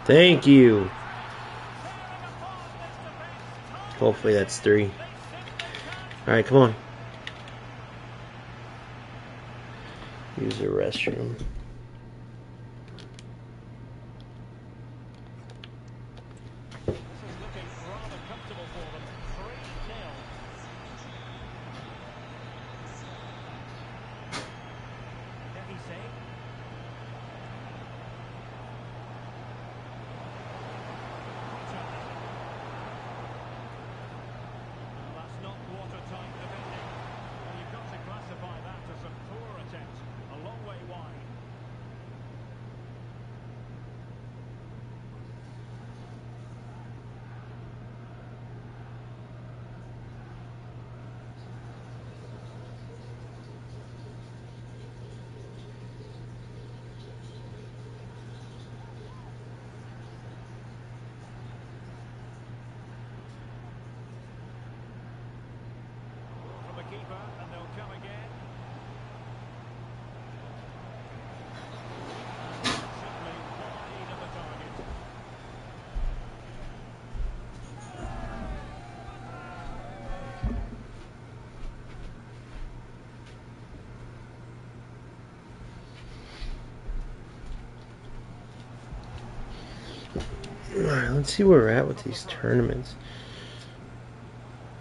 A: Thank you. Hopefully that's 3. Alright, come on. Use the restroom.
B: And they'll come again. Simply wide of the target.
A: Alright, let's see where we're at with these tournaments.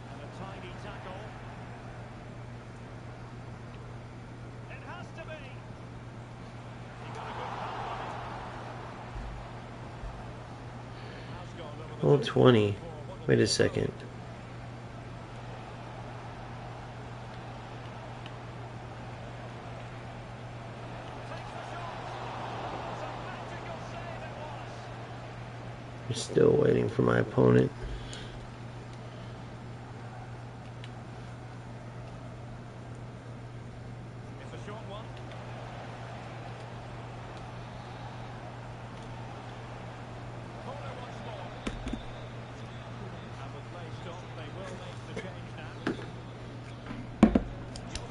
B: And a tiny tackle. It has to be. He got a good pass on it. Has gone over the
A: Oh, 20. Wait a second. I'm still waiting for my opponent.
B: It's a short one. Corner once more. And with play stopped, they will make the change now.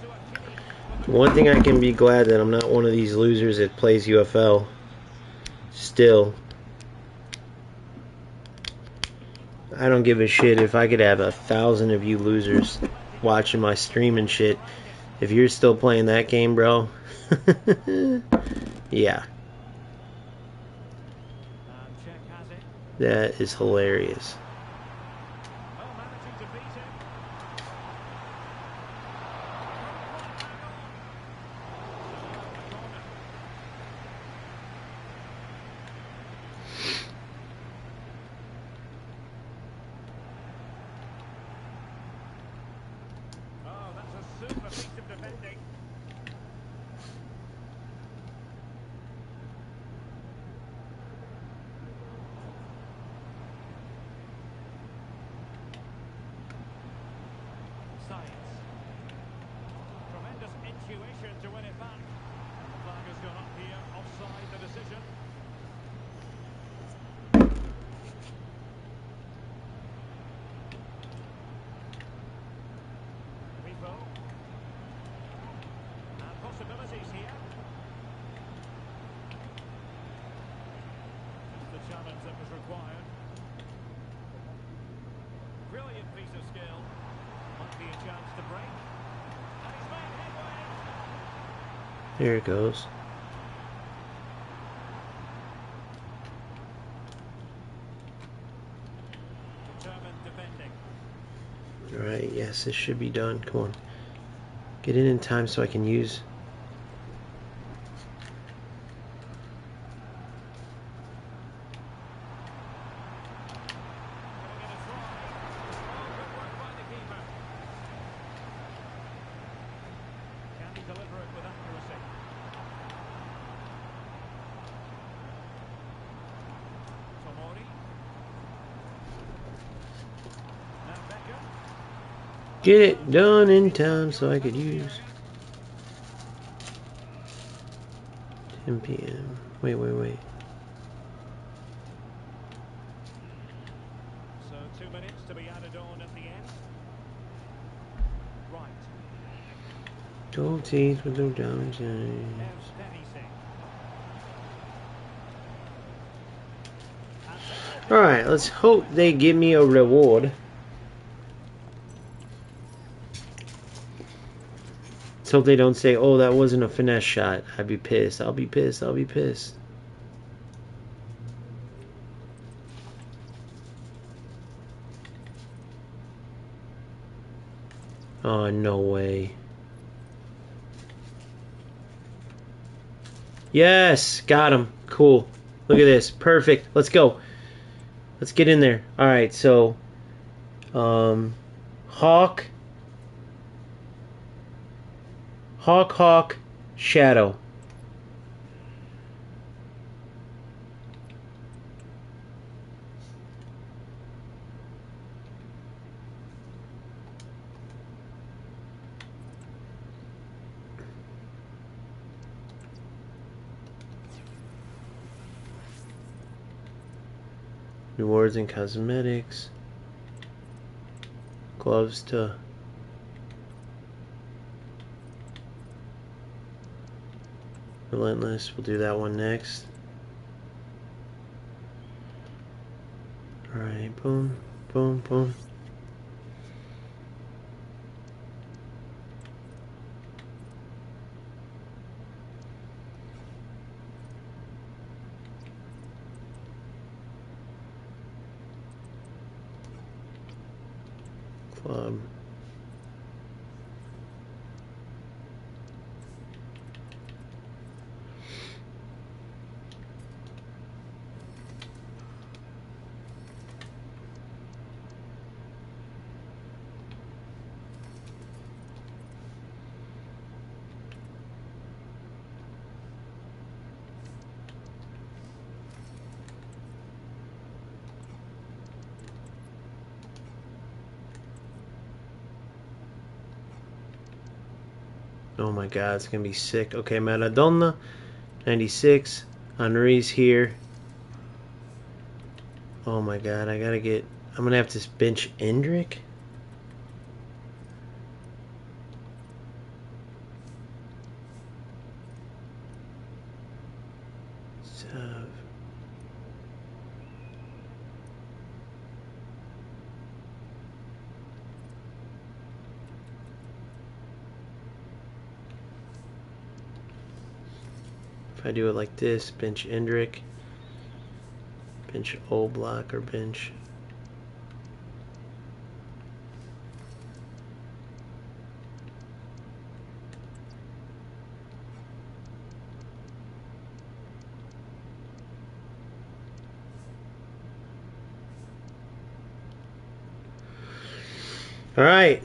B: Joshua Kimmich with the
A: One thing I can be glad that I'm not one of these losers that plays UFL. Still. I don't give a shit if I could have 1,000 of you losers watching my stream and shit. If you're still playing that game, bro, yeah,
B: and check has it.
A: that is hilarious.
B: Oh, managing to beat him. Oh, that's a super piece of defending. Science. Tremendous intuition to win it back. And the flag has gone up here, offside the decision. Rivo. And possibilities here. Just the challenge that was required. Brilliant piece of skill. Might be a chance to break. And he's made headway.
A: There it goes.
B: Determined defending.
A: Alright, yes, this should be done. Come on. Get in time so I can use.
B: Gonna get a try. Oh, good work by the keeper. Can he deliver it with accuracy?
A: Get it done in time so I could use 10 p.m. Wait.
B: So 2 minutes to be added on at the end. Right.
A: Gold teeth with no diamonds.
B: F25.
A: Alright, let's hope they give me a reward. Let's hope they don't say, oh, that wasn't a finesse shot. I'd be pissed. I'll be pissed. Oh, no way. Yes! Got him. Cool. Look at this. Perfect. Let's go. Let's get in there. Alright, so... Hawk, Shadow. Rewards and cosmetics. Gloves to... Relentless. We'll do that one next. Alright, boom. Club. Oh my god, it's gonna be sick. Okay, Maradona, 96. Henri's here. Oh my god, I gotta get... I'm gonna have to bench Endrick? If I do it like this, bench Endrick, bench Oblak, or bench... Alright.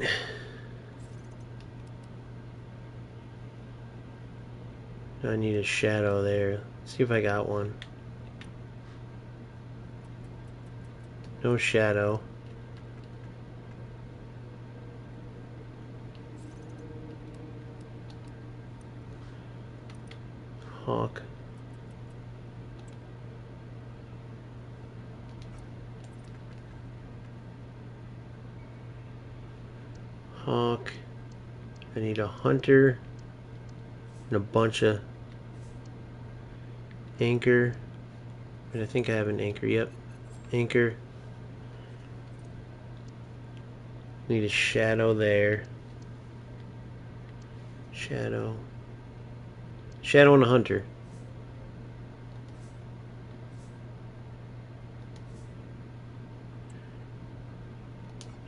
A: I need a shadow there. Let's see if I got one. No shadow. Hawk. Hawk. I need a hunter and a bunch of anchor. And I think I have an anchor. Yep. Anchor. Need a shadow there. Shadow. Shadow and a hunter.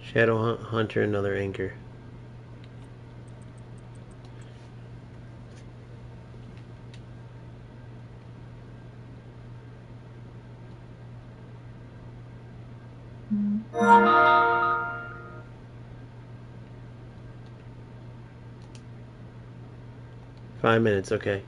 A: Shadow hunter, another anchor. Five minutes, okay.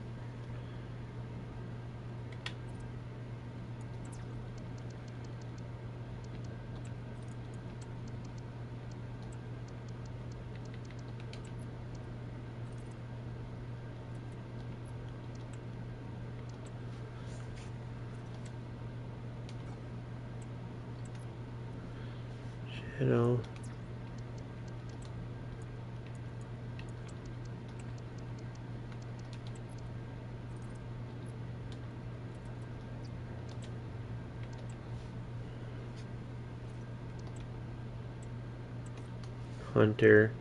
A: You know. Hunter.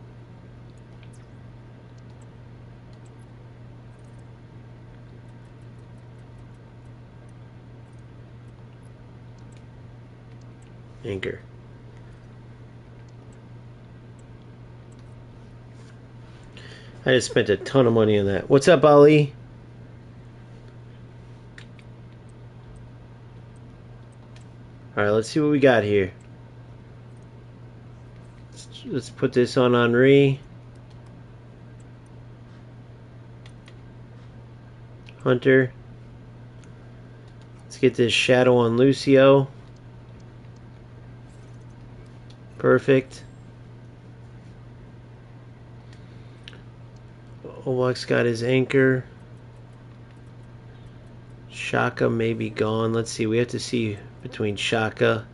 A: Anchor. I just spent a ton of money on that. What's up, Ali? Alright, let's see what we got here. Let's put this on Henri. Hunter. Let's get this shadow on Lucio. Perfect. Oblak's got his anchor. Shaka may be gone. Let's see. We have to see between Shaka.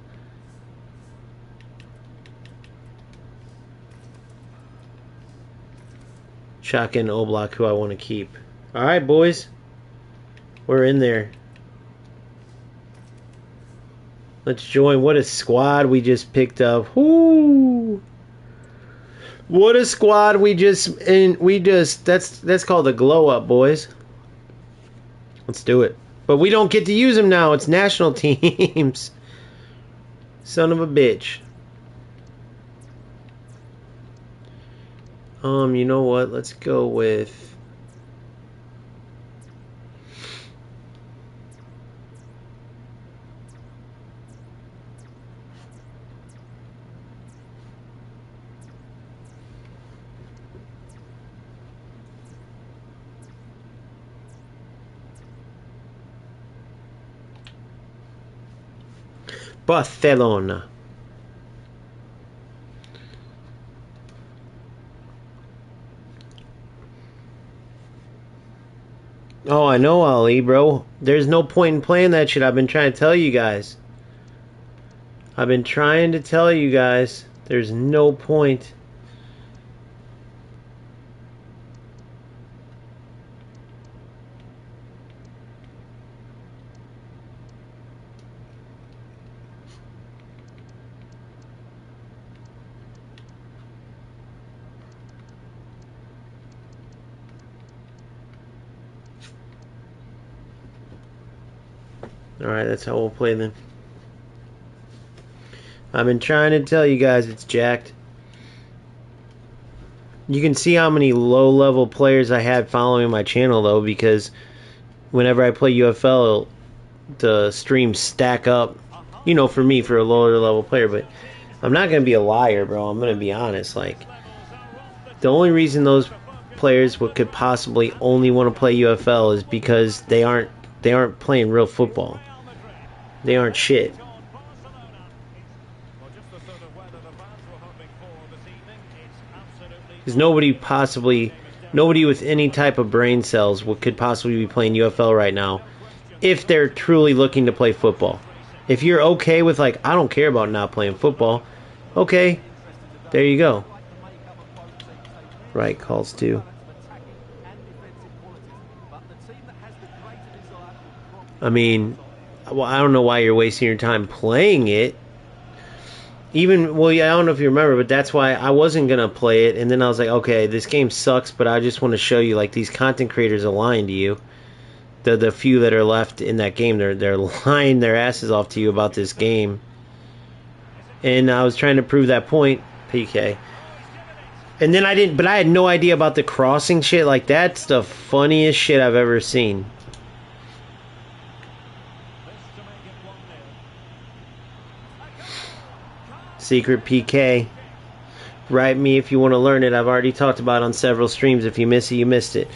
A: Shaka and Oblak, who I want to keep. Alright, boys. We're in there. Let's join. What a squad we just picked up. Woo! What a squad that's called a glow up, boys. Let's do it. But we don't get to use them now. It's national teams. Son of a bitch. You know what? Let's go with Barcelona. Oh, I know, Ali, bro. There's no point in playing that shit. I've been trying to tell you guys. There's no point. Alright, that's how we'll play then. I've been trying to tell you guys it's jacked. You can see how many low-level players I had following my channel, though, because whenever I play UFL, the streams stack up. You know, for me, for a lower-level player, but I'm not going to be a liar, bro. I'm going to be honest. Like, the only reason those players could possibly only want to play UFL is because they aren't playing real football. They aren't shit. Because nobody with any type of brain cells could possibly be playing UFL right now if they're truly looking to play football. If you're okay with, like, I don't care about not playing football, okay, there you go. Right calls too. I mean, well, I don't know why you're wasting your time playing it. Well, yeah, I don't know if you remember, but that's why I wasn't going to play it. And then I was like, okay, this game sucks, but I just want to show you, like, these content creators are lying to you. The few that are left in that game, they're lying their asses off to you about this game. And I was trying to prove that point, PK. And then I had no idea about the crossing shit. Like, that's the funniest shit I've ever seen. Secret PK. Write me if you want to learn it. I've already talked about it on several streams. If you miss it, you missed it.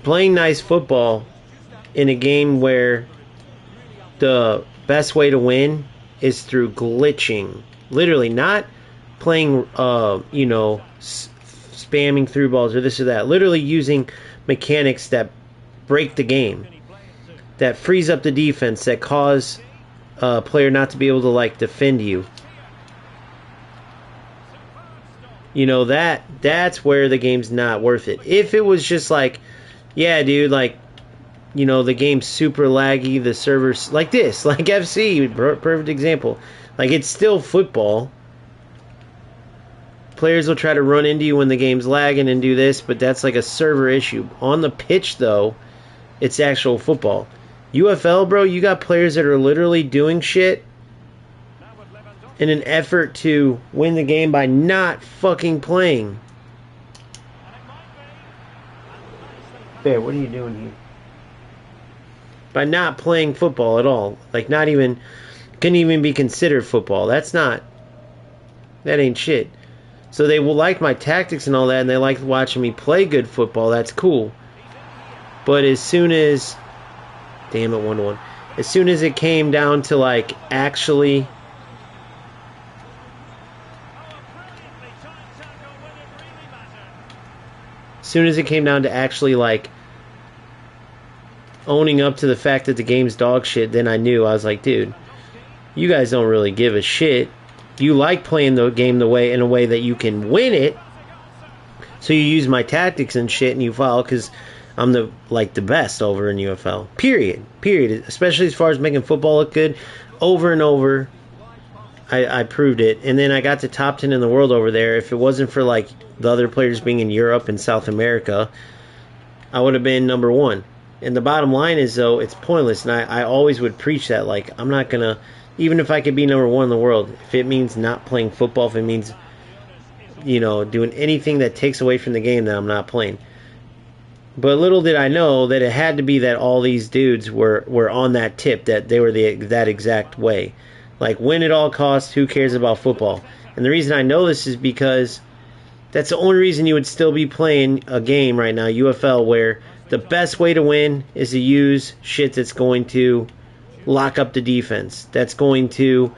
A: Playing nice football in a game where the best way to win is through glitching. Literally, not playing, spamming through balls or this or that. Literally using mechanics that break the game, that frees up the defense, that cause player not to be able to like defend you. You know, that's where the game's not worth it. If it was just like, yeah, dude, like, you know, the game's super laggy, the servers like this, like FC, perfect example. Like, it's still football. Players will try to run into you when the game's lagging and do this, but that's like a server issue. On the pitch, though, it's actual football. UFL, bro, you got players that are literally doing shit in an effort to win the game by not fucking playing. Bear, what are you doing here? By not playing football at all. Like, not even, couldn't even be considered football. That ain't shit. So they will like my tactics and all that, and they like watching me play good football. That's cool. But as soon as, damn it, 1-1. As soon as it came down to, like, actually like owning up to the fact that the game's dog shit, then I knew. I was like, dude, you guys don't really give a shit. You like playing the game in a way that you can win it. So you use my tactics and shit and you follow, because I'm the best over in UFL. Period. Especially as far as making football look good. Over and over, I proved it. And then I got to top 10 in the world over there. If it wasn't for like the other players being in Europe and South America, I would have been number 1. And the bottom line is, though, it's pointless. And I always would preach that. Like, I'm not going to, even if I could be number 1 in the world, if it means not playing football, if it means, you know, doing anything that takes away from the game, then I'm not playing. But little did I know that it had to be that all these dudes were on that tip, that they were that exact way. Like, win at all costs, who cares about football? And the reason I know this is because that's the only reason you would still be playing a game right now, UFL, where the best way to win is to use shit that's going to lock up the defense. That's going to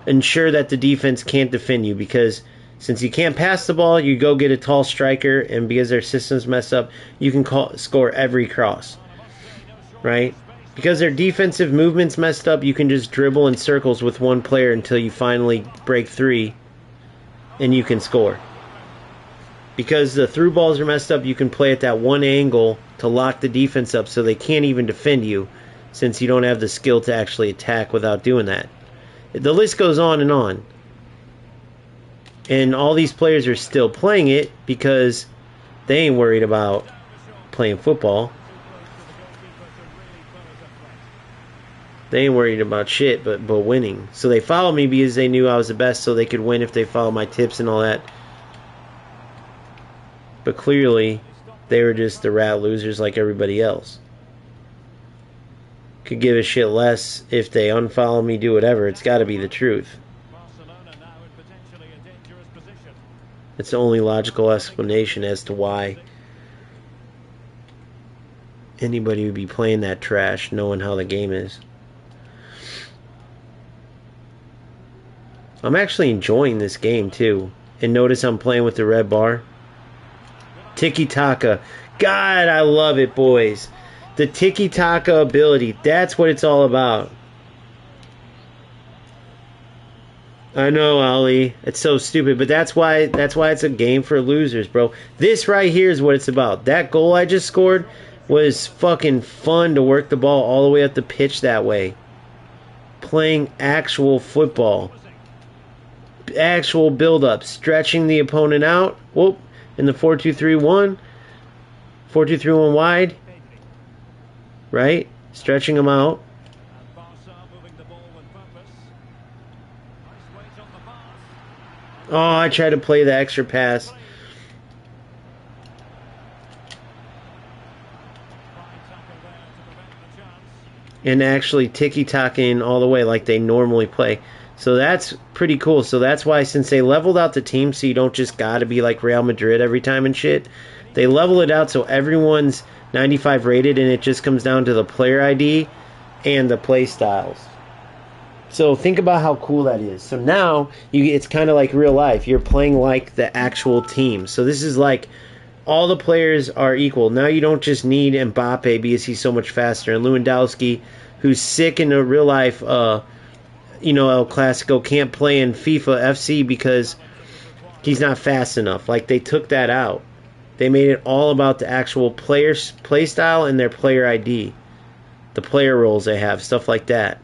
A: ensure that the defense can't defend you, because since you can't pass the ball, you go get a tall striker, and because their system's messed up, you can score every cross, right? Because their defensive movement's messed up, you can just dribble in circles with one player until you finally break 3 and you can score. Because the through balls are messed up, you can play at that one angle to lock the defense up so they can't even defend you, since you don't have the skill to actually attack without doing that. The list goes on and on. And all these players are still playing it because they ain't worried about playing football. They ain't worried about shit but winning. So they followed me because they knew I was the best, so they could win if they followed my tips and all that. But clearly, they were just the rat losers like everybody else. Could give a shit less if they unfollow me, do whatever. It's got to be the truth. It's the only logical explanation as to why anybody would be playing that trash, knowing how the game is. I'm actually enjoying this game, too. And notice I'm playing with the red bar. Tiki-taka. God, I love it, boys. The tiki-taka ability. That's what it's all about. I know, Ali. It's so stupid, but that's why it's a game for losers, bro. This right here is what it's about. That goal I just scored was fucking fun to work the ball all the way up the pitch that way. Playing actual football. Actual build-up. Stretching the opponent out. Whoop. In the 4-2-3-1. 4-2-3-1 wide. Right? Stretching them out. Oh, I tried to play the extra pass. And actually tiki-taking all the way like they normally play. So that's pretty cool. So that's why, since they leveled out the team so you don't just gotta be like Real Madrid every time and shit, they level it out so everyone's 95 rated, and it just comes down to the player ID and the play styles. So think about how cool that is. So now it's kind of like real life. You're playing like the actual team. So this is like all the players are equal. Now you don't just need Mbappe because he's so much faster, and Lewandowski, who's sick in the real life El Clasico can't play in FIFA FC because he's not fast enough. Like, they took that out. They made it all about the actual player's play style and their player ID. The player roles they have, stuff like that.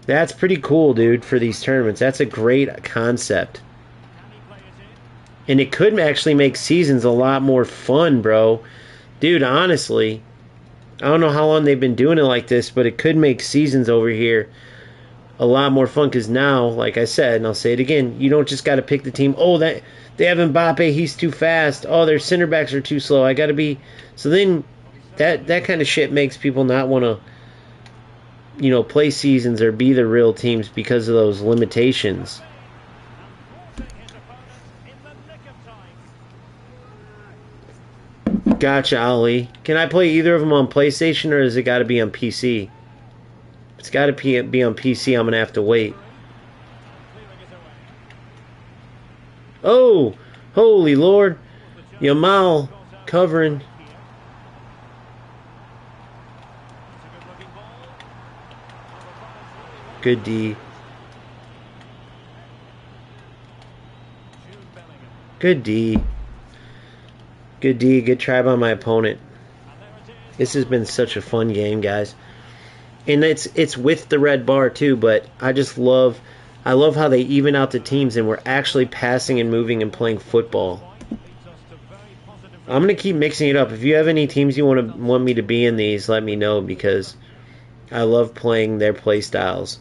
A: That's pretty cool, dude, for these tournaments. That's a great concept. And it could actually make seasons a lot more fun, bro. Dude, honestly, I don't know how long they've been doing it like this, but it could make seasons over here a lot more fun. Because now, like I said, and I'll say it again, you don't just got to pick the team. Oh, that they have Mbappe, he's too fast. Oh, their center backs are too slow. I got to be... So then that kind of shit makes people not want to, play seasons or be the real teams because of those limitations. Gotcha, Ali. Can I play either of them on PlayStation, or has it got to be on PC? If it's got to be on PC, I'm going to have to wait. Oh, holy Lord. Yamal covering. Good D. Good D. Good D. Good try by my opponent. This has been such a fun game, guys. And it's with the red bar too, but I love how they even out the teams and we're actually passing and moving and playing football. I'm going to keep mixing it up. If you have any teams you want me to be in these, let me know, because I love playing their play styles.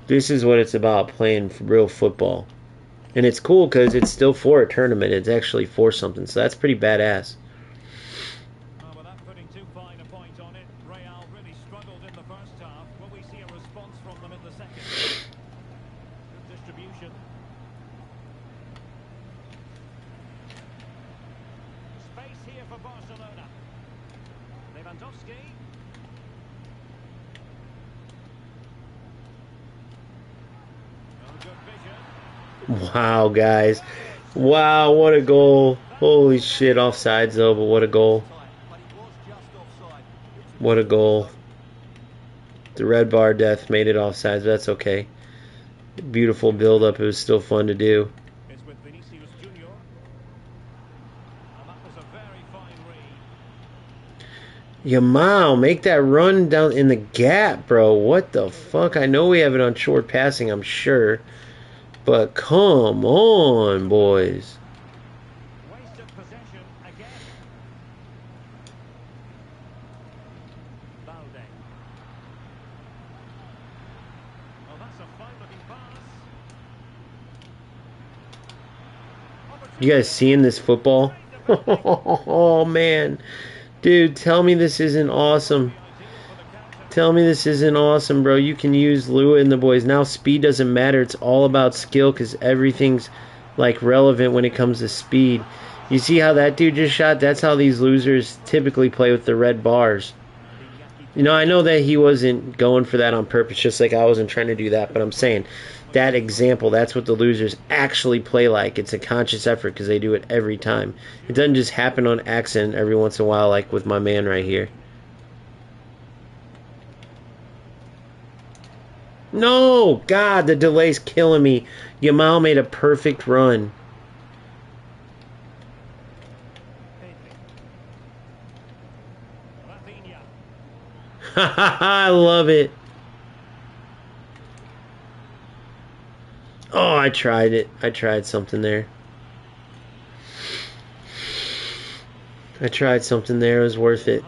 A: This is what it's about, playing real football. And it's cool because it's still for a tournament. It's actually for something. So that's pretty badass.
B: Without putting too fine a point on it, Real really struggled in the first half. Will we see a response from them in the second? Good distribution. Space here for Barcelona. Lewandowski. No good vision.
A: Wow, guys. Wow, what a goal. Holy shit, offsides though, but what a goal. What a goal. The red bar death made it offsides, but that's okay. Beautiful build-up. It was still fun to do.
B: It's with Vinicius Junior. And that was a very fine read.
A: Yamal, make that run down in the gap, bro. What the fuck? I know we have it on short passing, I'm sure. But come on, boys.
B: Wasted possession again. Balde. Oh, that's a fine-looking pass.
A: You guys seeing this football? Oh, man. Dude, tell me this isn't awesome. Tell me this isn't awesome, bro. You can use Lua and the boys. Now speed doesn't matter. It's all about skill because everything's, like, relevant when it comes to speed. You see how that dude just shot? That's how these losers typically play with the red bars. I know that he wasn't going for that on purpose, just like I wasn't trying to do that. But I'm saying that example, that's what the losers actually play like. It's a conscious effort because they do it every time. It doesn't just happen on accident every once in a while like with my man right here. No! God, the delay's killing me. Yamal made a perfect run. I love it. Oh, I tried it. I tried something there. I tried something there. It was worth it.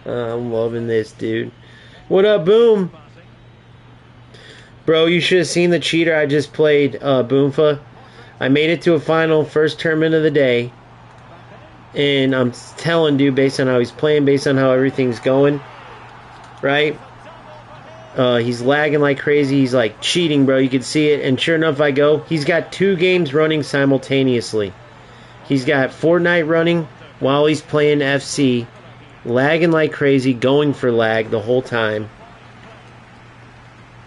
A: I'm loving this, dude. What up, Boom? Bro, you should have seen the cheater I just played, Boomfa. I made it to a final, first tournament of the day. And I'm telling, dude, based on how he's playing, based on how everything's going, right? He's lagging like crazy. He's like cheating, bro. You can see it. And sure enough, I go. He's got 2 games running simultaneously. He's got Fortnite running while he's playing FC. Lagging like crazy, going for lag the whole time.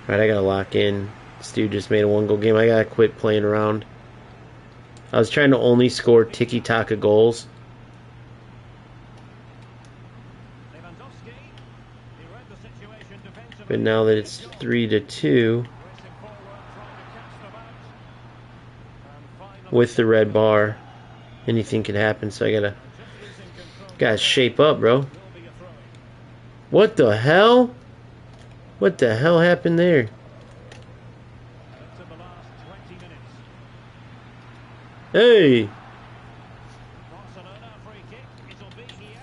A: Alright, I gotta lock in. This dude just made a 1-goal game. I gotta quit playing around. I was trying to only score tiki-taka goals.
B: Lewandowski. He read the situation defensively.
A: But now that it's 3-2,
B: Racing forward, trying to cast them out. And finally,
A: with the red bar, anything can happen. So I gotta shape up, bro.
B: will be a throw-in.
A: What the hell? What the hell happened there?
B: Into the last 20 minutes.
A: Hey!
B: Barcelona free kick. It'll be here.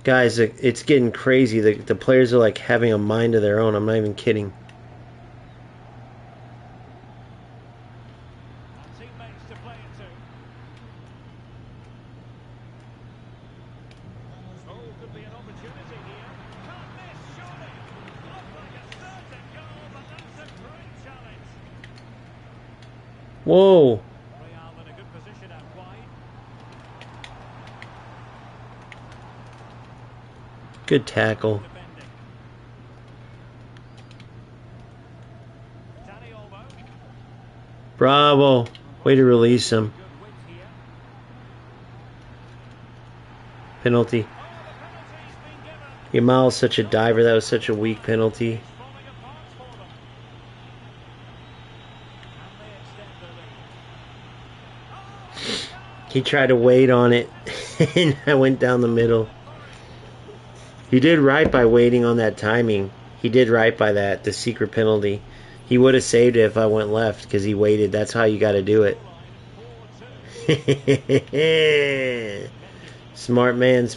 A: Guys, it's getting crazy. The players are like having a mind of their own. I'm not even kidding.
B: And teammates to play it to. Oh, could be an opportunity here. Can't miss, surely. Looked like a certain goal, but that's a great challenge.
A: Whoa!
B: Real in a good position out wide.
A: Good tackle.
B: Defending. Danny Olmo.
A: Bravo! Way to release him.
B: Good width here.
A: Penalty.
B: Oh, the penalty's been given.
A: Yamal's such a diver. That was such a weak penalty.
B: It's falling apart for them. And they extend the lead.
A: He tried to wait on it, and I went down the middle. He did right by waiting on that timing. He did right by that, the secret penalty. He would have saved it if I went left, because he waited. That's how you got to do it. Smart man,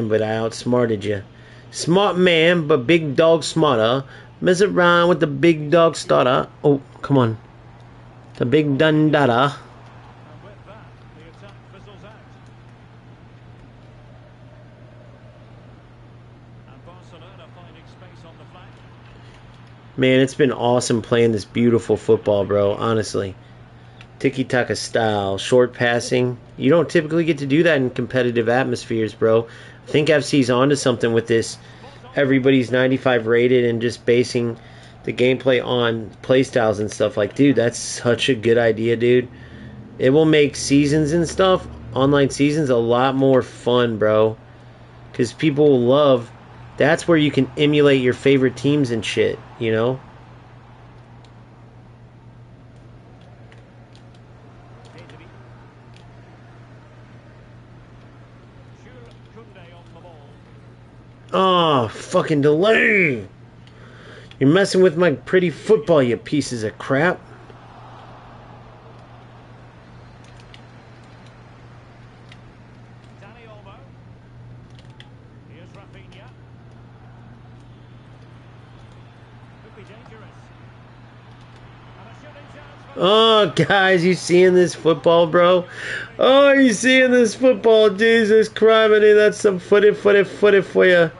A: but I outsmarted you. Smart man, but big dog smarter. Mess around with the big dog starter. Oh, come on. The big dundada.
B: And with that, the attack fizzles out. And Barcelona finding space on the flank.
A: Man, it's been awesome playing this beautiful football, bro. Honestly. Tiki-taka style, short passing. You don't typically get to do that in competitive atmospheres, bro. I think FC's onto something with this. Everybody's 95 rated and just basing the gameplay on playstyles and stuff. Like, dude, that's such a good idea, dude. It will make seasons and stuff, online seasons, a lot more fun, bro. Because people will love... That's where you can emulate your favorite teams and shit, you know?
B: Pedri. Jules Koundé on the ball.
A: Oh, fucking delay! You're messing with my pretty football, you pieces of crap.
B: Danny Olmo. Here's Rafinha. Could be dangerous. And a shooting chance for...
A: Oh, guys, you seeing this football, bro? Oh, you seeing this football? Jesus Christ, that's some footed for you.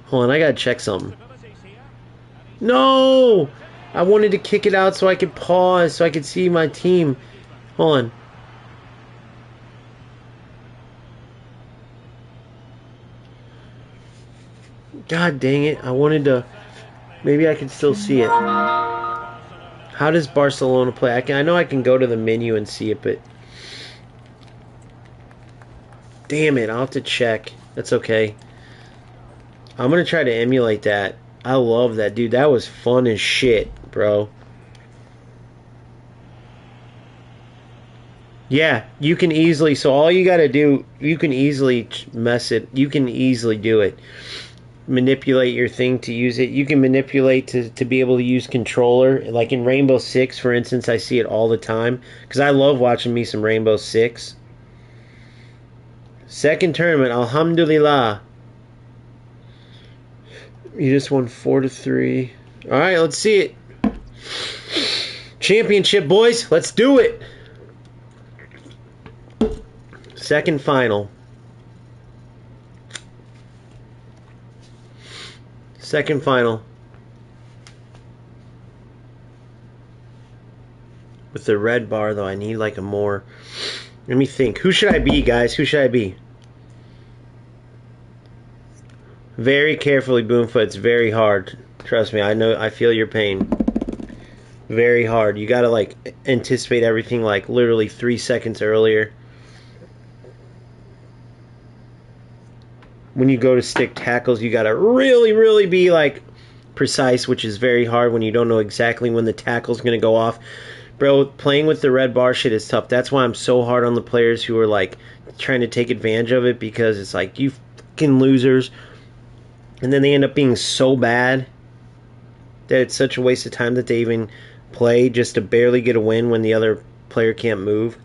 A: Hold on, I gotta check something.
B: Possibilities here. And he's
A: No! I wanted to kick it out so I could pause, so I could see my team. Hold on. God dang it. I wanted to... Maybe I could still see it. How does Barcelona play? I know I can go to the menu and see it, but... Damn it, I'll have to check. That's okay. I'm going to try to emulate that. I love that, dude. That was fun as shit, bro. Yeah, you can easily... So all you got to do... You can easily mess it. You can easily do it. Manipulate your thing to use it. You can manipulate to be able to use controller. Like in Rainbow Six, for instance, I see it all the time. Because I love watching me some Rainbow Six. Second tournament, alhamdulillah. You just won 4-3. Alright, let's see it. Championship, boys. Let's do it. Second final. Second final. With the red bar, though, I need like a more... Let me think. Who should I be, guys? Who should I be? Very carefully, Boomfoot. It's very hard. Trust me, I know. I feel your pain. Very hard. You gotta like anticipate everything like literally 3 seconds earlier. When you go to stick tackles, you gotta really be like precise, which is very hard when you don't know exactly when the tackle's gonna go off. Bro, playing with the red bar shit is tough. That's why I'm so hard on the players who are like trying to take advantage of it, because it's like, you fucking losers. And then they end up being so bad that it's such a waste of time that they even play just to barely get a win when the other player can't move.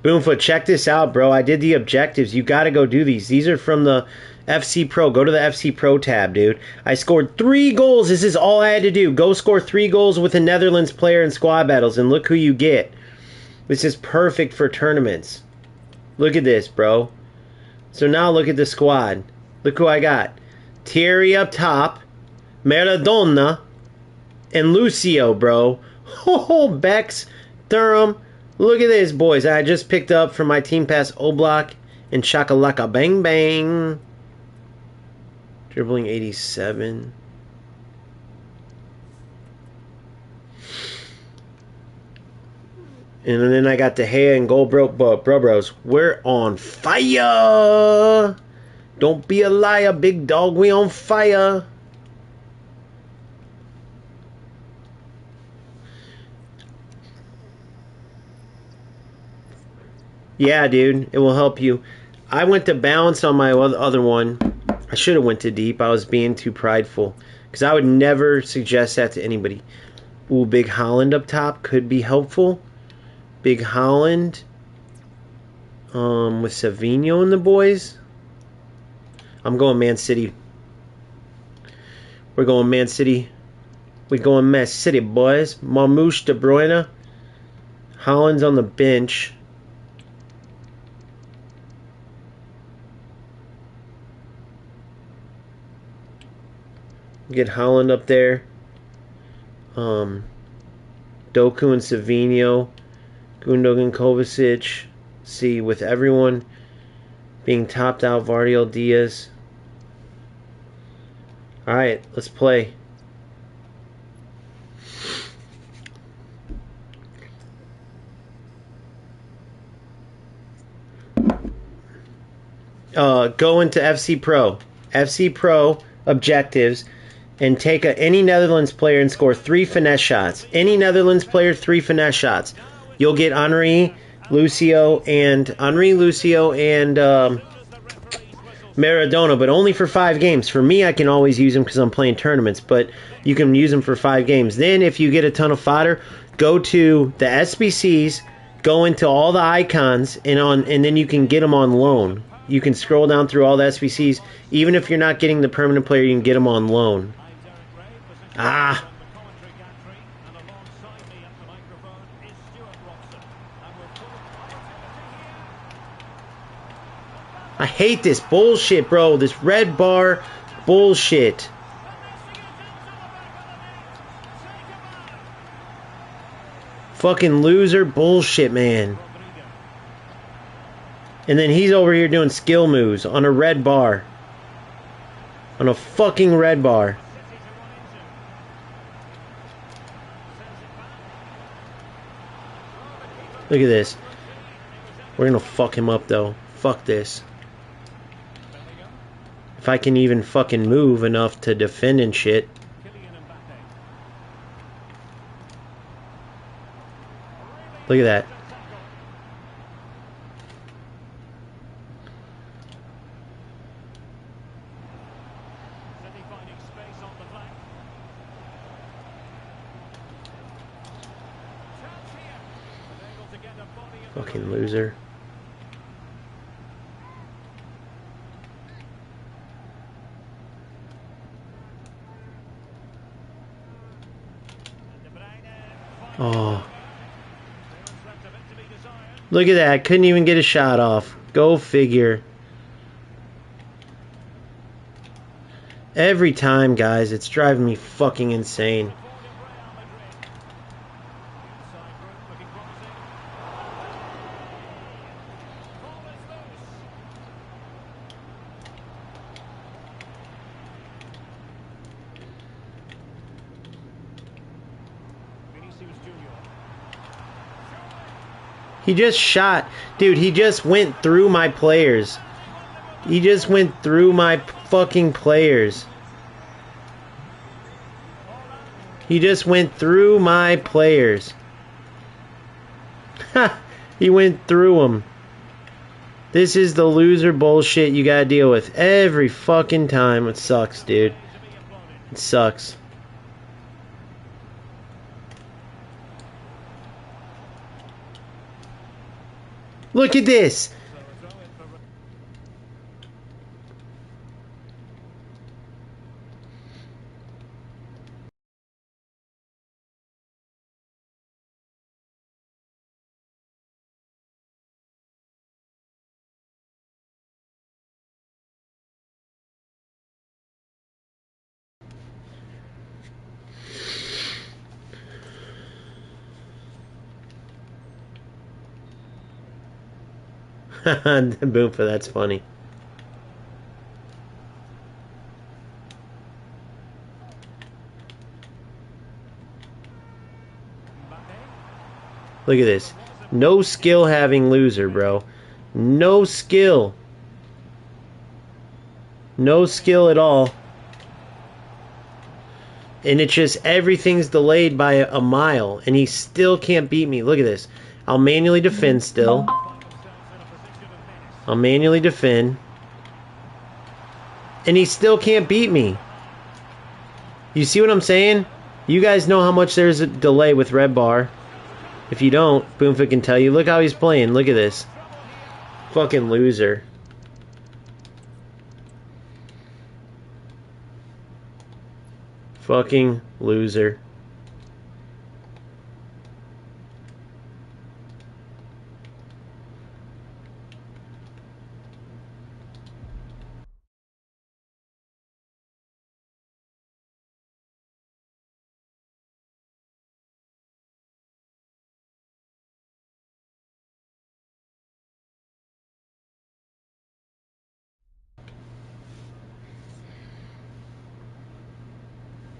A: Boomfoot, check this out, bro. I did the objectives. You got to go do these. These are from the FC Pro. Go to the FC Pro tab, dude. I scored 3 goals. This is all I had to do. Go score 3 goals with a Netherlands player in squad battles, and look who you get. This is perfect for tournaments. Look at this, bro. So now look at the squad. Look who I got. Thierry up top, Maradona, and Lucio, bro. Oh, Bex, Thuram. Look at this, boys. I just picked up from my Team Pass Oblak and Shakalaka Bang Bang. Dribbling 87. And then I got De Gea and Gold Bros. We're on fire. Don't be a liar, big dog. We on fire. Yeah, dude. It will help you. I went to balance on my other one. I should have went to deep. I was being too prideful. Because I would never suggest that to anybody. Ooh, Big Holland up top could be helpful. Big Holland with Savinho and the boys. I'm going Man City. We're going Man City. We're going Man City, boys. Marmouche, De Bruyne. Holland's on the bench. Get Holland up there. Doku and Savinho. Gundogan, Kovacic. See, with everyone being topped out, Vardiel, Diaz. Alright, let's play. Go into FC Pro. FC Pro objectives. And take any Netherlands player and score 3 finesse shots. Any Netherlands player, 3 finesse shots. You'll get Henry, Lucio, and Maradona, but only for 5 games. For me, I can always use them because I'm playing tournaments, but you can use them for 5 games. Then, if you get a ton of fodder, go to the SBCs, go into all the icons, and then you can get them on loan. You can scroll down through all the SBCs. Even if you're not getting the permanent player, you can get them on loan. Ah! I hate this bullshit, bro. This red bar bullshit. Fucking loser bullshit, man. And then he's over here doing skill moves on a red bar. On a fucking red bar. Look at this. We're gonna fuck him up, though. Fuck this. If I can even fucking move enough to defend and shit. Look at that. Fucking loser. Oh. Look at that. Couldn't even get a shot off. Go figure. Every time, guys. It's driving me fucking insane. He just shot. Dude, he just went through my players. He just went through my fucking players. He just went through my players. Ha! He went through them. This is the loser bullshit you gotta deal with every fucking time. It sucks, dude. It sucks. Look at this. Boom, for that's funny. Look at this. No skill having loser, bro. No skill. No skill at all. And it's just everything's delayed by a mile. And he still can't beat me. Look at this. I'll manually defend still. I'll manually defend. And he still can't beat me. You see what I'm saying? You guys know how much there's a delay with red bar. If you don't, Boomfit can tell you. Look how he's playing. Look at this. Fucking loser. Fucking loser.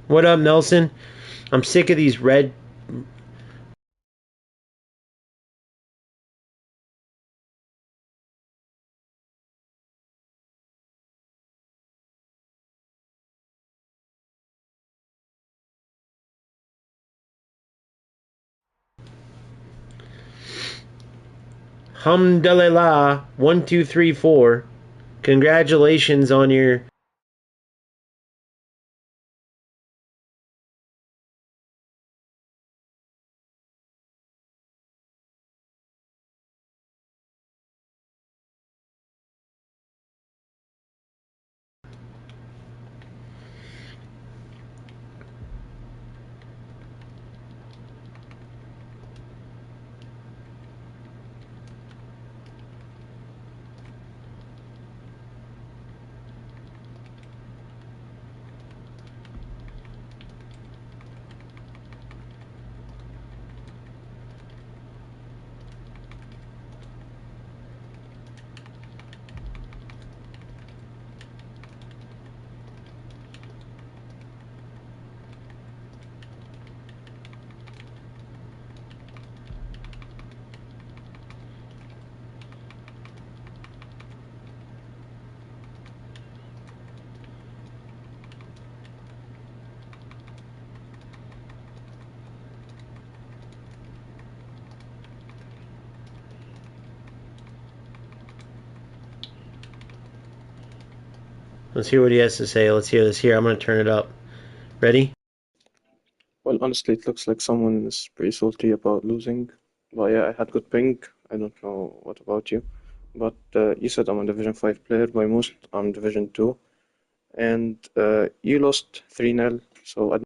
A: What up, Nelson? I'm sick of these red... Alhamdulillah. 1, 2, 3, 4. Congratulations on your... Let's hear what he has to say. Let's hear this. Here, I'm going to turn it up. Ready?
E: Well, honestly, it looks like someone is pretty salty about losing. But yeah, I had good ping. I don't know what about you. But you said I'm a Division 5 player. By most, I'm Division 2. And you lost 3-0. So I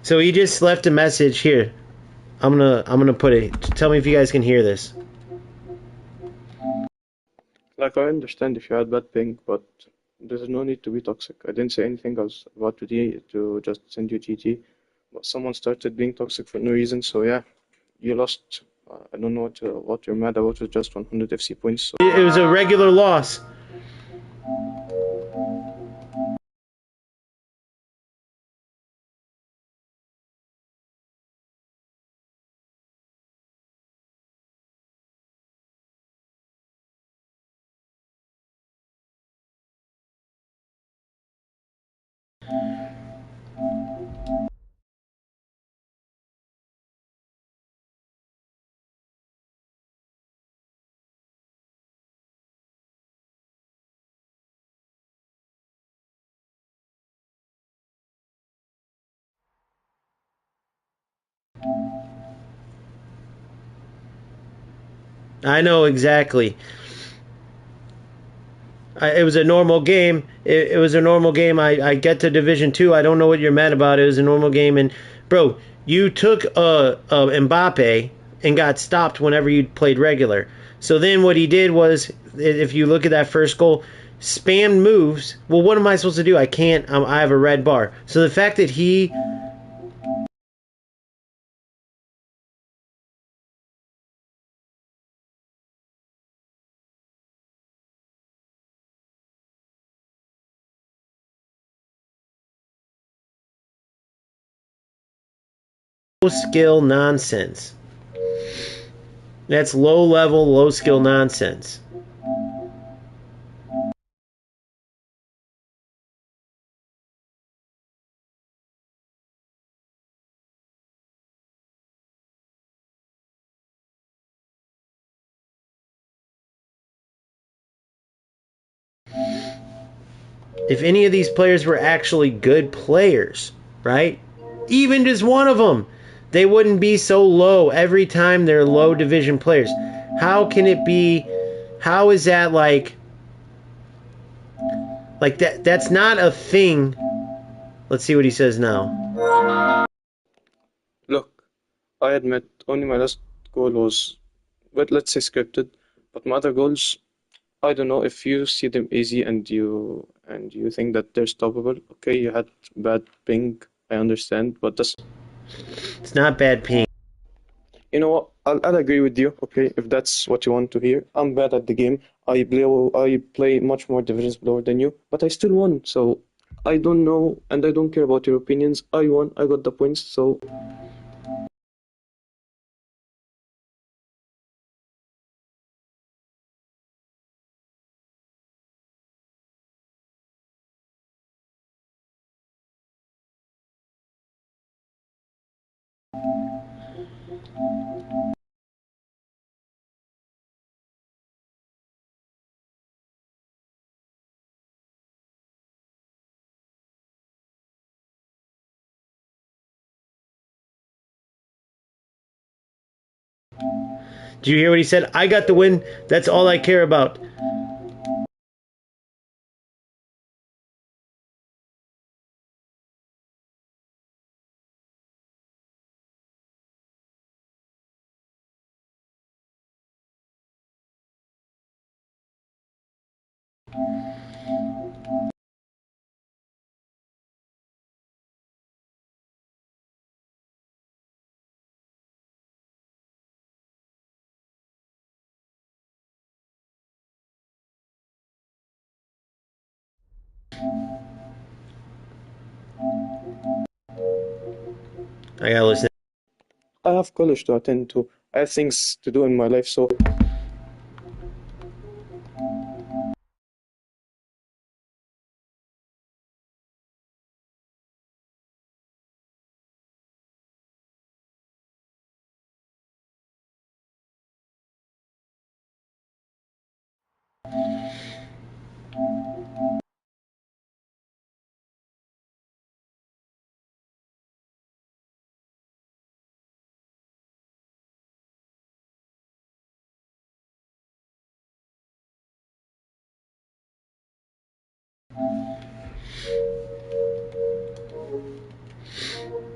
A: So he just left a message here. I'm gonna put it. Tell me if you guys can hear this.
E: Like, I understand if you had bad ping, but there's no need to be toxic. I didn't say anything. I was about to just send you GG, but someone started being toxic for no reason. So yeah, you lost. I don't know what you're mad about. It's just 100 FC points. So
A: It was a regular loss. I know exactly. It was a normal game. It was a normal game. I get to Division 2. I don't know what you're mad about. It was a normal game. And, bro, you took Mbappe and got stopped whenever you played regular. So then what he did was, if you look at that first goal, spammed moves. Well, what am I supposed to do? I can't. I have a red bar. So the fact that he low skill nonsense. That's low level, low skill nonsense. If any of these players were actually good players, right? Even just one of them, they wouldn't be so low every time they're low division players. How can it be? How is that like that? That's not a thing. Let's see what he says now.
E: look, I admit only my last goal was, but let's say scripted. But my other goals, I don't know if you see them easy and you think that they're stoppable. Okay, you had bad ping, I understand, but that's
A: It's not bad ping.
E: you know what? I'll agree with you. Okay, if that's what you want to hear. I'm bad at the game. I play much more divisions lower than you, but I still won. So I don't know, and I don't care about your opinions. I won. I got the points. So
A: Do you hear what he said? I got the win. That's all I care about. I gotta listen.
E: I have college to attend to. I have things to do in my life. So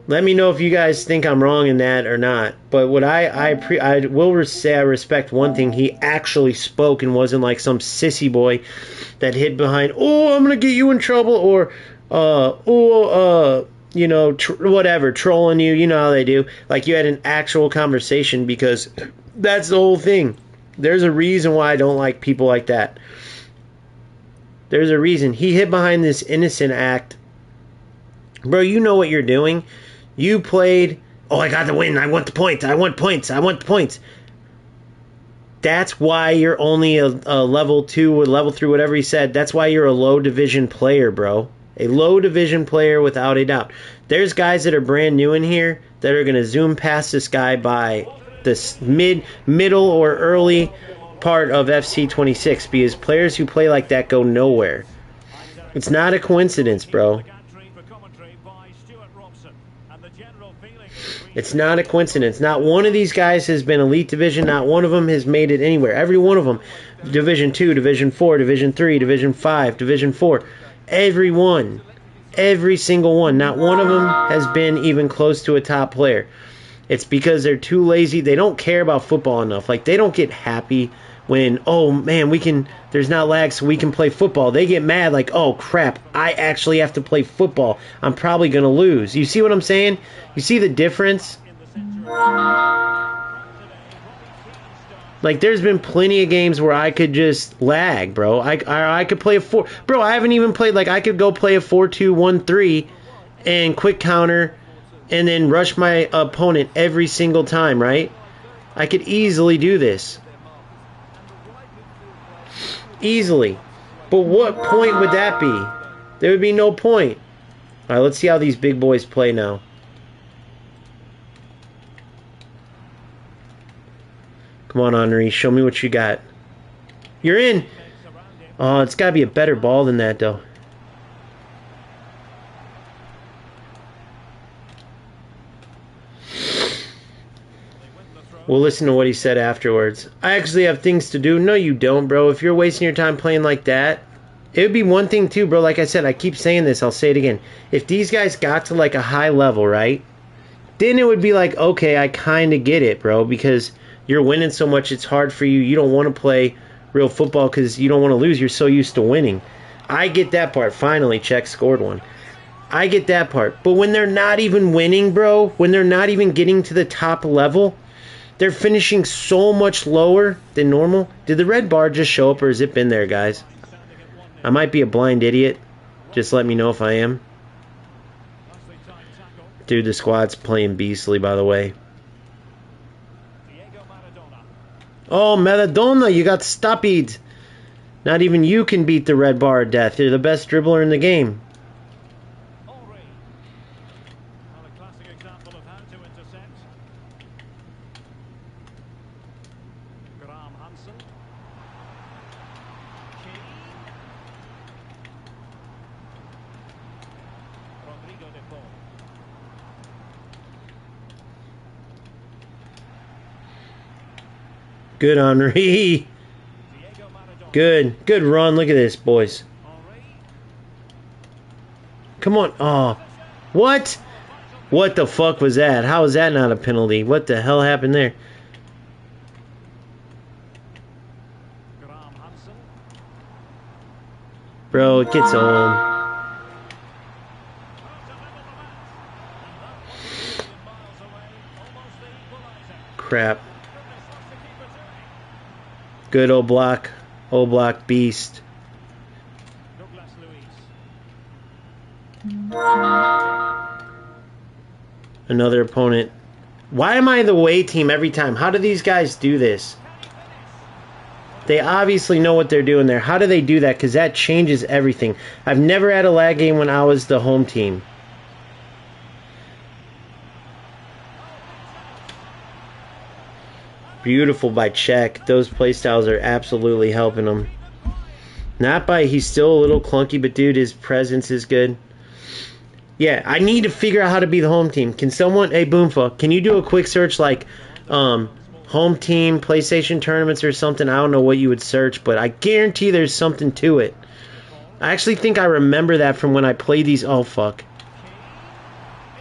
A: Let me know if you guys think I'm wrong in that or not. But what I will say I respect one thing. He actually spoke and wasn't like some sissy boy that hid behind, oh, I'm going to get you in trouble, or, you know, whatever, trolling you. You know how they do. Like you had an actual conversation, because that's the whole thing. There's a reason why I don't like people like that. There's a reason. He hid behind this innocent act. Bro, you know what you're doing. You played, oh, I got the win. I want the points. I want points. I want points. That's why you're only a level 2 or level 3, whatever he said. That's why you're a low division player, bro. A low division player without a doubt. There's guys that are brand new in here that are going to zoom past this guy by this middle or early part of FC26, because players who play like that go nowhere. It's not a coincidence, bro. It's not a coincidence. Not one of these guys has been Elite Division. Not one of them has made it anywhere. Every one of them, Division 2, Division 4, Division 3, Division 5, Division 4. Every one. Every single one. Not one of them has been even close to a top player. It's because they're too lazy. They don't care about football enough. Like, they don't get happy when, oh, man, there's not lag, so we can play football. They get mad like, oh, crap, I actually have to play football. I'm probably going to lose. You see what I'm saying? You see the difference? Like, there's been plenty of games where I could just lag, bro. I could play a 4. Bro, I haven't even played, like, I could go play a 4-2-1-3 and quick counter and then rush my opponent every single time, right? I could easily do this. Easily. But what point would that be? There would be no point. Alright, let's see how these big boys play now. Come on, Henry. Show me what you got. You're in. Oh, it's got to be a better ball than that, though. We'll listen to what he said afterwards. I actually have things to do. No, you don't, bro. If you're wasting your time playing like that, it would be one thing, too, bro. Like I said, I keep saying this. I'll say it again. If these guys got to, like, a high level, right, then it would be like, okay, I kind of get it, bro, because you're winning so much, it's hard for you. You don't want to play real football because you don't want to lose. You're so used to winning. I get that part. Finally, Czech scored one. I get that part. But when they're not even winning, bro, when they're not even getting to the top level, they're finishing so much lower than normal. Did the red bar just show up, or has it been there, guys? I might be a blind idiot. Just let me know if I am. Dude, the squad's playing beastly, by the way. Oh, Maradona, you got stoppied. Not even you can beat the red bar of death. You're the best dribbler in the game. Good, Henry. Good. Good run. Look at this, boys. Come on. Oh. What? What the fuck was that? How is that not a penalty? What the hell happened there? Bro, it gets old. Crap. Good Oblak beast. Another opponent. Why am I the away team every time? How do these guys do this? They obviously know what they're doing there. How do they do that? Because that changes everything. I've never had a lag game when I was the home team. Beautiful by Czech. Those playstyles are absolutely helping him. Not by, he's still a little clunky, but dude, his presence is good. Yeah, I need to figure out how to be the home team. Can someone, hey Boomfa, can you do a quick search like home team, PlayStation tournaments or something? I don't know what you would search, but I guarantee there's something to it. I actually think I remember that from when I played these. Oh, fuck.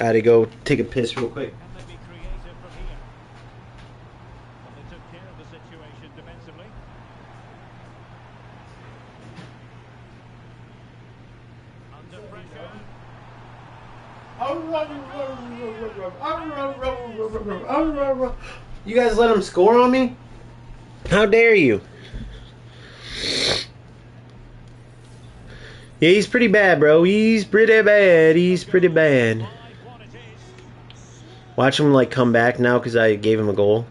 A: I had to go take a piss real quick.
B: Can they be creative from here? Well, they took care of the situation defensively. Under pressure.
A: You guys let him score on me? How dare you? Yeah, he's pretty bad, bro. He's pretty bad. He's pretty bad.
B: What it is.
A: Watch him like come back now because I gave him a goal.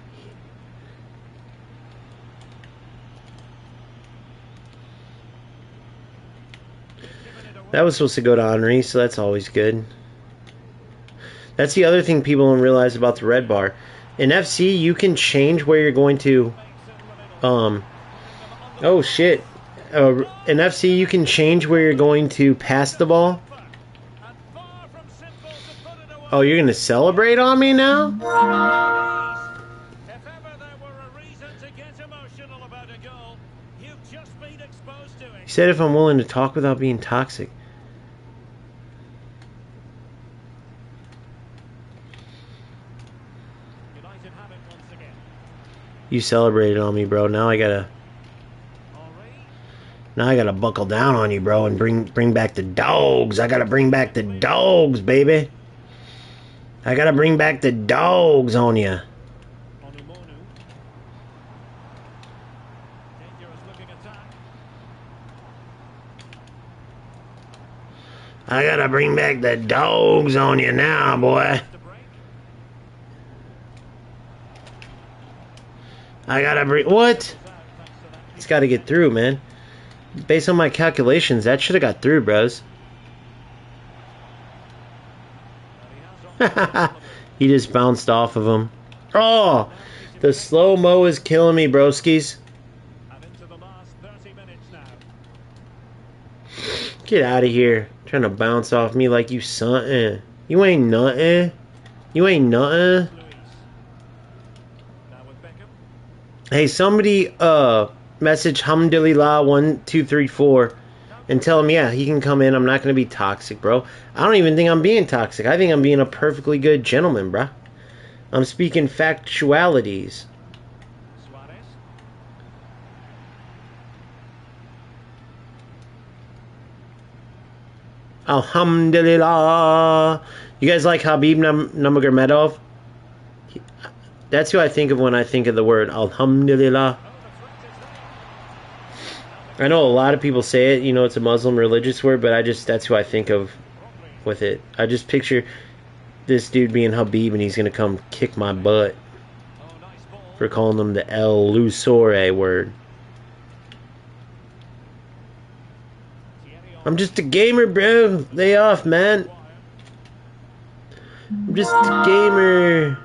A: That was supposed to go to Henry, so that's always good. That's the other thing people don't realize about the red bar. In FC, you can change where you're going to. Oh shit. In FC, you can change where you're going to pass the ball. Oh, you're going to celebrate on me now?
B: If ever there were a reason to get emotional about a goal, you've just been exposed to
A: He
B: it.
A: said if I'm willing to talk without being toxic.
B: United have it once again.
A: You celebrated on me, bro. Now I gotta buckle down on you, bro, and bring back the dogs. I gotta bring back the dogs, baby. I gotta bring back the dogs on you.
B: Dangerous looking attack.
A: I gotta bring back the dogs on you now, boy.
B: To break.
A: I gotta bring... What? It's gotta get through, man. Based on my calculations, that should have got through, bros. He just bounced off of him. Oh! The slow-mo is killing me, broskies.
B: And into the last 30 minutes now.
A: Get out of here. Trying to bounce off me like you something. You ain't nothing. You ain't nothing.
B: Luis. Now with Beckham.
A: Hey, somebody message Hamdulillah1234 and tell him, yeah, he can come in. I'm not going to be toxic, bro. I don't even think I'm being toxic. I think I'm being a perfectly good gentleman, bro. I'm speaking factualities.
B: Suarez.
A: Alhamdulillah. You guys like Habib Nurmagomedov? That's who I think of when I think of the word Alhamdulillah. I know a lot of people say it, you know, it's a Muslim religious word, but that's who I think of with it. I just picture this dude being Habib and he's going to come kick my butt for calling him the El Lusore word. I'm just a gamer, bro. Lay off, man. I'm just a gamer.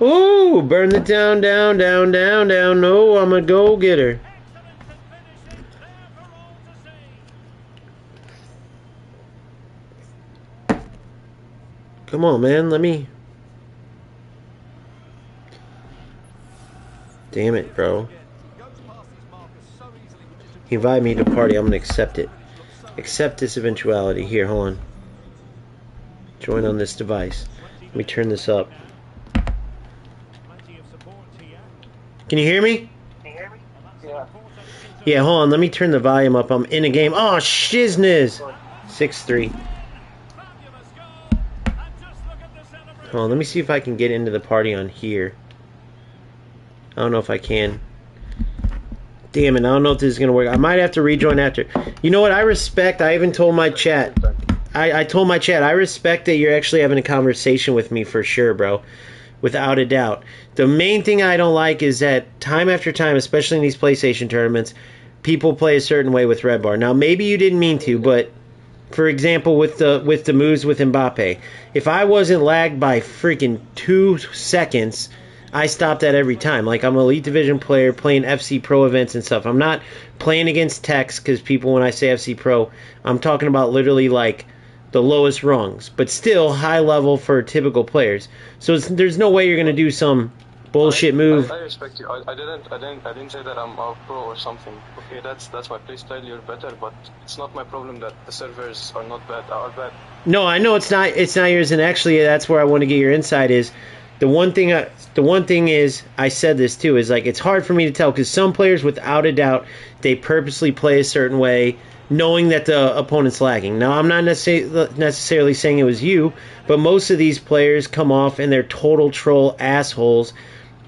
A: Ooh, burn the town down, down, down, down. No, I'm a go-getter. Come on, man. Let me... Damn it, bro. He invited me to party. I'm going to accept it. Accept this eventuality. Here, hold on. Join on this device. Let me turn this up. Can you hear me?
F: Yeah.
A: Yeah, hold on. Let me turn the volume up. I'm in a game. Oh, shizness. 6-3. Hold on. Let me see if I can get into the party on here. I don't know if I can. Damn it. I don't know if this is going to work. I might have to rejoin after. You know what? I respect. I even told my chat. I told my chat. I respect that you're actually having a conversation with me for sure, bro. Without a doubt. The main thing I don't like is that time after time, especially in these PlayStation tournaments, people play a certain way with Red Bar. Now, maybe you didn't mean to, but for example, with the moves with Mbappe, if I wasn't lagged by freaking 2 seconds, I stop that every time. Like, I'm an Elite Division player playing FC Pro events and stuff. I'm not playing against techs because people, when I say FC Pro, I'm talking about literally like the lowest rungs, but still high level for typical players. So there's no way you're going to do some bullshit move.
E: I respect you. I didn't say that I'm a pro or something. Okay, that's my play style. You're better, but it's not my problem that the servers are not bad. Are bad.
A: No, I know it's not yours, and actually that's where I want to get your insight is. The one thing is, I said this too, is like it's hard for me to tell because some players, without a doubt, they purposely play a certain way, knowing that the opponent's lagging. Now, I'm not necessarily saying it was you, but most of these players come off and they're total troll assholes,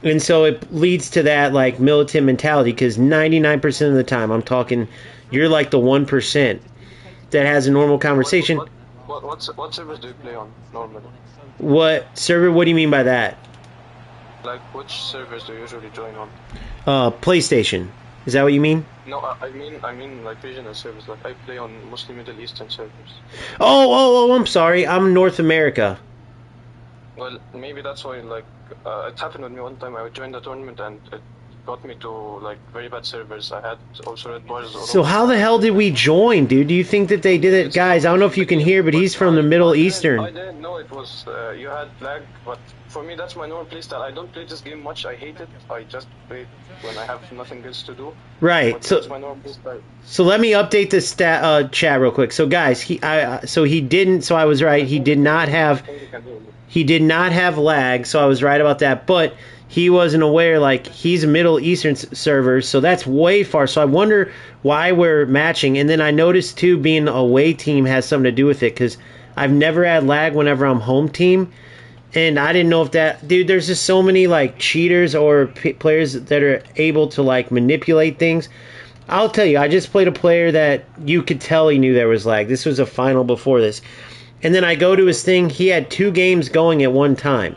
A: and so it leads to that like militant mentality. Because 99% of the time, I'm talking, you're like the 1% that has a normal conversation.
E: What servers do you play on normally?
A: What server? What do you mean by that?
E: Like, which servers do you usually join on?
A: PlayStation. Is that what you mean?
E: No, I mean like regional servers. Like, I play on mostly Middle Eastern servers.
A: Oh, I'm sorry. I'm North America.
E: Well, maybe that's why, like, it happened with me one time. I joined the tournament and it got me to, like, very bad servers. I had also red bars.
A: So how the hell did we join, dude? Do you think that they did it? Guys, I don't know if you can hear, but he's from the Middle Eastern.
E: I didn't know it was, you had lag, but for me that's my normal playstyle. I don't play this game much. I hate it. I just play it when I have nothing else to do.
A: Right.
E: But that's my normal playstyle.
A: So let me update the chat real quick. So guys, I was right. He did not have lag, so I was right about that. But he wasn't aware, like, he's a Middle Eastern server, so that's way far. So I wonder why we're matching. And then I noticed, too, being a away team has something to do with it, because I've never had lag whenever I'm home team. And I didn't know if that... Dude, there's just so many, like, cheaters or players that are able to, like, manipulate things. I'll tell you, I just played a player that you could tell he knew there was lag. This was a final before this. And then I go to his thing. He had 2 games going at one time.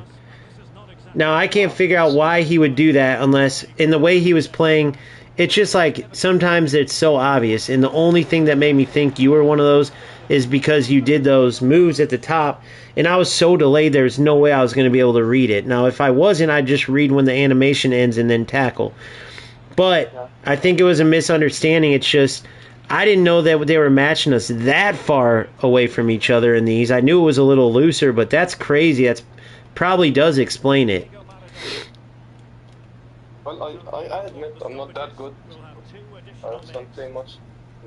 A: Now, I can't figure out why he would do that unless, in the way he was playing, it's just like, sometimes it's so obvious. And the only thing that made me think you were one of those is because you did those moves at the top. And I was so delayed, there's no way I was going to be able to read it. Now, if I wasn't, I'd just read when the animation ends and then tackle. But I think it was a misunderstanding. It's just, I didn't know that they were matching us that far away from each other in these. I knew it was a little looser, but that's crazy. That's probably does explain it.
E: Well, I admit I'm not that good. I don't play much.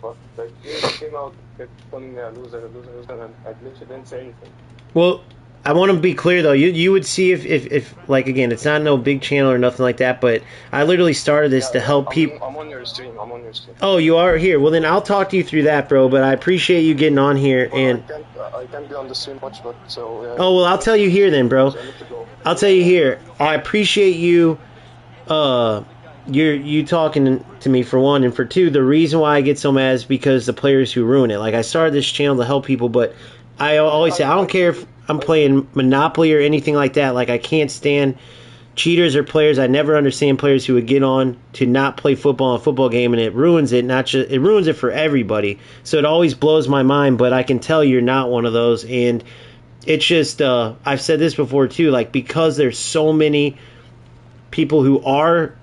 E: But, like, you came out, kept calling me a loser, and I literally didn't say anything.
A: Well, I want to be clear, though. You would see if like, again, it's not no big channel or nothing like that, but I literally started this to help people.
E: I'm on your stream.
A: Oh, you are here? Well, then I'll talk to you through that, bro, but I appreciate you getting on here.
E: Well,
A: and
E: I can't be on the stream much, but so... Yeah.
A: Oh, well, I'll tell you here then, bro. I'll tell you here. I appreciate you, you talking to me, for one, and for two, the reason why I get so mad is because the players who ruin it. Like, I started this channel to help people, but I always say, I don't care if I'm playing Monopoly or anything like that. Like, I can't stand cheaters or players. I never understand players who would get on to not play football in a football game, and it ruins it. It ruins it for everybody. So it always blows my mind, but I can tell you're not one of those. And it's just, I've said this before too, like, because there's so many people who are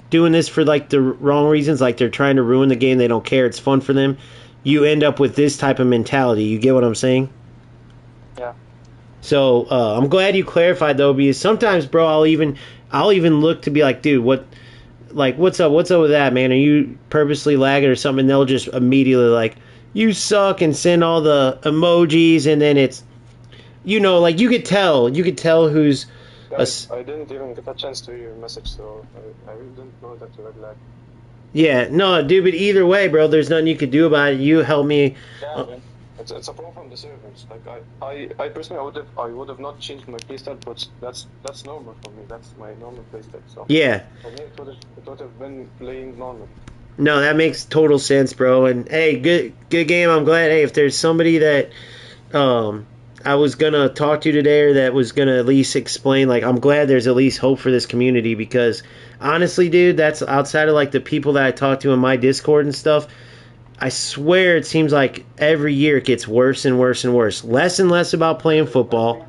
A: doing this for, like, the wrong reasons, like they're trying to ruin the game, they don't care, it's fun for them, you end up with this type of mentality. You get what I'm saying?
E: Yeah.
A: So I'm glad you clarified, though, because sometimes, bro, I'll even look to be like, dude, what's up with that, man? Are you purposely lagging or something? And they'll just immediately like, you suck, and send all the emojis, and then it's, like, you could tell who's.
E: I didn't even get a chance to hear your message, so I really didn't know that you had lag.
A: Yeah, no, dude, but either way, bro, there's nothing you could do about it. You help me.
E: Yeah, man. It's a problem from the servers. Like, I personally, I would have not changed my playstyle, but that's normal for me. That's my normal playstyle. So
A: yeah.
E: For me, it would have been playing normal.
A: No, that makes total sense, bro. And hey, good game. I'm glad. Hey, if there's somebody that I was gonna talk to today, or that was gonna at least explain, like, I'm glad there's at least hope for this community, because honestly, dude, that's outside of, like, the people that I talk to in my Discord and stuff. I swear it seems like every year it gets worse and worse and worse. Less and less about playing football.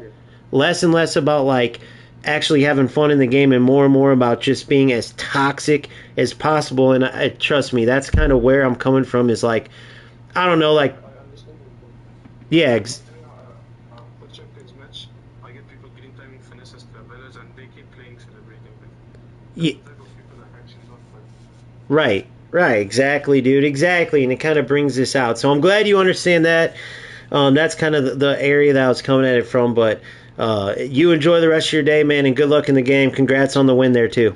A: Less and less about, like, actually having fun in the game, and more about just being as toxic as possible. And trust me, that's kind of where I'm coming from, is like, I don't know, like, yeah,
E: Champions match, I get people getting timing finesses, travelers, and they
A: Yeah. Right, exactly, dude, exactly, and it kind of brings this out. So I'm glad you understand that. That's kind of the area that I was coming at it from. But you enjoy the rest of your day, man, and good luck in the game. Congrats on the win there too.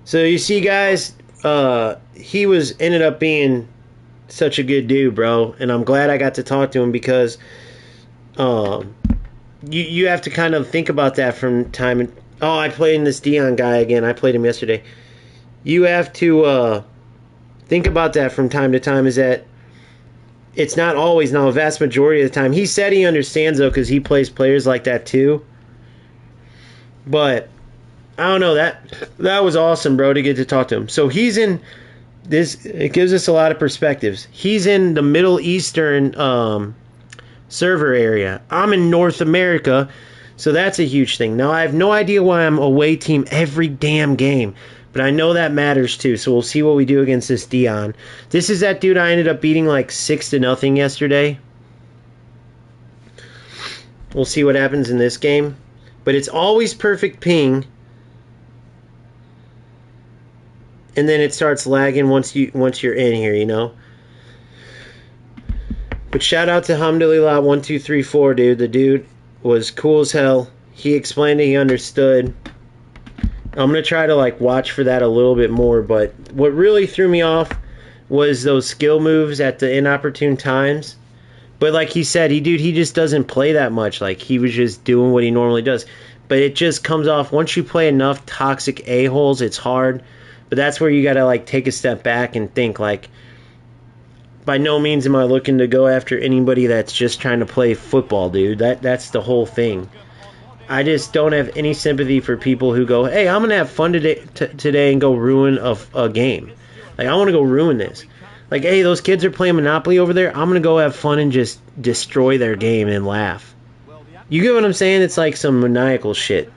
A: So you see, guys, he ended up being such a good dude, bro, and I'm glad I got to talk to him because you have to kind of think about that from time and I played in this Dion guy again. I played him yesterday. You have to think about that from time to time. Is that it's not always, now a vast majority of the time. He said he understands though because he plays players like that too. But I don't know, that was awesome, bro, to get to talk to him. So he's in this. It gives us a lot of perspectives. He's in the Middle Eastern server area. I'm in North America, so that's a huge thing. Now I have no idea why I'm away team every damn game, but I know that matters too. So we'll see what we do against this Dion. This is that dude I ended up beating like 6-0 yesterday. We'll see what happens in this game, but it's always perfect ping, and then it starts lagging once you're in here, you know. But shout out to Hamdulillah1234, dude. The dude was cool as hell. He explained it, he understood. I'm gonna try to like watch for that a little bit more, but what really threw me off was those skill moves at the inopportune times. But like he said, he just doesn't play that much. Like he was just doing what he normally does. But it just comes off once you play enough toxic a-holes, it's hard. But that's where you gotta like take a step back and think like, by no means am I looking to go after anybody that's just trying to play football, dude. That's the whole thing. I just don't have any sympathy for people who go, hey, I'm going to have fun today and go ruin a game. Like, I want to go ruin this. Like, hey, those kids are playing Monopoly over there. I'm going to go have fun and just destroy their game and laugh. You get what I'm saying? It's like some maniacal shit.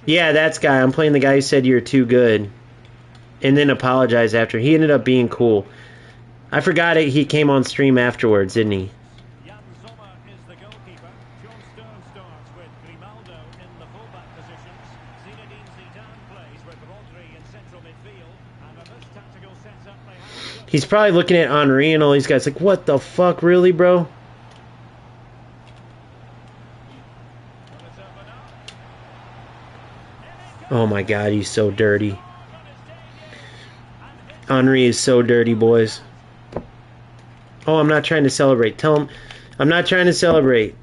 A: Yeah, that's guy. I'm playing the guy who said you're too good. And then apologized after. He ended up being cool. I forgot it. He came on stream afterwards, didn't he?
B: Jan Sommer is the goalkeeper. John Stone starts with Grimaldo in the fullback positions. Zinedine Zidane plays with Rodri in central midfield. And in this tactical setup, they have...
A: He's probably looking at Henry and all these guys like, what the fuck, really, bro? Oh my god, he's so dirty. Henry is so dirty, boys. Oh, I'm not trying to celebrate. Tell him I'm not trying to celebrate.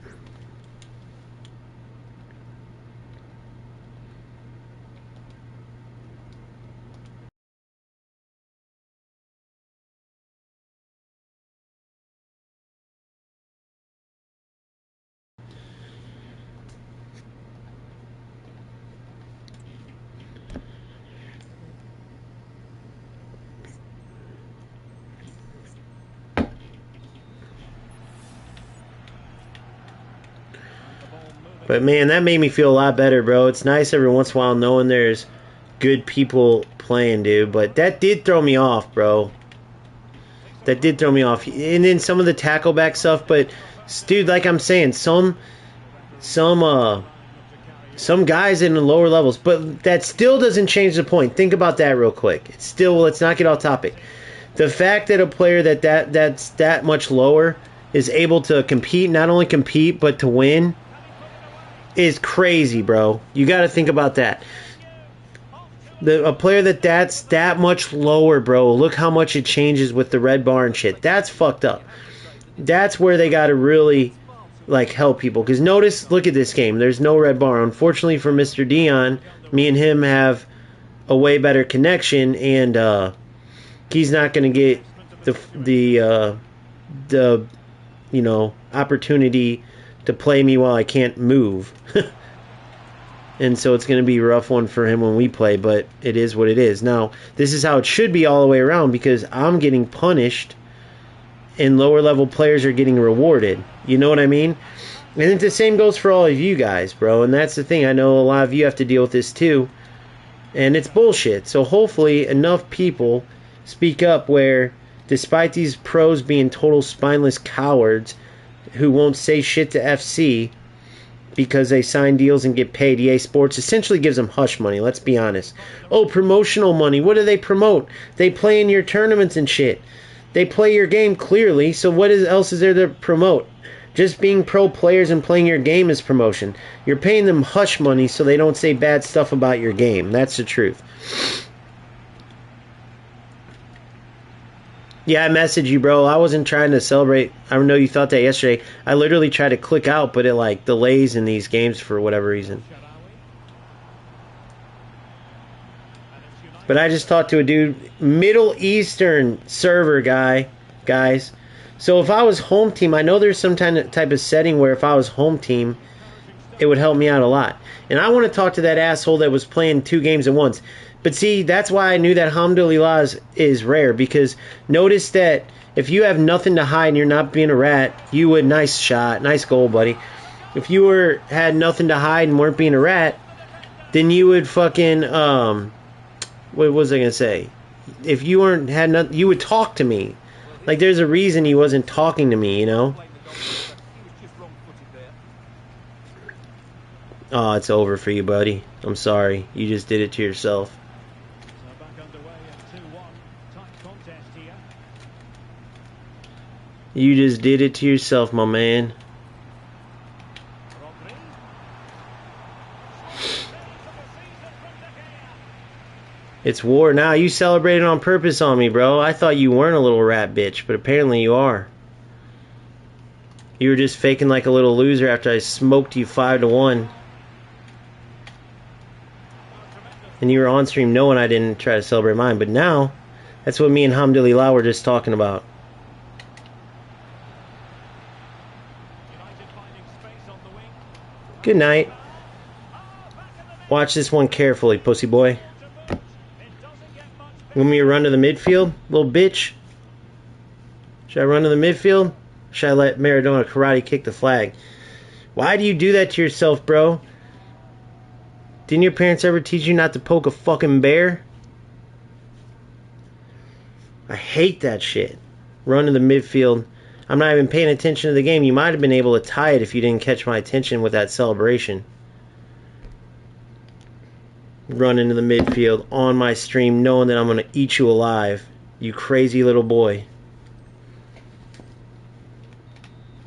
A: But man, that made me feel a lot better, bro. It's nice every once in a while knowing there's good people playing, dude. But that did throw me off, bro. That did throw me off. And then some of the tackle back stuff. But, dude, like I'm saying, some guys in the lower levels. But that still doesn't change the point. Think about that real quick. It's still, let's not get off topic. The fact that a player that's that much lower is able to compete, not only compete, but to win, is crazy, bro. You got to think about that. A player that's that much lower, bro. Look how much it changes with the red bar and shit. That's fucked up. That's where they got to really like help people. Because notice, look at this game. There's no red bar. Unfortunately for Mr. Dion, me and him have a way better connection, and he's not going to get the opportunity to play me while I can't move. And so it's going to be a rough one for him when we play, but it is what it is. Now, this is how it should be all the way around, because I'm getting punished and lower level players are getting rewarded. You know what I mean? And then the same goes for all of you guys, bro. And that's the thing. I know a lot of you have to deal with this too. And it's bullshit. So hopefully enough people speak up where Despite these pros being total spineless cowards who won't say shit to FC because they sign deals and get paid, EA Sports essentially gives them hush money, let's be honest. Oh, promotional money. What do they promote? They play in your tournaments and shit. They play your game clearly, so what else is there to promote? Just being pro players and playing your game is promotion. You're paying them hush money so they don't say bad stuff about your game. That's the truth. Yeah, I messaged you, bro. I wasn't trying to celebrate. I know you thought that yesterday. I literally tried to click out, but it like delays in these games for whatever reason. But I just talked to a dude, Middle Eastern server guys. So if I was home team, I know there's some type of setting where if I was home team, it would help me out a lot. And I want to talk to that asshole that was playing 2 games at once. But see, that's why I knew that Alhamdulillah is rare. Because notice that if you have nothing to hide and you're not being a rat, you would, nice shot, nice goal, buddy. If you had nothing to hide and weren't being a rat, then you would fucking, what was I going to say? If you had nothing, you would talk to me. Like, there's a reason he wasn't talking to me, you know? Oh, it's over for you, buddy. I'm sorry. You just did it to yourself.
B: So back underway at 2-1. Tight contest here.
A: You just did it to yourself, my man.
B: Rodri.
A: It's war now. You celebrated on purpose on me, bro. I thought you weren't a little rat bitch, but apparently you are. You were just faking like a little loser after I smoked you 5-1. And you were on stream knowing I didn't try to celebrate mine. But now, that's what me and Alhamdulillah were just talking about.
B: United finding space on the wing.
A: Good night. Watch this one carefully, pussy boy.
B: It doesn't get much
A: You want me to run to the midfield, little bitch? Should I run to the midfield? Or should I let Maradona karate kick the flag? Why do you do that to yourself, bro? Didn't your parents ever teach you not to poke a fucking bear? I hate that shit. Run to the midfield. I'm not even paying attention to the game. You might have been able to tie it if you didn't catch my attention with that celebration. Run into the midfield on my stream knowing that I'm going to eat you alive. You crazy little boy.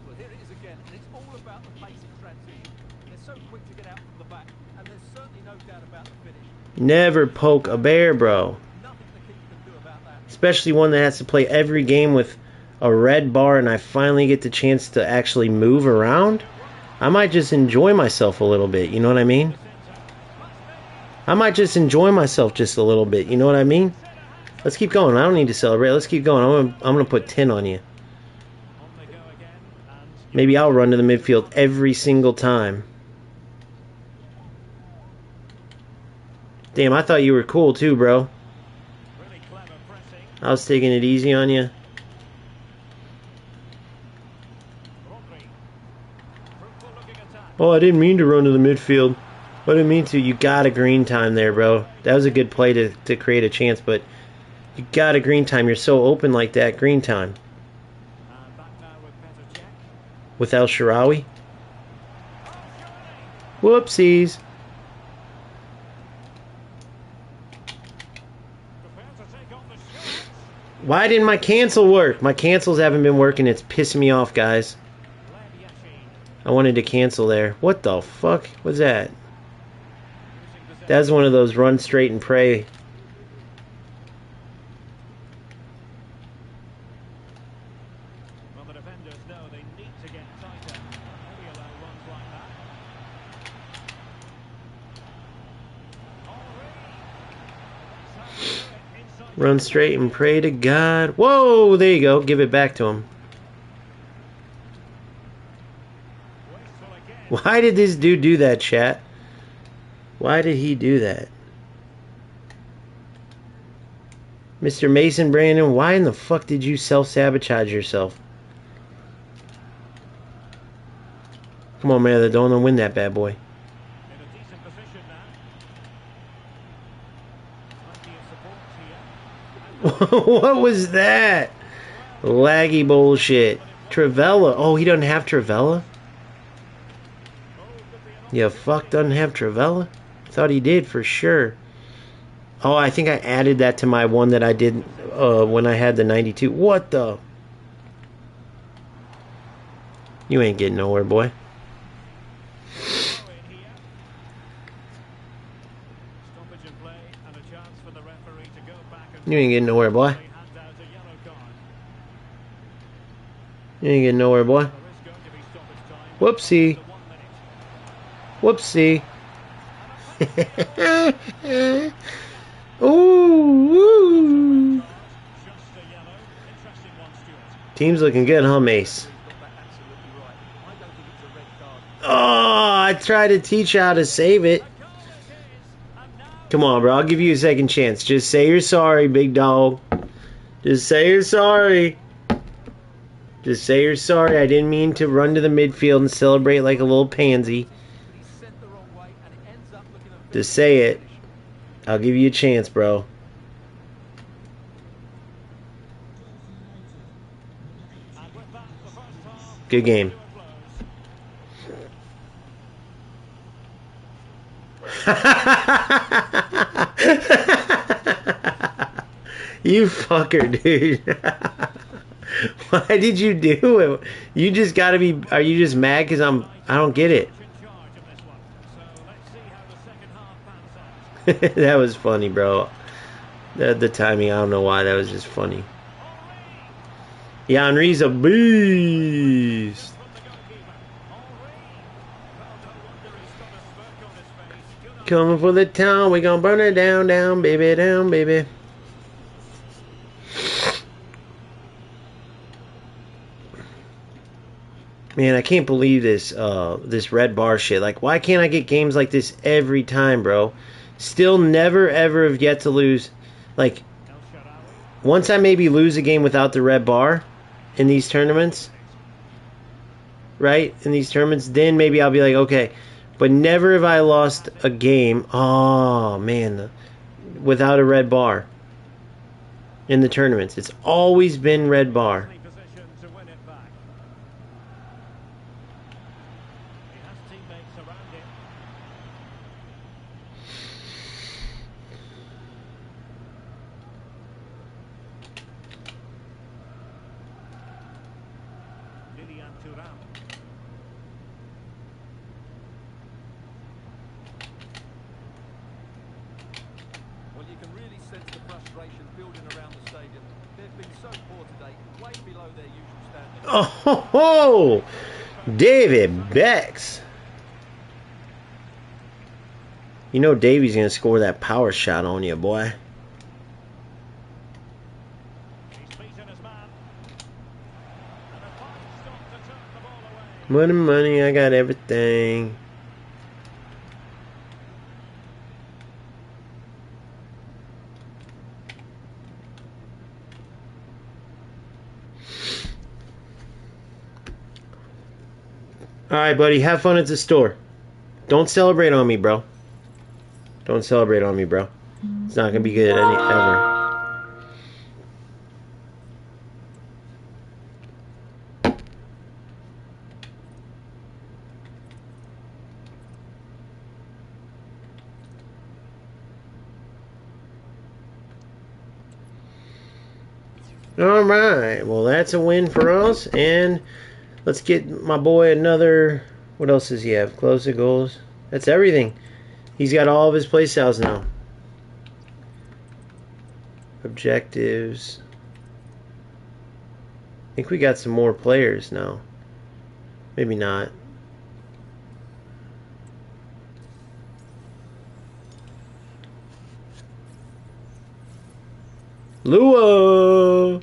C: Well, here it is again, and it's all about the pace of transition. They're so quick to get out from the back, and there's certainly no doubt about the finish.
A: Never poke a bear, bro.
C: Nothing the keeper can do about that.
A: Especially one that has to play every game with a red bar and I finally get the chance to actually move around. I might just enjoy myself a little bit, you know what I mean? I might just enjoy myself just a little bit, you know what I mean? Let's keep going. I don't need to celebrate. Let's keep going. I'm gonna put 10 on you.
B: on they go again. And
A: Maybe I'll run to the midfield every single time. Damn, I thought you were cool too, bro.
B: really clever pressing.
A: I was taking it easy on you.
B: Rodri. Fruitful looking attack.
A: Oh, I didn't mean to run to the midfield. I didn't mean to. You got a green time there, bro. That was a good play to create a chance, but you got a green time. You're so open like that. Green time.
B: And back now with Petr Cech.
A: With El Shaarawy. Whoopsies.
B: Prepare to take on the shot.
A: Why didn't my cancel work? My cancels haven't been working. It's pissing me off, guys.
B: Led Yashin.
A: I wanted to cancel there. What the fuck was that?
B: Losing possession.
A: That's one of those run straight and pray.
B: Well, the defenders know they need to get tighter. Maybe allow runs like that. Henri.
A: Run straight and pray to God. Whoa, there you go. Give it back to him.
B: Wasteful again.
A: Why did this dude do that, chat? Why did he do that? Mr. Mason Brandon, why in the fuck did you self-sabotage yourself? Come on, man. Don't want to win that bad boy.
B: In a decent position now. Plenty of support here.
A: What was that? Laggy bullshit. Travella. Oh, he doesn't have Travella? Yeah, fuck doesn't have Travella? Thought he did for sure. Oh, I think I added that to my one that I did when I had the 92. What the? You ain't getting nowhere, boy. You ain't getting nowhere, boy. You ain't getting nowhere, boy. Whoopsie. Whoopsie. Ooh. Team's looking good, huh, Mace? Oh, I tried to teach you how to save it. Come on, bro. I'll give you a second chance. Just say you're sorry, big dog. Just say you're sorry. Just say you're sorry. I didn't mean to run to the midfield and celebrate like a little pansy. Just say it. I'll give you a chance, bro. Good game. You fucker, dude. Why did you do it? You just gotta be... Are you just mad because I don't get it. That was funny, bro. The timing, I don't know why. That was just funny. Yeah, Henry's a beast. Coming for the town. We gonna burn it down, down, baby, down, baby. Man, I can't believe this this red bar shit. Like, why can't I get games like this every time, bro? Still never, ever have yet to lose. Like, once I maybe lose a game without the red bar in these tournaments, right? In these tournaments, then maybe I'll be like, okay. But never have I lost a game, oh, man, without a red bar in the tournaments. It's always been red bar.
C: Well, you can really sense the frustration building around the stadium. They've been so poor today, way below their usual standards.
A: Oh, David Becks. You know Davy's going to score that power shot on you, boy. Money, money, I got everything. Alright, buddy, have fun at the store. Don't celebrate on me, bro. Don't celebrate on me, bro. It's not going to be good ever. Alright, well, that's a win for us, and let's get my boy another... What else does he have? Close the goals. That's everything. He's got all of his playstyles now. Objectives. I think we got some more players now. Maybe not. Lua!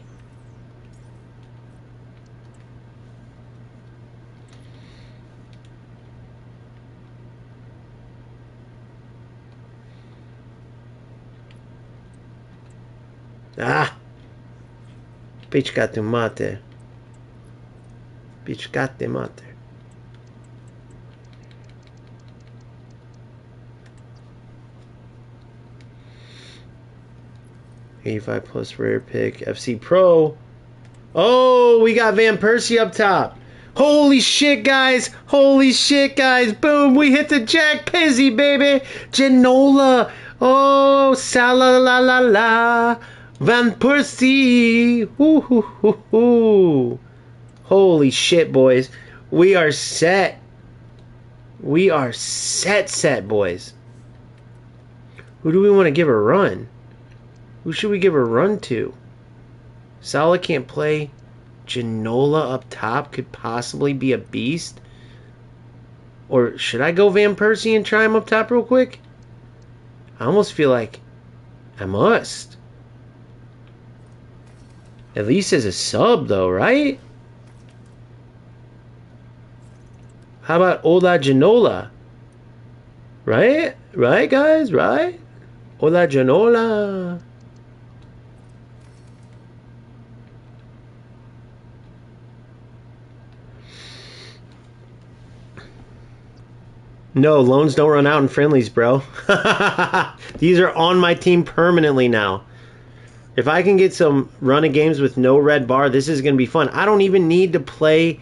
A: Ah! Pichcate mate. Pichcate mate. '85 plus rare pick. FC Pro. Oh, we got Van Persie up top. Holy shit, guys. Holy shit, guys. Boom, we hit the Jack Pizzi, baby. Ginola. Oh, Salah la la la. Van Persie. Hoo, hoo, hoo, hoo. Holy shit, boys. We are set. We are set, boys. Who do we want to give a run? Who should we give a run to? Salah can't play. Ginola up top could possibly be a beast. Or should I go Van Persie and try him up top real quick? I almost feel like I must. At least as a sub, though, right? How about Ola Ginola? Right? Right, guys? Right? Ola Ginola. No, loans don't run out in friendlies, bro. These are on my team permanently now. If I can get some run of games with no red bar, this is going to be fun. I don't even need to play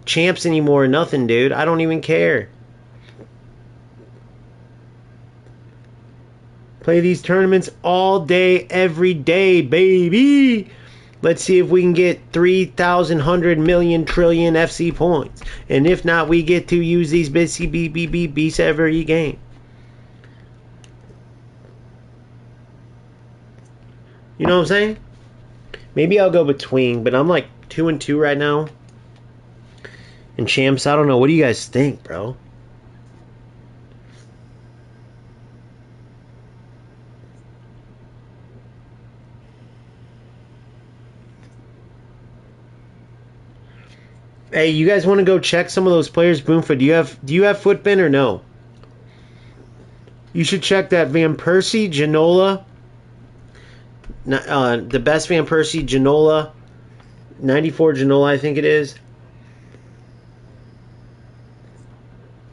A: champs anymore or nothing, dude. I don't even care. Play these tournaments all day, every day, baby. Let's see if we can get 3,000 100 million trillion FC points. And if not, we get to use these beasts every game. You know what I'm saying? Maybe I'll go between, but I'm like 2-2 right now. And champs, I don't know. What do you guys think, bro? Hey, you guys want to go check some of those players? Boomfoot, do you have Footbin or no? You should check that Van Persie, Ginola. The best Van Persie, Ginola. 94 Ginola, I think it is.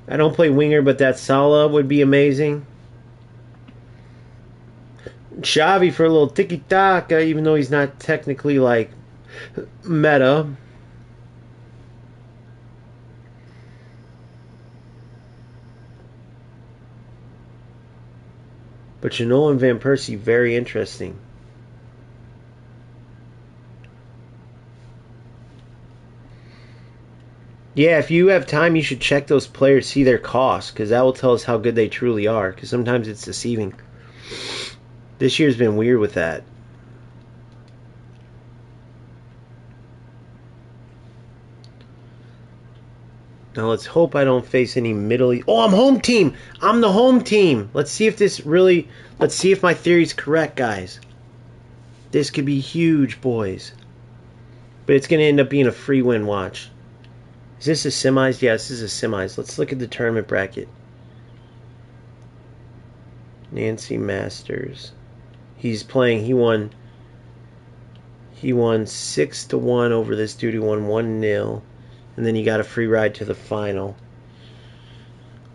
A: I don't play winger, but that Salah would be amazing. Xavi for a little tiki-taka, even though he's not technically like meta. But Ginola and Van Persie, very interesting. Yeah, if you have time, you should check those players, see their cost, because that will tell us how good they truly are, because sometimes it's deceiving. This year's been weird with that. Now let's hope I don't face any Middle East. Oh, I'm home team. I'm the home team. Let's see if this really. Let's see if my theory's correct, guys. This could be huge, boys. But it's going to end up being a free win. Watch. Is this a semis? Yeah, this is a semis. Let's look at the tournament bracket. Nancy Masters. He's playing. He won 6-1 over this dude who won 1-0. And then you got a free ride to the final.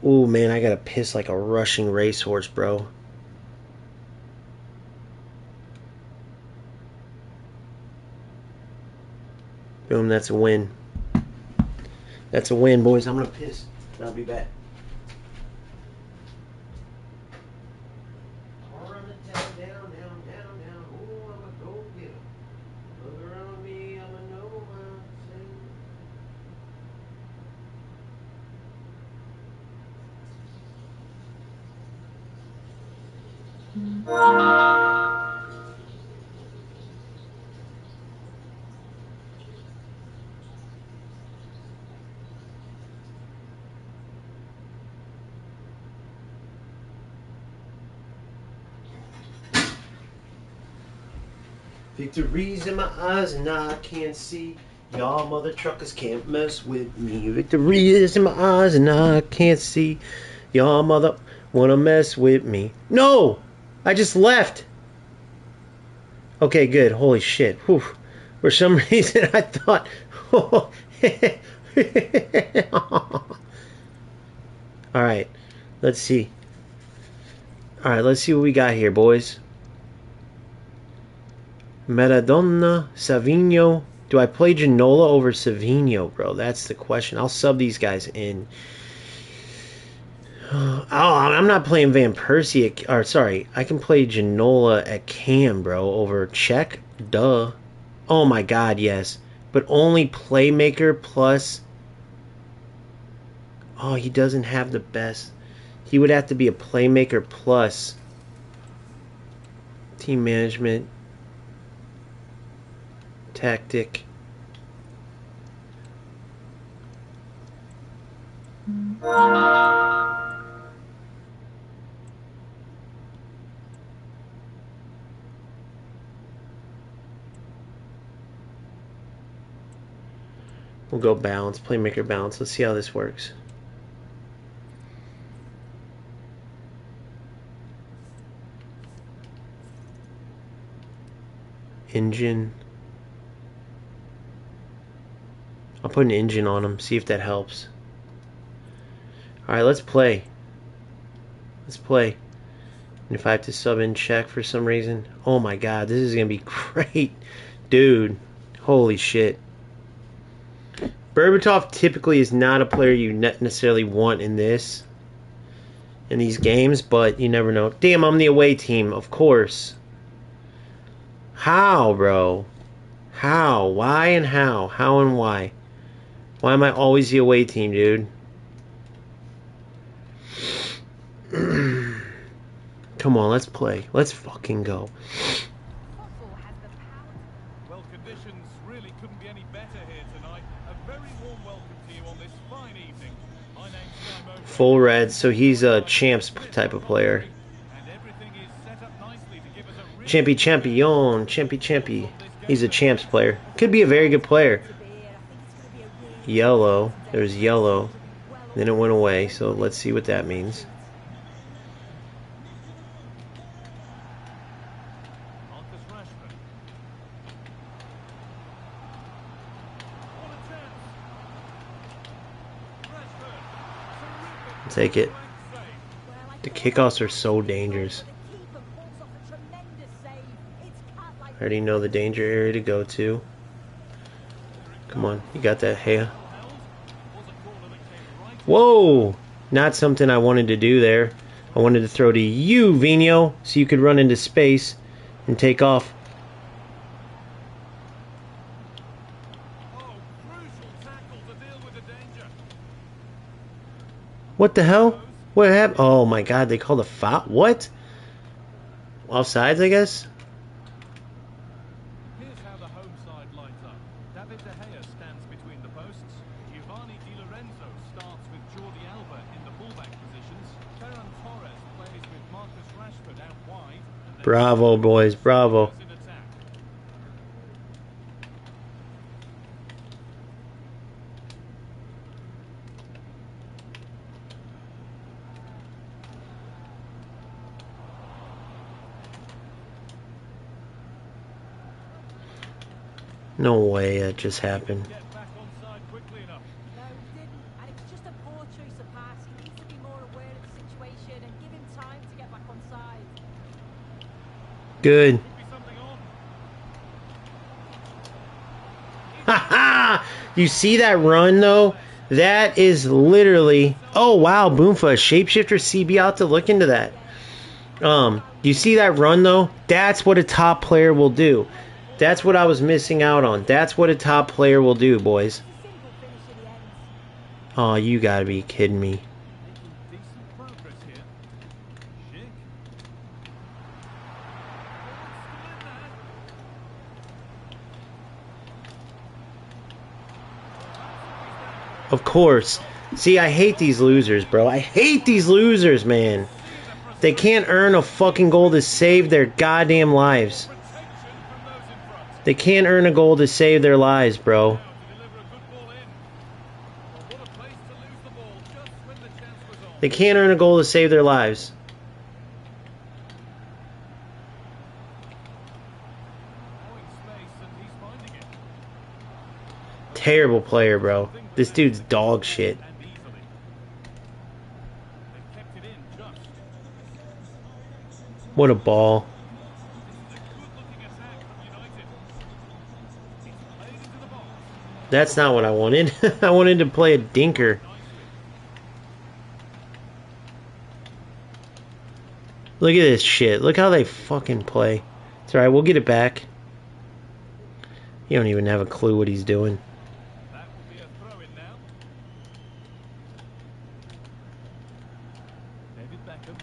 A: Ooh, man, I got to piss like a rushing racehorse, bro. Boom, that's a win. That's a win, boys. I'm going to piss. I'll be back. Victory's in my eyes and I can't see. Y'all mother truckers can't mess with me. Victory is in my eyes and I can't see. Y'all mother wanna mess with me. No! I just left. Okay, good. Holy shit. Whew. For some reason I thought... Alright. Let's see. Alright, let's see what we got here, boys. Maradona, Savinho, Do I play Ginola over Savinho, bro? That's the question. I'll sub these guys in. Oh, I'm not playing Van Persie or sorry, I can play Ginola at Cam, bro, over Czech. Duh. Oh my god, yes. But only playmaker plus. Oh, he doesn't have the best. He would have to be a playmaker plus team management, tactic. We'll go balance, playmaker balance. Let's see how this works. Engine. I'll put an engine on him, see if that helps. Alright, let's play. Let's play. And if I have to sub in check for some reason, oh my god, this is going to be great. Dude, holy shit. Berbatov typically is not a player you necessarily want in these games, but you never know. Damn, I'm the away team, of course. How, bro? How? Why and how? How and why? Why am I always the away team, dude? Come on, let's play. Let's fucking go.
C: Well, conditions really couldn't be any better here tonight. A very warm welcome to you on this fine evening. My name's Simon.
A: Full red, so he's a champs type of player.
C: And everything is set up nicely to give us a really
A: Champy. He's a champs player. Could be a very good player. Yellow. There's yellow. Then it went away, so let's see what that means.
C: Marcus Rashford. What a chance. Rashford.
A: Take it.
C: Save.
A: The kickoffs are so dangerous. I already know the danger area to go to. Come on, you got that, Hea. Whoa! Not something I wanted to do there. I wanted to throw to you, Vino, so you could run into space and take off.
C: Oh, crucial tackle to deal with the danger.
A: What the hell? What happened? Oh my god, they called a foul? What? Offsides, I guess?
C: Here's how the home side lines up. David De Gea stands between the posts. Giovanni Di Lorenzo starts with Jordi Alba in the fullback positions. Ferran Torres plays with Marcus Rashford out wide. And then
A: Bravo, boys, bravo.
C: in attack.
A: No way that just happened.
C: Get back onside quickly enough.
D: No, he didn't, and it was just a poor choice of pass. He needs to be more aware of the situation and give him time to get back on side.
A: Good.
C: Could be something on.
A: Haha! You see that run though? That is literally. Oh wow, Boomfa, shapeshifter CB out to look into that. You see that run though? That's what a top player will do. That's what I was missing out on. That's what a top player will do, boys.
D: Simple finish in the end.
A: Oh, you gotta be kidding me.
C: Decent progress here. Schick.
A: Of course. See, I hate these losers, bro. I hate these losers, man. They can't earn a fucking goal to save their goddamn lives.
C: Protection from those in front.
A: They can't earn a goal to save their lives, bro.
C: To deliver a good ball in. Well, what a place to lose the ball just when the chance was on.
A: They can't earn a goal to save their lives.
C: Allowing space and he's finding it.
A: Terrible player, bro. This dude's dog shit.
C: And easily. They've kept it in just.
A: What a ball.
C: This is a good looking attack from United. It's played into the
A: That's not what I wanted. I wanted to play a dinker. Look at this shit. Look how they fucking play. It's alright, we'll get it back. You don't even have a clue what he's doing.
C: That will be a throw in now. David Beckham.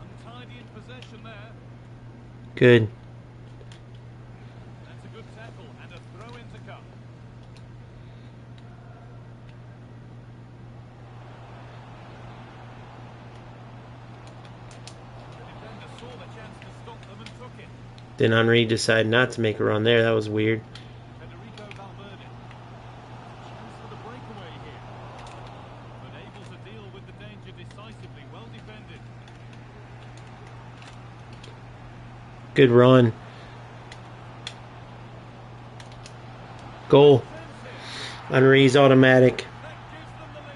C: Untidy in possession there.
A: Good.
C: That's a good tackle and a throw in to come. The defender saw the chance to stop them and took it.
A: Then Henry decided not to make a run there. That was weird.
C: Federico Valverde. Chance for the breakaway here. But able to deal with the danger decisively. Well defended.
A: Good run. Goal. Henry's automatic.
C: That gives them the lead.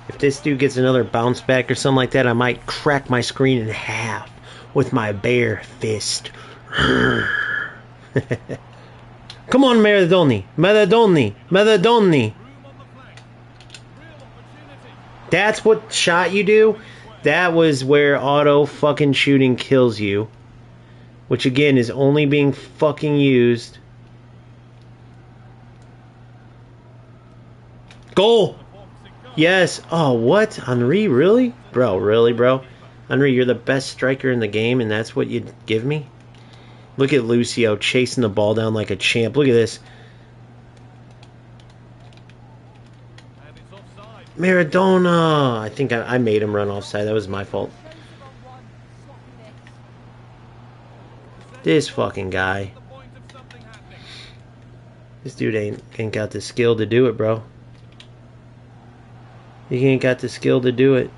A: If this dude gets another bounce back or something like that, I might crack my screen in half with my bare fist. Come on, Maradoni. Maradoni. Maradoni.
C: Room on the flank. Real opportunity.
A: That's what shot you do. That was where auto fucking shooting kills you. Which again is only being fucking used. Goal! Yes. Oh, what? Henry, really? Bro, really, bro? Henry, you're the best striker in the game, and that's what you'd give me? Look at Lucio chasing the ball down like a champ. Look at this.
C: And it's offside.
A: Maradona! I think I made him run offside. That was my fault. This fucking guy.
C: The point of something happening.
A: This dude ain't got the skill to do it, bro. He ain't got the skill to do it.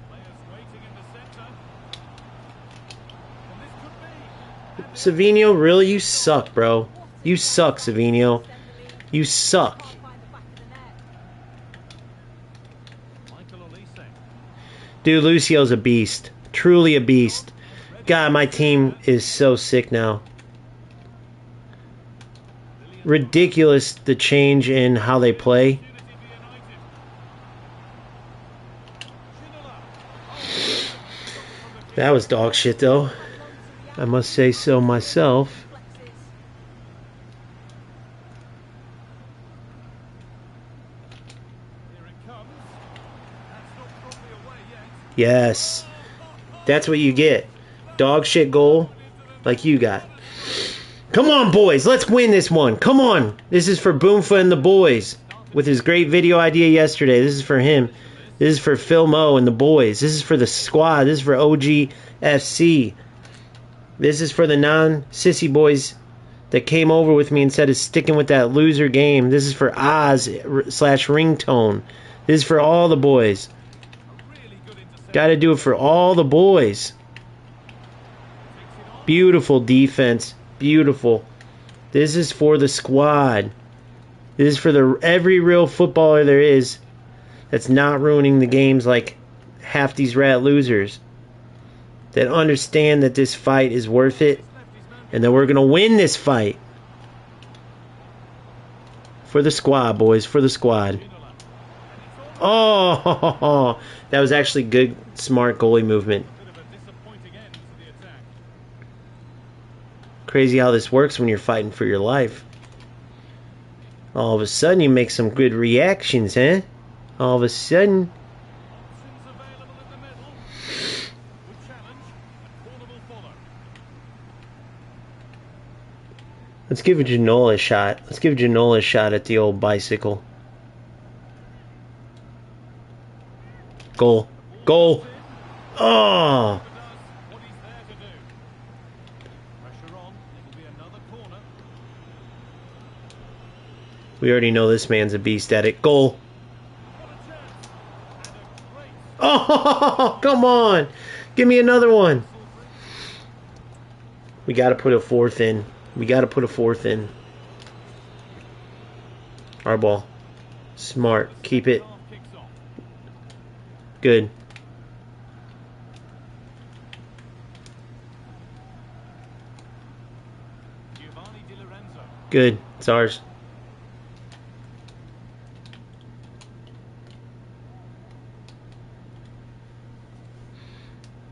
C: Players waiting in the centre. And this could be.
A: Savinho, really? You suck, bro. You suck, Savinho. You suck.
C: Michael Olise.
A: Dude, Lucio's a beast. Truly a beast. God, my team is so sick now. Ridiculous the change in how they play. That was dog shit, though. I must say so myself.
C: Here it comes. That's not properly away yet.
A: Yes. That's what you get. Dog shit goal like you got. Come on, boys. Let's win this one. Come on. This is for Boomfa and the boys. With his great video idea yesterday. This is for him. This is for Phil Mo and the boys. This is for the squad. This is for OGFC. This is for the non-sissy boys that came over with me instead of sticking with that loser game. This is for Oz/Ringtone. This is for all the boys.
C: Really good interception.
A: Got to do it for all the boys. Beautiful defense. Beautiful. This is for the squad. This is for every real footballer there is that's not ruining the games like half these rat losers. That understand that this fight is worth it and that we're going to win this fight. For the squad, boys. For the squad. Oh, that was actually good, smart goalie movement.
C: Bit of a disappointing end to the attack.
A: Crazy how this works when you're fighting for your life. All of a sudden you make some good reactions, huh? All of a sudden.
C: Options available in the middle. Good challenge. And corner will follow.
A: Let's give Ginola a shot. Let's give Ginola a shot at the old bicycle. Goal. Goal. Oh.
C: Does what he's there to do. Pressure on. It'll be another corner.
A: We already know this man's a beast at it. Goal.
C: What a chance. And a great
A: Oh, come on. Give me another one. We got to put a fourth in. We got to put a fourth in. Our ball. Smart. Keep it.
C: half kicks off.
A: Good.
C: Giovanni Di Lorenzo.
A: Good. It's ours.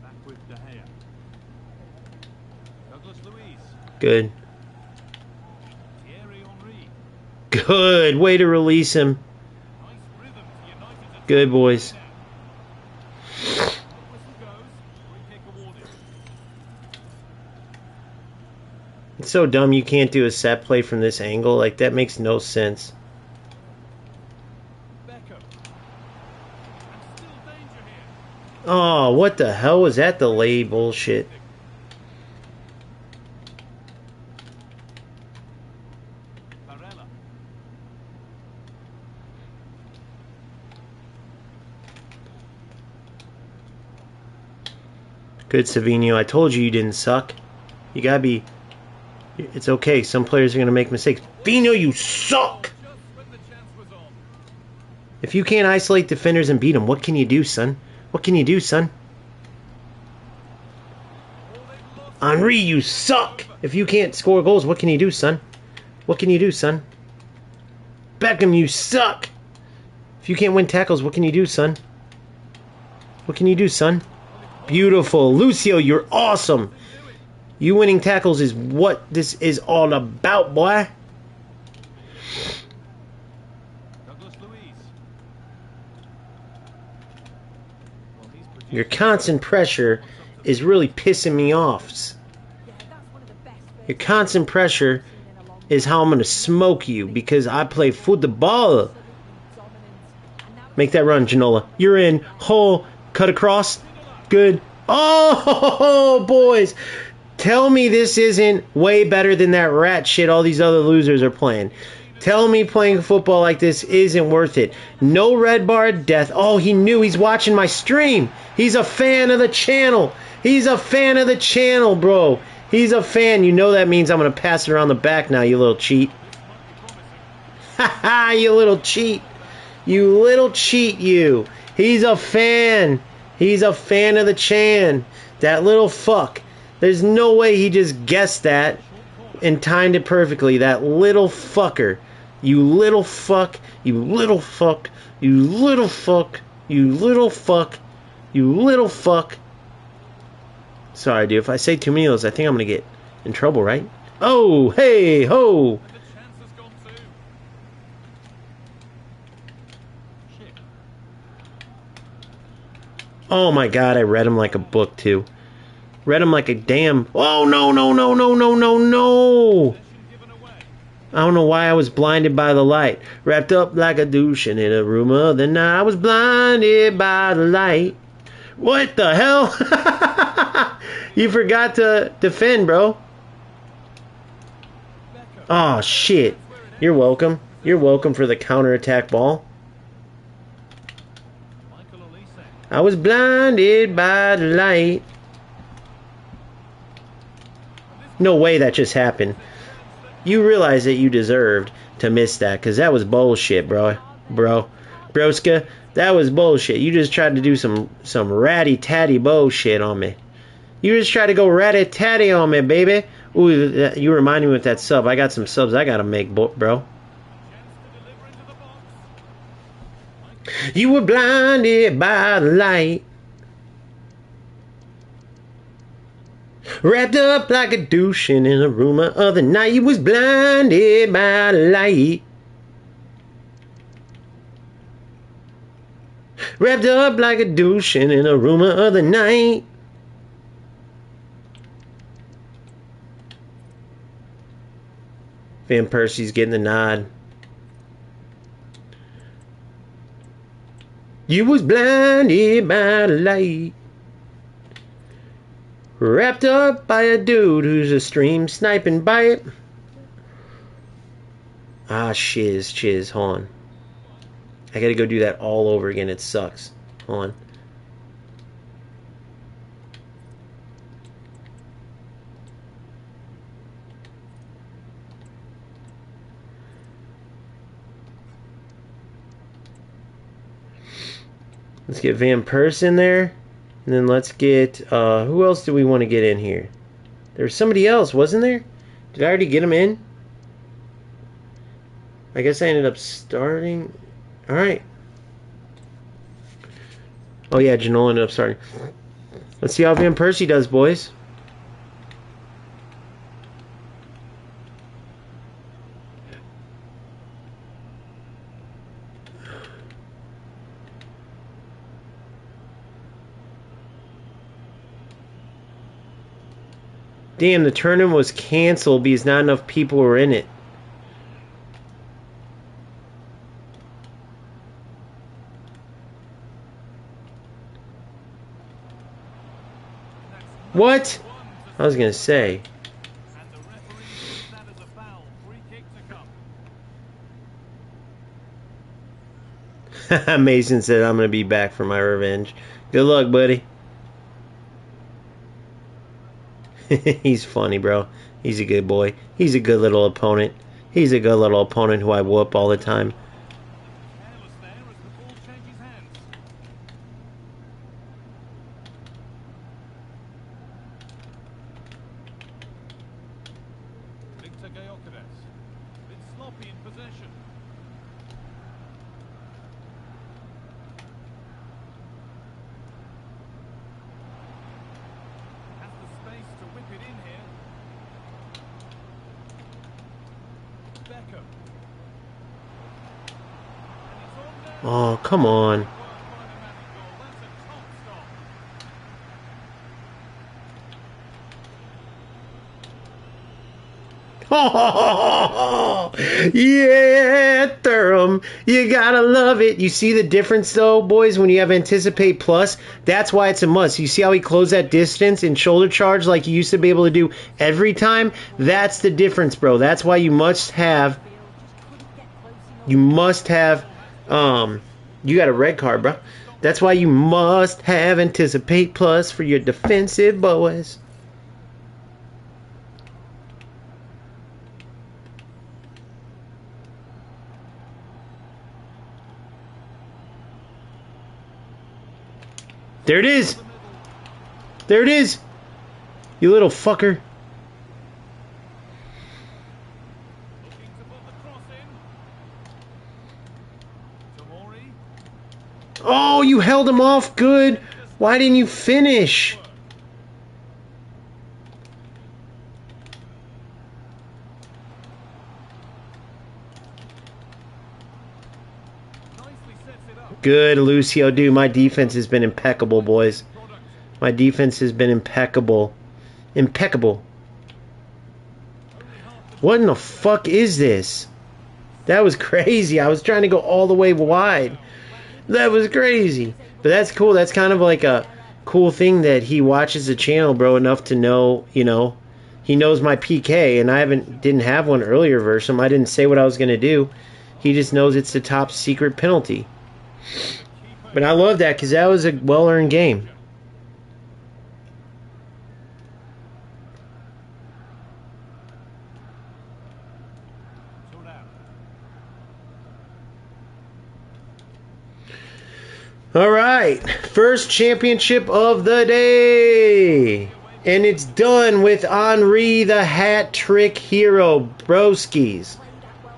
C: Back with De Gea. Douglas Luiz.
A: Good.
C: Thierry Henry.
A: Good. Way to release him.
C: Nice rhythm to United.
A: Good, boys.
C: Whistle goes. Free kick awarded.
A: It's so dumb you can't do a set play from this angle. Like, that makes no sense.
C: Beckham. And still danger here.
A: Oh, what the hell was that delay bullshit?
C: Barella.
A: Good, Savino. I told you didn't suck. You gotta be... It's okay. Some players are gonna make mistakes. Vino, you suck!
C: Just when the chance was on.
A: If you can't isolate defenders and beat them, what can you do, son? What can you do, son?
C: Oh, they've lost.
A: Henri, you suck! If you can't score goals, what can you do, son? What can you do, son? Beckham, you suck! If you can't win tackles, what can you do, son? What can you do, son? Beautiful. Lucio, you're awesome. You winning tackles is what this is all about, boy.
C: Douglas Luiz. Well, he's produced
A: Your constant pressure is really pissing me off.
D: Yeah, that's one of the best
A: Your constant pressure is how I'm going to smoke you because I play football. Make that run, Ginola. You're in. Hole. Cut across. Good. Oh, boys. Tell me this isn't way better than that rat shit all these other losers are playing. Tell me playing football like this isn't worth it. No red bar death. Oh, he knew. He's watching my stream. He's a fan of the channel. He's a fan of the channel, bro. He's a fan. You know that means I'm going to pass it around the back now, you little cheat. Ha ha, you little cheat. You little cheat, you. He's a fan. He's a fan of the Chan. That little fuck. There's no way he just guessed that and timed it perfectly. That little fucker. You little fuck. You little fuck. You little fuck. You little fuck. You little fuck. Sorry, dude. If I say too many of those, I think I'm going to get in trouble, right? Oh, hey, ho.
C: The chance has gone too. Shit.
A: Oh, my God. I read him like a book, too. Read him like a damn... Oh, no, no, no, no, no, no, no.
C: Possession given away.
A: I don't know why I was blinded by the light. Wrapped up like a douche and in a room of the night. I was blinded by the light. What the hell? You forgot to defend, bro.
C: Beckham.
A: Oh, shit. You're welcome. You're welcome for the counterattack ball.
C: Michael Olise.
A: I was blinded by the light. No way that just happened. You realize that you deserved to miss that, because that was bullshit, bro. Broska, that was bullshit. You just tried to do some ratty-tatty bullshit on me. You just tried to go ratty-tatty on me, baby. Ooh, you remind me with that sub. I got some subs I gotta make, bro.
C: Chance to deliver into the box.
A: You were blinded by the light. Wrapped up like a douche in a room the other night. You was blinded by the light. Wrapped up like a douche in a room the other night. Van Persie's getting the nod. You was blinded by the light. Wrapped up by a dude who's a stream sniping by it. Ah, chiz. Hold on. I gotta go do that all over again. It sucks. Hold on. Let's get Van Persie in there. And then let's get, who else do we want to get in here? There was somebody else, wasn't there? Did I already get him in? I guess I ended up starting. All right. Oh, yeah, Janole ended up starting. Let's see how Van Persie does, boys. Damn, the tournament was canceled because not enough people were in it. What? I was going to say.
C: And the referee sees that as a foul. Free kick to come.
A: Mason said, I'm going to be back for my revenge. Good luck, buddy. He's funny, bro. He's a good boy. He's a good little opponent. He's a good little opponent who I whoop all the time.
C: Careless there as the ball changes hands. Victor Gyökeres. Bit sloppy in possession. Has the space to whip it in here. Beckham. And it's on there.
A: Oh, come on.
C: Work by the Manigal. That's a top stop.
A: Oh, yeah, Durham. You gotta love it. You see the difference, though, boys, when you have Anticipate Plus? That's why it's a must. You see how he closed that distance in shoulder charge like you used to be able to do every time? That's the difference, bro. That's why you must have... You must have... You got a red card, bro. That's why you must have Anticipate Plus for your defensive boys. There it is. There it is. You little fucker.
C: Looking to put the cross in. Tomori.
A: Oh, you held him off good. Why didn't you finish?
C: Nicely sets it up.
A: Good, Lucio. Dude, my defense has been impeccable, boys.
C: Product.
A: My defense has been impeccable. Impeccable. What in the fuck is this? That was crazy. I was trying to go all the way wide. That was crazy. But that's cool. That's kind of like a cool thing that he watches the channel, bro, enough to know, you know, he knows my PK, and I didn't have one earlier versus him. I didn't say what I was going to do. He just knows it's the top secret penalty. But I love that because that was a well-earned game.
C: Turau.
A: All right, first championship of the day. And it's done with Henri the hat trick hero, broskies.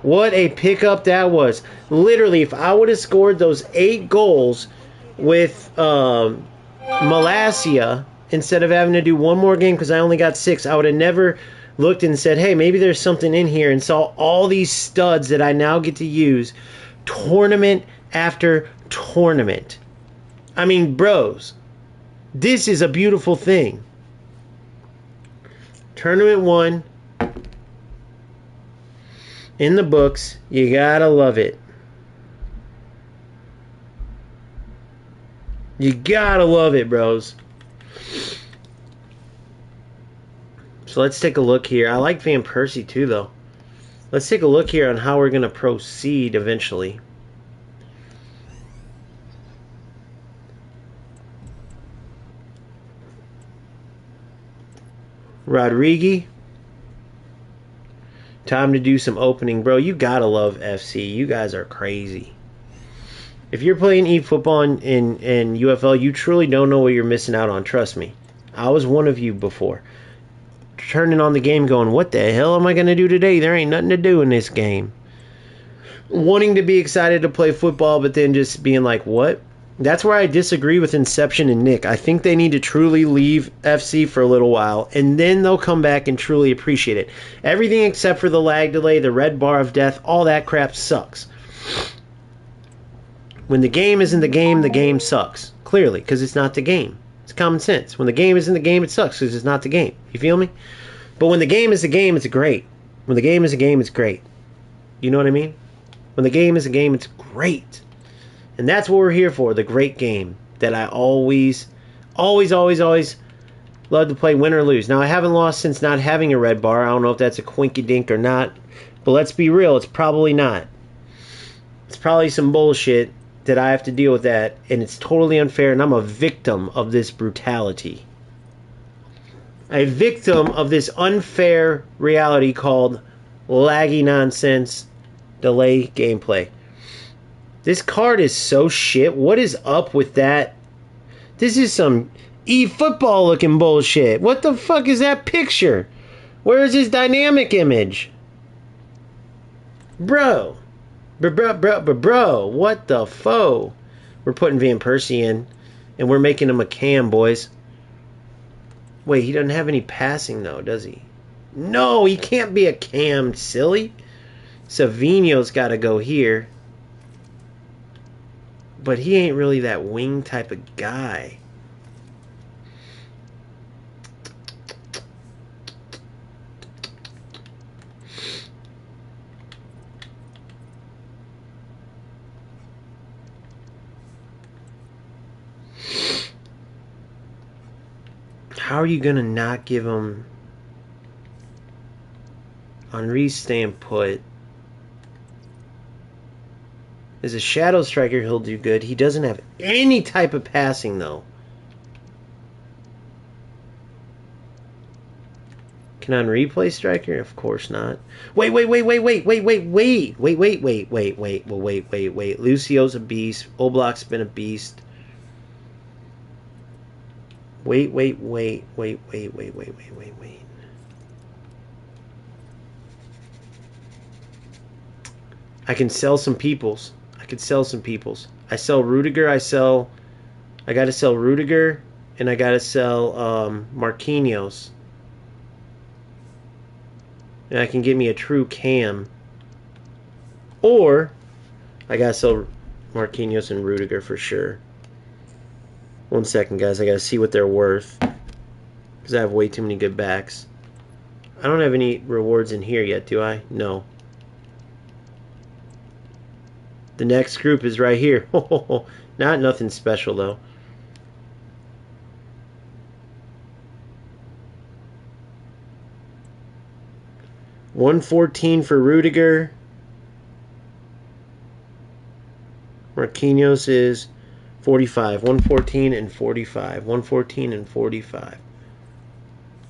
A: What a pickup that was. Literally, if I would have scored those 8 goals with Malasia, instead of having to do one more game because I only got 6, I would have never looked and said, hey, maybe there's something in here, and saw all these studs that I now get to use tournament after tournament. I mean, bros, this is a beautiful thing. Tournament 1 in the books. You gotta love it. You gotta love it, bros. So let's take a look here. I like Van Persie too, though. Let's take a look here on how we're gonna proceed eventually. Rodriguez. Time to do some opening. Bro, you gotta love FC. You guys are crazy. If you're playing eFootball in UFL, you truly don't know what you're missing out on. Trust me. I was one of you before. Turning on the game going, what the hell am I going to do today? There ain't nothing to do in this game. Wanting to be excited to play football, but then just being like, what? That's where I disagree with Inception and Nick. I think they need to truly leave FC for a little while, and then they'll come back and truly appreciate it. Everything except for the lag delay, the red bar of death, all that crap sucks. When the game isn't the game sucks. Clearly, because it's not the game. It's common sense. When the game isn't the game, it sucks because it's not the game. You feel me? But when the game is the game, it's great. When the game is a game, it's great. You know what I mean? When the game is a game, it's great. And that's what we're here for, the great game that I always love to play, win or lose. Now, I haven't lost since not having a red bar. I don't know if that's a quinky-dink or not. But let's be real, it's probably not. It's probably some bullshit that I have to deal with that, and it's totally unfair, and I'm a victim of this brutality. A victim of this unfair reality called laggy nonsense, delay gameplay. This card is so shit. What is up with that? This is some eFootball looking bullshit. What the fuck is that picture? Where is his dynamic image? Bro, what the fo? We're putting Van Persie in, and we're making him a cam, boys. Wait, he doesn't have any passing, though, does he? No, he can't be a cam, silly. Savinho's got to go here. But he ain't really that wing type of guy. How are you going to not give him Henry staying put? As a shadow striker, he'll do good. He doesn't have any type of passing, though. Can Henry play striker? Of course not. Wait. Lucio's a beast. Oblak's been a beast. Wait. I can sell some peoples. I sell Rudiger. I gotta sell Rudiger, and I gotta sell Marquinhos. And I can get me a true cam. Or I gotta sell Marquinhos and Rudiger for sure. 1 second, guys. I gotta see what they're worth, because I have way too many good backs. I don't have any rewards in here yet, do I? No. The next group is right here. Not nothing special, though. $114 for Rudiger. Marquinhos is 45. 114 and 45. 114 and 45.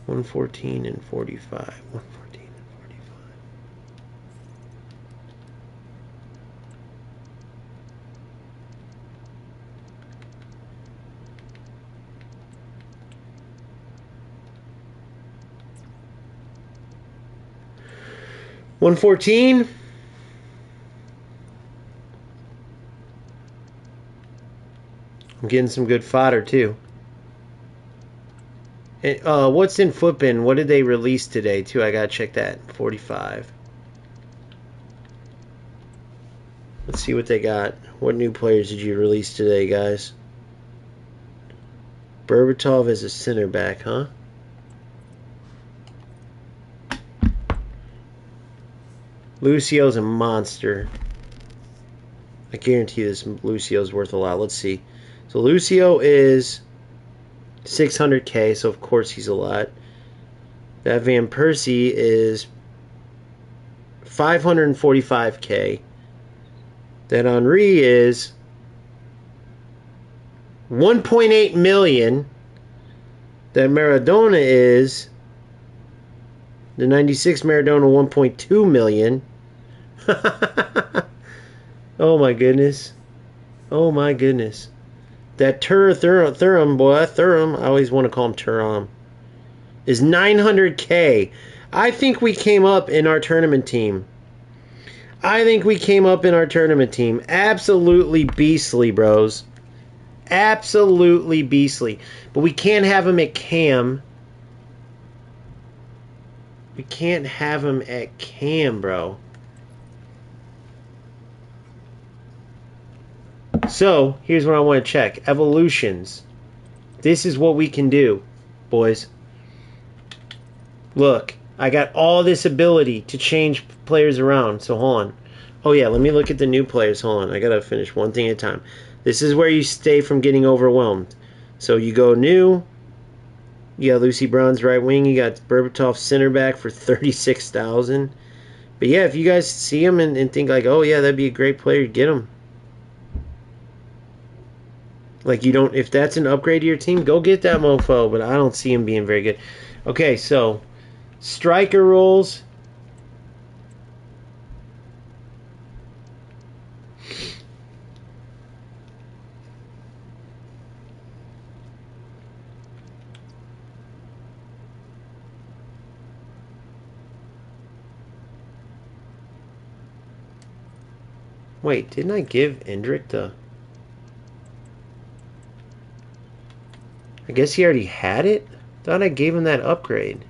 A: 114 and 45. 114 and 45. $114. I'm getting some good fodder too. And, what's in Footbin? What did they release today too? I gotta check that. 45. Let's see what they got. What new players did you release today, guys? Berbatov as a center back, huh? Lucio's a monster. I guarantee this Lucio's worth a lot. Let's see. So Lucio is 600k, so of course he's a lot. That Van Persie is 545k. That Henry is 1.8 million. That Maradona is the 96 Maradona, 1.2 million. Oh my goodness. Oh my goodness. That Thuram boy, Thuram, I always want to call him Thuram, is 900K. I think we came up in our tournament team. Absolutely beastly, bros. Absolutely beastly. But we can't have him at cam. We can't have him at cam, bro. So, here's what I want to check. Evolutions. This is what we can do, boys. Look, I got all this ability to change players around. So, hold on. Oh, yeah, let me look at the new players. Hold on. I got to finish one thing at a time. This is where you stay from getting overwhelmed. So, you go new. You got Lucy Brown's right wing. You got Berbatov center back for $36,000. But, yeah, if you guys see him and think like, oh, yeah, that'd be a great player, get him. Like, you don't, if that's an upgrade to your team, go get that mofo, but I don't see him being very good. Okay, so, striker roles. Wait, didn't I give Endrick the... I guess he already had it? Thought I gave him that upgrade.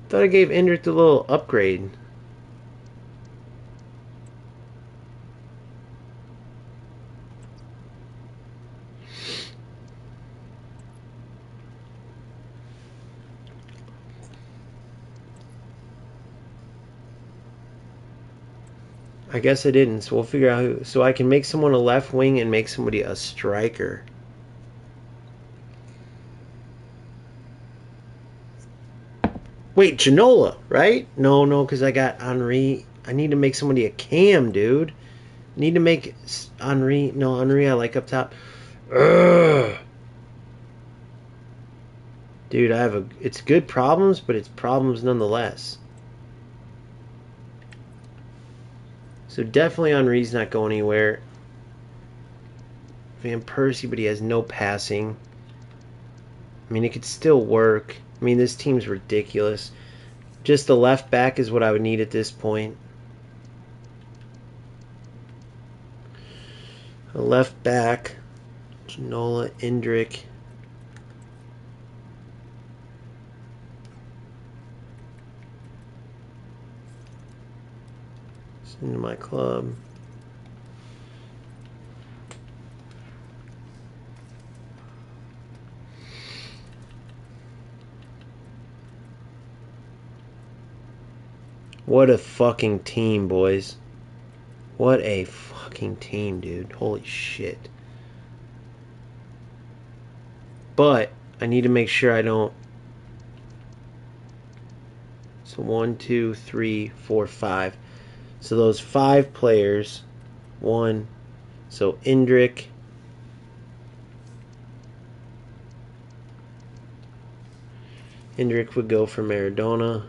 A: Thought I gave Endrick the little upgrade. I guess I didn't, so we'll figure out who. So I can make someone a left wing and make somebody a striker. Wait, Ginola, right? No, because I got Henri. I need to make somebody a cam, dude. I need to make Henri. No, Henri I like up top. Ugh. Dude, I have a... It's good problems, but it's problems nonetheless. So definitely Henri's not going anywhere. Van Persie, but he has no passing. I mean, it could still work. I mean, this team's ridiculous. Just the left back is what I would need at this point. A left back. Ginola, Endrick. Into my club. What a fucking team, boys. What a fucking team, dude. Holy shit. But I need to make sure I don't... So 1, 2, 3, 4, 5. So those 5 players, 1, so Endrick, would go for Maradona.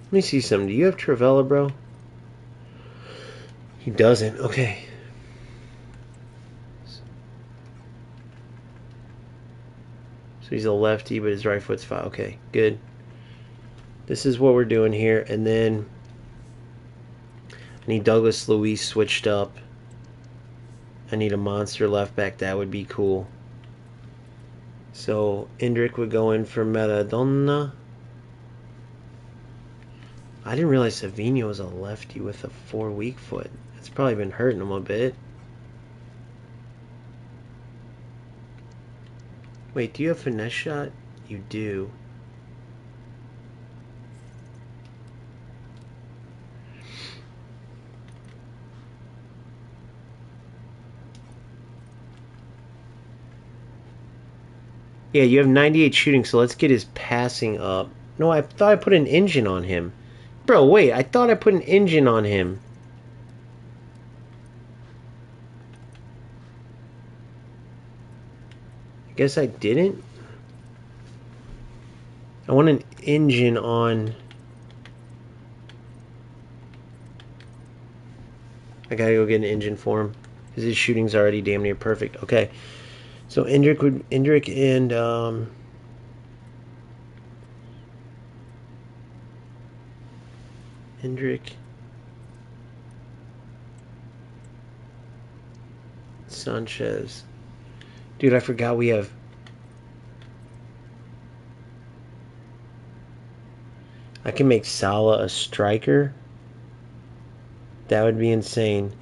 A: Let me see something. Do you have Travella, bro? He doesn't. Okay. So he's a lefty, but his right foot's fine. Okay, good. This is what we're doing here. And then I need Douglas Luiz switched up. I need a monster left back. That would be cool. So Endrick would go in for Maradona. I didn't realize Savinho was a lefty with a 4 weak foot. It's probably been hurting him a bit. Wait, do you have finesse shot? You do. Yeah, you have 98 shooting, so let's get his passing up. No, I thought I put an engine on him. Bro, wait, I thought I put an engine on him. I guess I didn't. I want an engine on. I gotta go get an engine for him because his shooting's already damn near perfect. Okay, so Endrick and Hendrick, Sanchez. Dude, I forgot we have. I can make Salah a striker. That would be insane.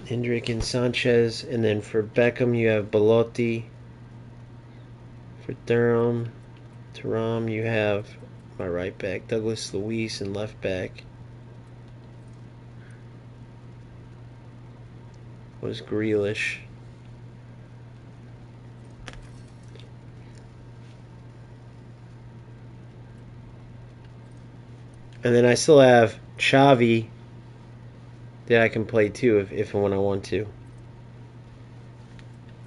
A: Hendrick and Sanchez, and then for Beckham you have Belotti. For Thuram, you have my right back, Douglas Luiz, and left back was Grealish. And then I still have Xavi that I can play too if and when I want to.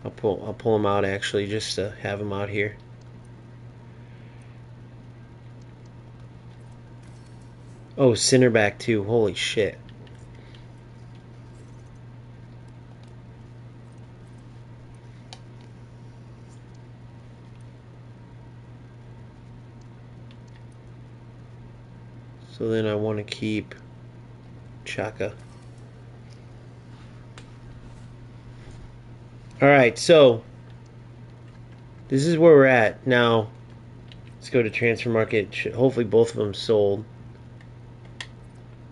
A: I'll pull him out actually just to have him out here. Oh, center back too. Holy shit. So then I want to keep Chaka. Alright, so this is where we're at. Now, let's go to transfer market. Hopefully both of them sold.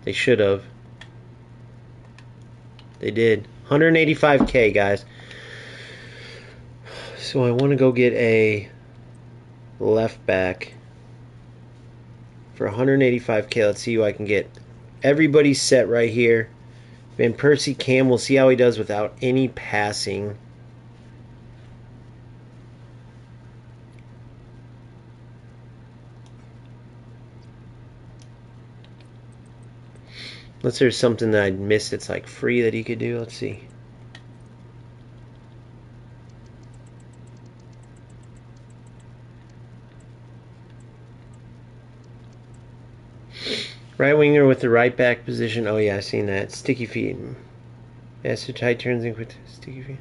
A: They should have. They did. 185K, guys. So I want to go get a left back for 185K. Let's see who I can get. Everybody's set right here. Van Persie, Cam. We'll see how he does without any passing. Unless there's something that I missed that's like free that he could do. Let's see. Right winger with the right back position. Oh yeah, I've seen that. Sticky feet. Yeah, so tight turns in with sticky feet.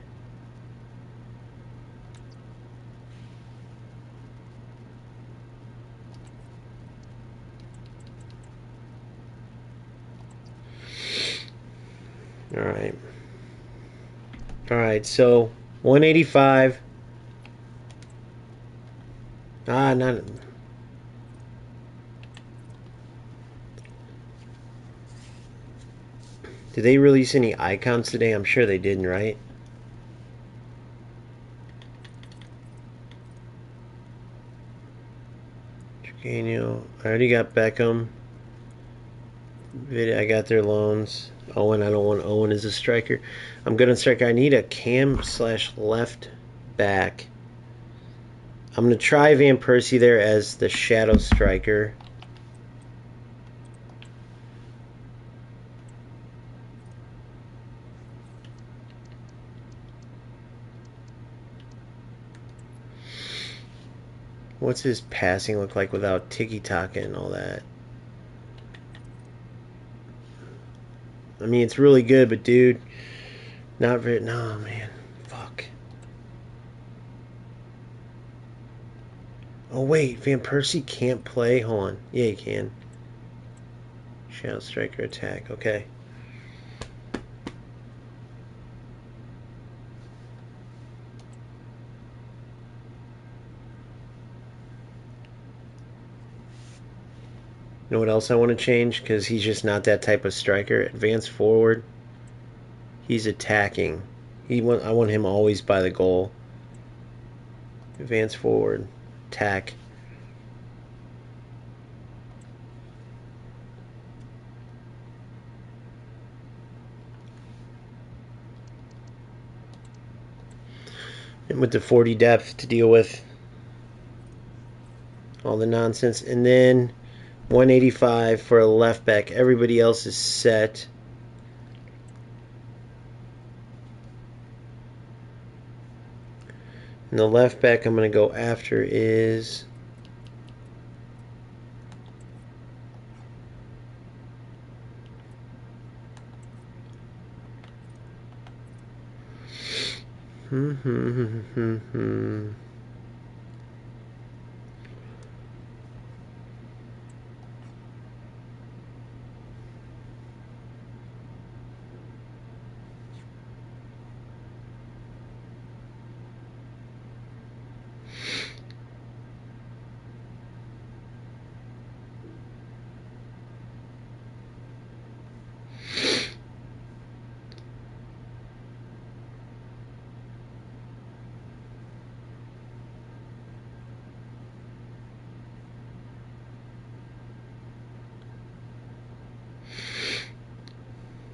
A: Alright, so 185. Not. Did they release any icons today? I'm sure they didn't, right? Trigueño. I already got Beckham. I got their loans. Owen, I don't want Owen as a striker. I'm good on striker. I need a cam / left back. I'm going to try Van Persie there as the shadow striker. What's his passing look like without tiki-taka and all that? I mean, it's really good, but dude, not very. No, man, fuck. Oh wait, Van Persie can't play. Hold on, yeah, he can. Shadow striker attack. Okay. You know what else I want to change? Because he's just not that type of striker. Advance forward. He's attacking. I want him always by the goal. Advance forward. Attack. And with the 40 depth to deal with all the nonsense. And then 185 for a left back. Everybody else is set. And the left back I'm going to go after is...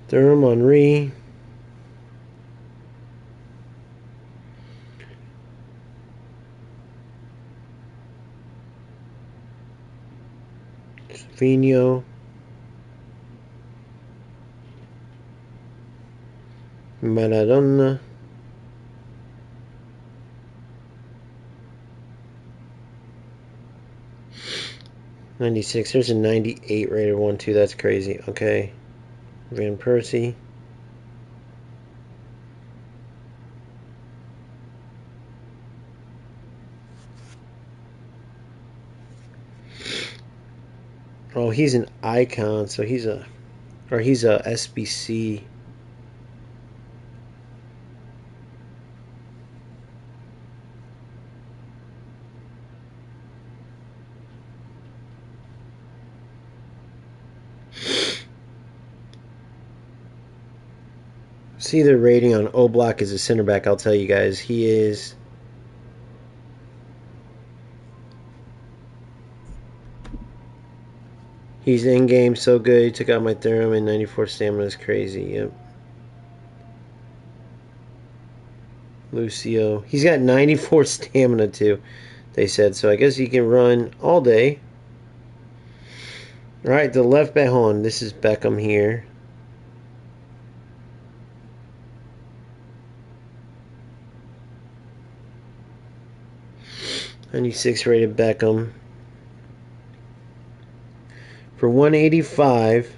A: Durham, Henry. Vino. Maradona. '96. There's a 98 rated one too. That's crazy. Okay. Van Persie. Oh, he's an icon, so he's a SBC. See the rating on Oblak as a center back. I'll tell you guys, he is. He's in game so good. He took out my Durham and 94 stamina is crazy. Yep. Lucio. He's got 94 stamina too, they said. So I guess he can run all day. Alright, the left back. Hold on. This is Beckham here. '96 rated Beckham. For 185,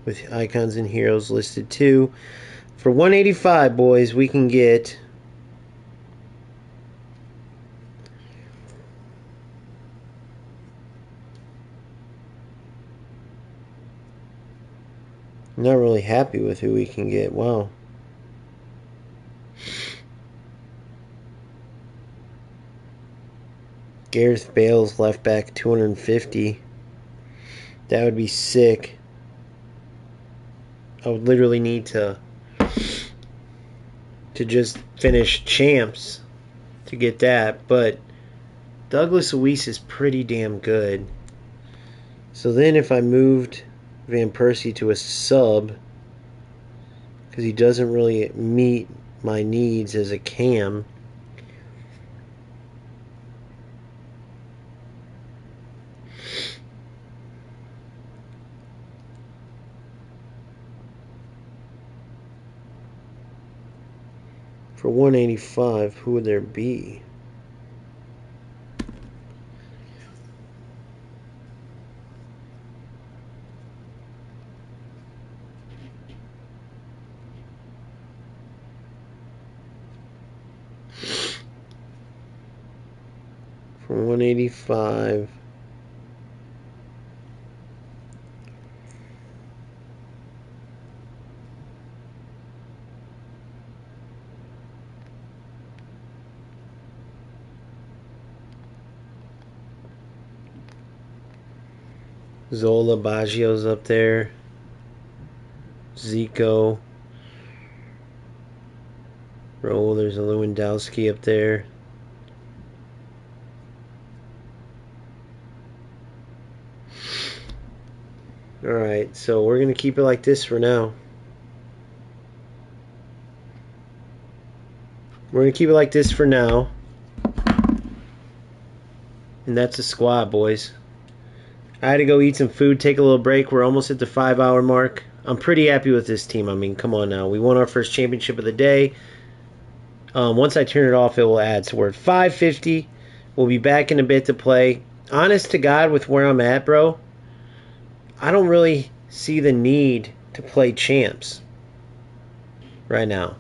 A: with icons and heroes listed too. For 185, boys, we can get not really happy with who we can get. Wow. Gareth Bale's left back, 250. That would be sick. I would literally need to just finish champs to get that. But Douglas Luiz is pretty damn good. So then if I moved Van Persie to a sub, because he doesn't really meet my needs as a cam, for 185, who would there be? For 185. Zola Baggio's up there. Zico. Roll, there's a Lewandowski up there. Alright, so we're going to keep it like this for now. We're going to keep it like this for now. And that's the squad, boys. I had to go eat some food, take a little break. We're almost at the 5-hour mark. I'm pretty happy with this team. I mean, come on now. We won our first championship of the day. Once I turn it off, it will add. So we're at 550. We'll be back in a bit to play. Honest to God, with where I'm at, bro, I don't really see the need to play champs right now.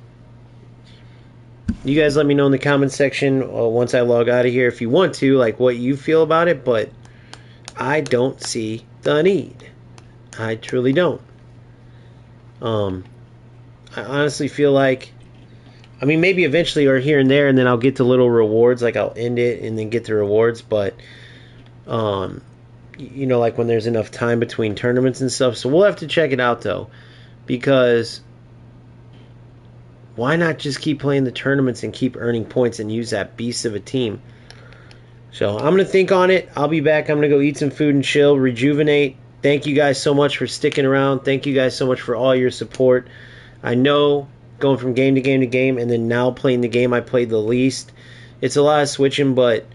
A: You guys let me know in the comment section once I log out of here if you want to, like what you feel about it, but I don't see the need. I truly don't. I honestly feel like, I mean, maybe eventually or here and there, and then I'll get the little rewards, like I'll end it and then get the rewards, but, you know, like when there's enough time between tournaments and stuff. So we'll have to check it out, though, because why not just keep playing the tournaments and keep earning points and use that beast of a team? So I'm going to think on it. I'll be back. I'm going to go eat some food and chill, rejuvenate. Thank you guys so much for sticking around. Thank you guys so much for all your support. I know going from game to game to game and then now playing the game I played the least, it's a lot of switching, but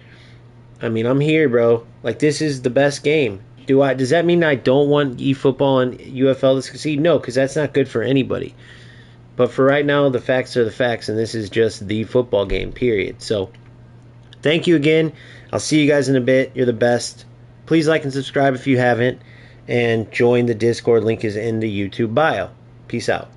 A: I mean, I'm here, bro. Like, this is the best game. Does that mean I don't want eFootball and UFL to succeed? No, because that's not good for anybody. But for right now, the facts are the facts, and this is just the football game, period. So, thank you again. I'll see you guys in a bit. You're the best. Please like and subscribe if you haven't, and join the Discord. Link is in the YouTube bio. Peace out.